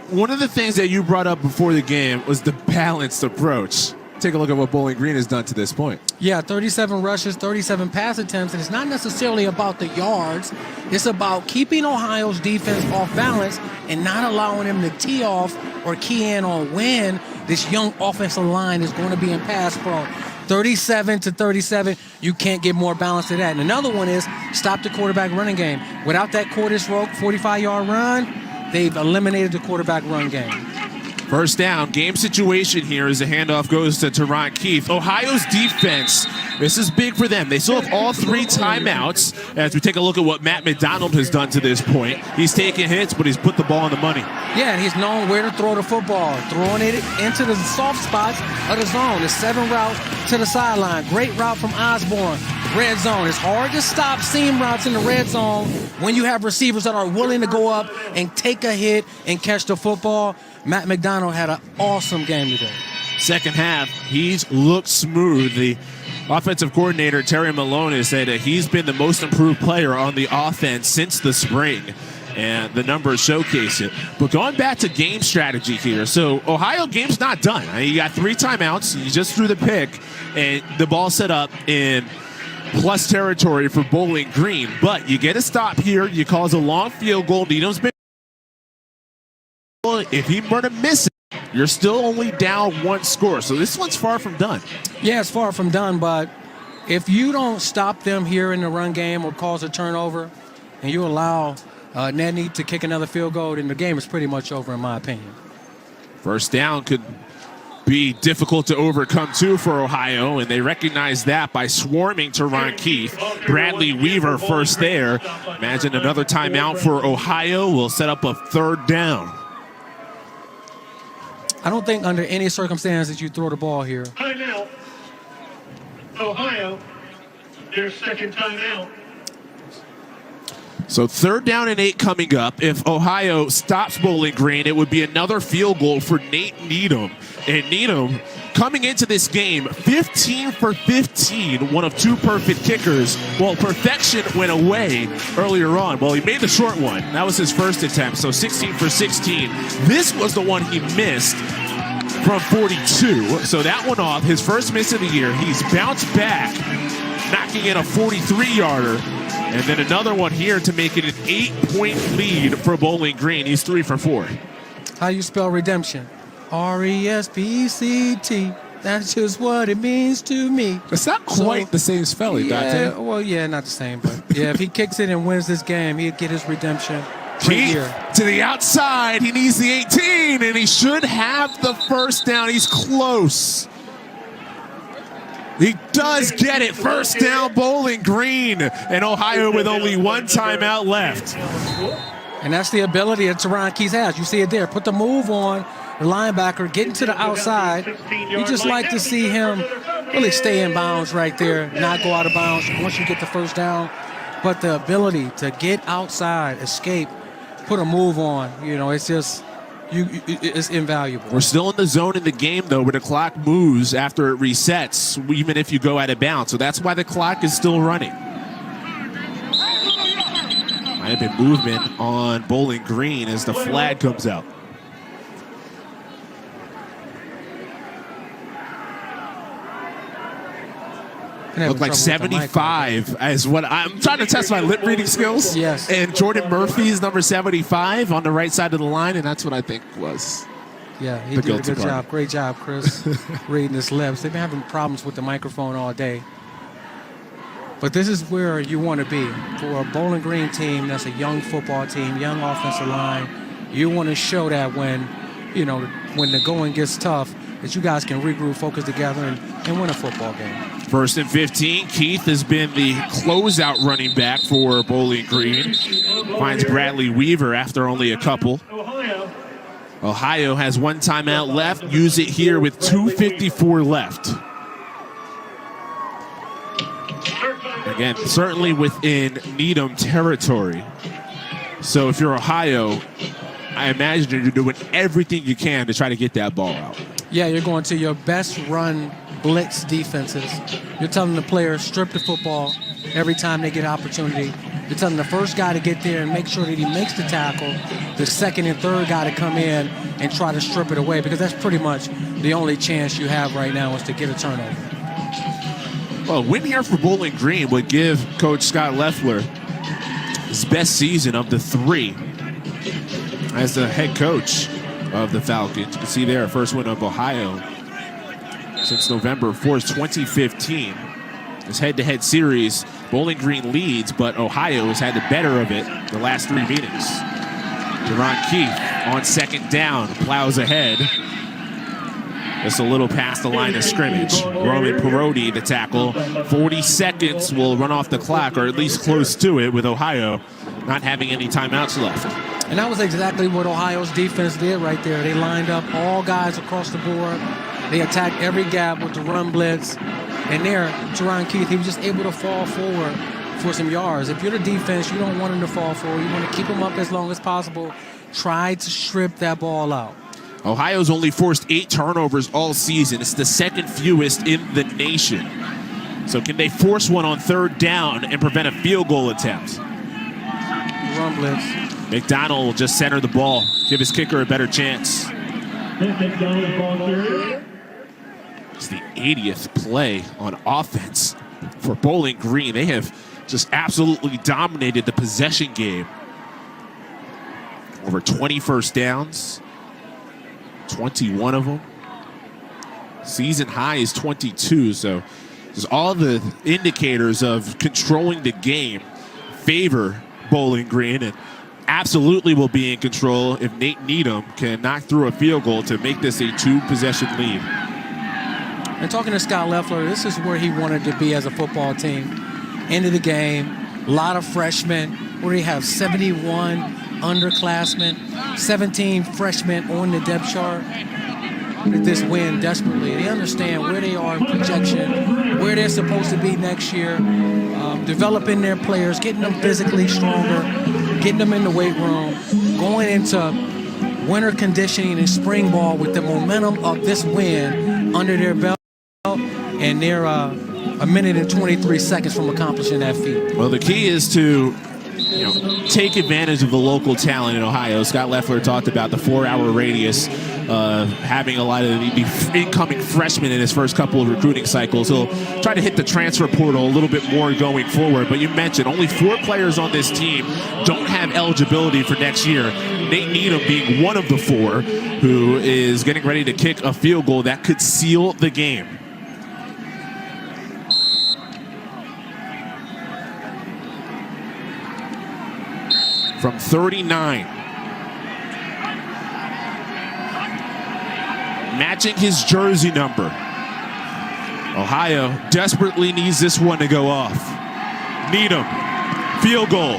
One of the things that you brought up before the game was the balanced approach. Take a look at what Bowling Green has done to this point. Yeah, 37 rushes, 37 pass attempts, and it's not necessarily about the yards. It's about keeping Ohio's defense off balance and not allowing them to tee off or key in on when this young offensive line is going to be in pass pro. 37-37, you can't get more balance than that. And another one is stop the quarterback running game. Without that Cordis Roque 45-yard run, they've eliminated the quarterback run game. 1st down, game situation here as the handoff goes to Teron Keith. Ohio's defense, this is big for them. They still have all 3 timeouts as we take a look at what Matt McDonald has done to this point. He's taking hits, but he's put the ball on the money. Yeah, and he's known where to throw the football, throwing it into the soft spots of the zone. The 7 route to the sideline. Great route from Osborne. Red zone. It's hard to stop seam routes in the red zone when you have receivers that are willing to go up and take a hit and catch the football. Matt McDonald had an awesome game today. 2nd half, he's looked smooth. The offensive coordinator, Terry Malone, said that he's been the most improved player on the offense since the spring, and the numbers showcase it. But going back to game strategy here, so Ohio game's not done. I mean, you got 3 timeouts, you just threw the pick, and the ball set up in plus territory for Bowling Green. But you get a stop here, you cause a long field goal. Needham's been. If he were to miss it, you're still only down 1 score. So this one's far from done. Yeah, it's far from done, but if you don't stop them here in the run game or cause a turnover, and you allow Nedney to kick another field goal, then the game is pretty much over, in my opinion. 1st down could be difficult to overcome, too, for Ohio, and they recognize that by swarming Teron Keith. Bradley Weaver first there. Imagine another timeout for Ohio will set up a 3rd down. I don't think under any circumstances you throw the ball here. Timeout. Ohio, their 2nd timeout. So 3rd down and 8 coming up. If Ohio stops Bowling Green, it would be another field goal for Nate Needham. And Needham, coming into this game, 15 for 15, one of 2 perfect kickers. Well, perfection went away earlier on. Well, he made the short one. That was his first attempt, so 16 for 16. This was the one he missed from 42. So that one off, his first miss of the year. He's bounced back, knocking in a 43-yarder. And then another one here to make it an 8-point lead for Bowling Green. He's 3 for 4. How you spell redemption? R-E-S-P-C-T. That's just what it means to me. It's not quite the same spelling, yeah, Dante. well, yeah, not the same. But, yeah, if he kicks it and wins this game, he'd get his redemption. Keith to the outside. He needs the 18, and he should have the 1st down. He's close. He does get it. 1st down, Bowling Green. And Ohio with only 1 timeout left. And that's the ability that Teron Keith has. You see it there. Put the move on. the linebacker, getting to the outside. You just like to see him really stay in bounds right there, not go out of bounds once you get the first down. But the ability to get outside, escape, put a move on, it's just it's invaluable. We're still in the zone in the game, though, where the clock moves after it resets, even if you go out of bounds. So that's why the clock is still running. Might have been movement on Bowling Green as the flag comes out. Look like 75 as what I'm trying to test my lip reading skills. Yes. And Jordan Murphy's number 75 on the right side of the line, and that's what I think was. Yeah, he did a good job. Great job, Chris, reading his lips. They've been having problems with the microphone all day. But this is where you want to be. For a Bowling Green team that's a young football team, young offensive line, you want to show that when the going gets tough, that you guys can regroup, focus together, and win a football game. 1st and 15. Keith has been the closeout running back for Bowling Green. Finds Bradley Weaver after only a couple. Ohio has one timeout left. Use it here with 2:54 left. Again, certainly within Needham territory. So if you're Ohio, I imagine you're doing everything you can to try to get that ball out. Yeah, you're going to your best run blitz defenses. You're telling the players strip the football every time they get an opportunity. You're telling the first guy to get there and make sure that he makes the tackle. The second and third guy to come in and try to strip it away, because that's pretty much the only chance you have right now is to get a turnover. Well, a win here for Bowling Green would give Coach Scott Loeffler his best season of the 3 as the head coach of the Falcons. You can see there, first win of Ohio since November 4th, 2015. This head-to-head series, Bowling Green leads, but Ohio has had the better of it the last 3 meetings. Deron Keith on second down, plows ahead. Just a little past the line of scrimmage. Roman Parodi, the tackle. 40 seconds will run off the clock, or at least close to it, with Ohio not having any timeouts left. And that was exactly what Ohio's defense did right there. They lined up all guys across the board. They attacked every gap with the run blitz. And there, Teron Keith, he was just able to fall forward for some yards. If you're the defense, you don't want him to fall forward. You want to keep him up as long as possible. Try to strip that ball out. Ohio's only forced 8 turnovers all season. It's the second fewest in the nation. So can they force one on third down and prevent a field goal attempt? Run blitz. McDonald will just center the ball, give his kicker a better chance. It's the 80th play on offense for Bowling Green. They have just absolutely dominated the possession game. Over 20 first downs, 21 of them. Season high is 22, so just all the indicators of controlling the game favor Bowling Green, and absolutely will be in control if Nate Needham can knock through a field goal to make this a 2-possession lead. And talking to Scott Loeffler, this is where he wanted to be as a football team. End of the game, a lot of freshmen. Where he have 71 underclassmen, 17 freshmen on the depth chart. With this win desperately, they understand where they are in projection, where they're supposed to be next year, developing their players, getting them physically stronger, getting them in the weight room, going into winter conditioning and spring ball with the momentum of this win under their belt, and they're a minute and 23 seconds from accomplishing that feat. Well, the key is to take advantage of the local talent in Ohio. Scott Loeffler talked about the 4-hour radius, having a lot of the incoming freshmen in his first couple of recruiting cycles. He'll try to hit the transfer portal a little bit more going forward. But you mentioned only 4 players on this team don't have eligibility for next year. Nate Needham being one of the 4 who is getting ready to kick a field goal that could seal the game. From 39. Matching his jersey number. Ohio desperately needs this one to go off. Needham, field goal.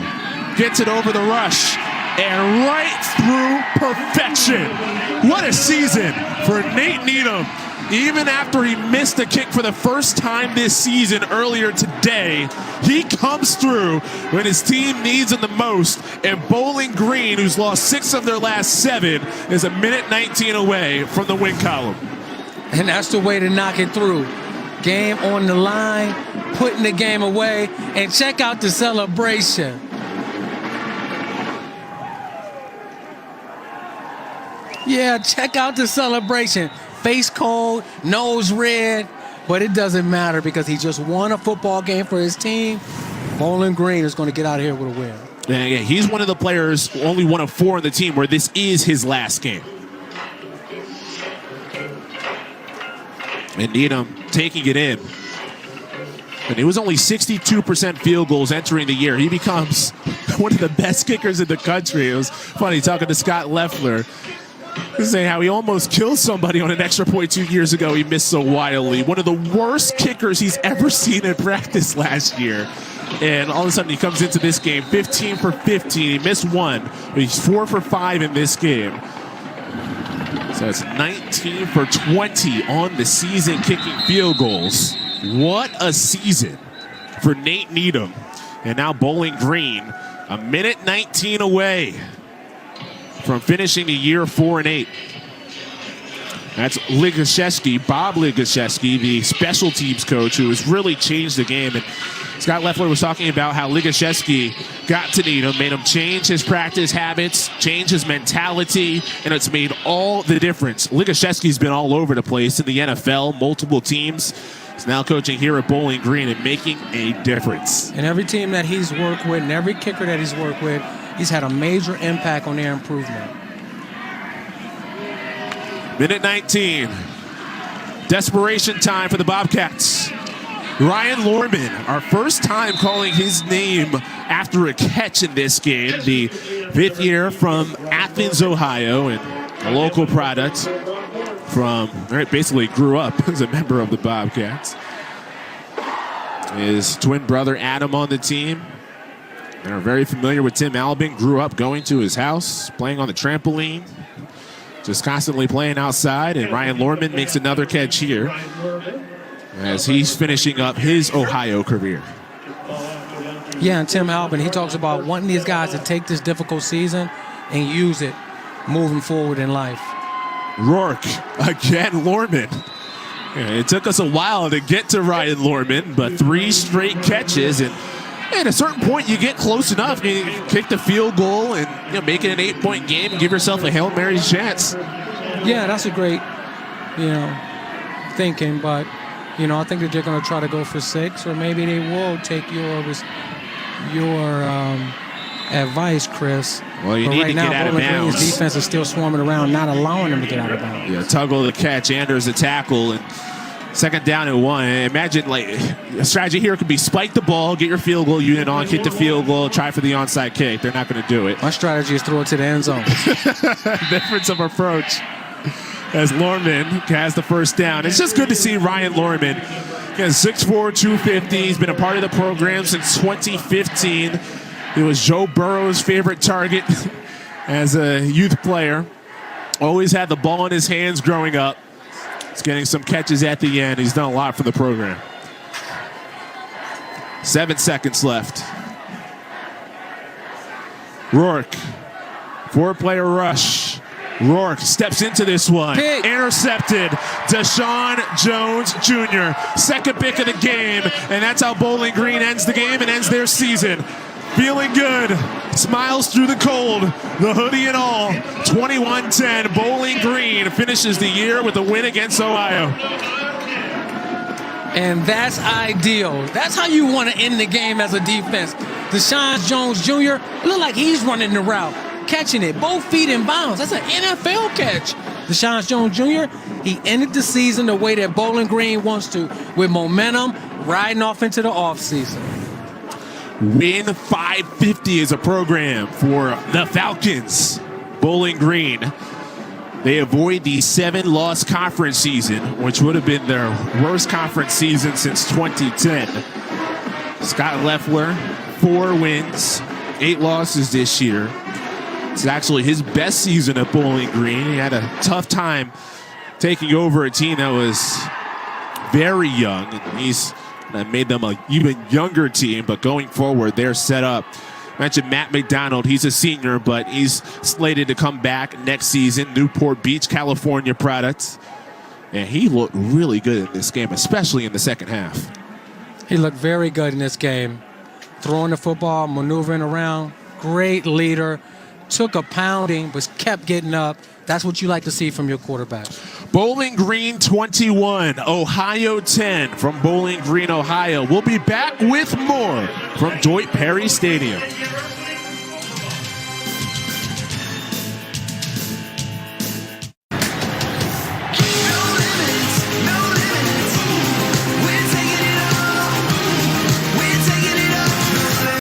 Gets it over the rush. and right through perfection. What a season for Nate Needham. Even after he missed a kick for the first time this season earlier today, he comes through when his team needs him the most. And Bowling Green, who's lost 6 of their last 7, is 1:19 away from the win column. And that's the way to knock it through. Game on the line, putting the game away, and check out the celebration. Yeah, check out the celebration. Face cold, nose red, but it doesn't matter because he just won a football game for his team. Bowling Green is going to get out of here with a win. Yeah, he's one of the players, only one of 4 on the team, where this is his last game. And Needham taking it in. And it was only 62% field goals entering the year. He becomes one of the best kickers in the country. It was funny talking to Scott Leffler, saying how he almost killed somebody on an extra point 2 years ago. He missed so wildly. One of the worst kickers he's ever seen in practice last year. And all of a sudden he comes into this game 15 for 15. He missed 1, but he's 4 for 5 in this game. So it's 19 for 20 on the season kicking field goals. What a season for Nate Needham. And now Bowling Green, 1:19 away from finishing the year 4-8. That's Ligashevsky, Bob Ligashevsky, the special teams coach, who has really changed the game. And Scott Leffler was talking about how Ligashevsky got to Needham, made him change his practice habits, change his mentality, and it's made all the difference. Ligashevsky's been all over the place in the NFL, multiple teams. He's now coaching here at Bowling Green and making a difference. And every team that he's worked with and every kicker that he's worked with, he's had a major impact on their improvement. Minute 19. Desperation time for the Bobcats. Ryan Lorman, our first time calling his name after a catch in this game. The 5th year from Athens, Ohio, and a local product from, basically grew up as a member of the Bobcats. His twin brother Adam on the team. They're very familiar with Tim Albin. Grew up going to his house, playing on the trampoline, just constantly playing outside. And Ryan Lorman makes another catch here as he's finishing up his Ohio career. Yeah, and Tim Albin, he talks about wanting these guys to take this difficult season and use it moving forward in life. Rourke, again, Lorman. Yeah, it took us a while to get to Ryan Lorman, but 3 straight catches. And at a certain point, you get close enough. You kick the field goal and make it an 8-point game and give yourself a Hail Mary chance. Yeah, that's a great, thinking. But, I think that they're going to try to go for 6, or maybe they will take your advice, Chris. Well, you need to get out of bounds. His defense is still swarming around, not allowing him to get out of bounds. Yeah, Tuggle the catch, Anders the tackle, and second down and 1. Imagine, a strategy here could be spike the ball, get your field goal unit on, kick the field goal, try for the onside kick. They're not going to do it. My strategy is throw it to the end zone. Difference of approach as Lorman has the first down. It's just good to see Ryan Lorman. He has 6'4", 250. He's been a part of the program since 2015. He was Joe Burrow's favorite target as a youth player. Always had the ball in his hands growing up. He's getting some catches at the end. He's done a lot for the program. 7 seconds left. Rourke, 4-player rush. Rourke steps into this one. Pick. Intercepted. Deshaun Jones Jr. Second pick of the game. And that's how Bowling Green ends the game and ends their season. Feeling good. Smiles through the cold. The hoodie and all. 21-10. Bowling Green finishes the year with a win against Ohio. And that's ideal. That's how you want to end the game as a defense. Deshaun Jones Jr. look like he's running the route, catching it, both feet in bounds. That's an NFL catch. Deshaun Jones Jr., he ended the season the way that Bowling Green wants to, with momentum, riding off into the offseason. Win 550 is a program for the Falcons. Bowling Green, they avoid the 7-loss conference season, which would have been their worst conference season since 2010. Scott Leffler, 4 wins, 8 losses this year. It's actually his best season at Bowling Green. He had a tough time taking over a team that was very young, and he's made them an even younger team, but going forward, they're set up. I mentioned Matt McDonald. He's a senior, but he's slated to come back next season. Newport Beach, California product. And he looked really good in this game, especially in the second half. He looked very good in this game. Throwing the football, maneuvering around. Great leader. Took a pounding, but kept getting up. That's what you like to see from your quarterback. Bowling Green 21, Ohio 10 from Bowling Green, Ohio. We'll be back with more from Deutsch Perry Stadium.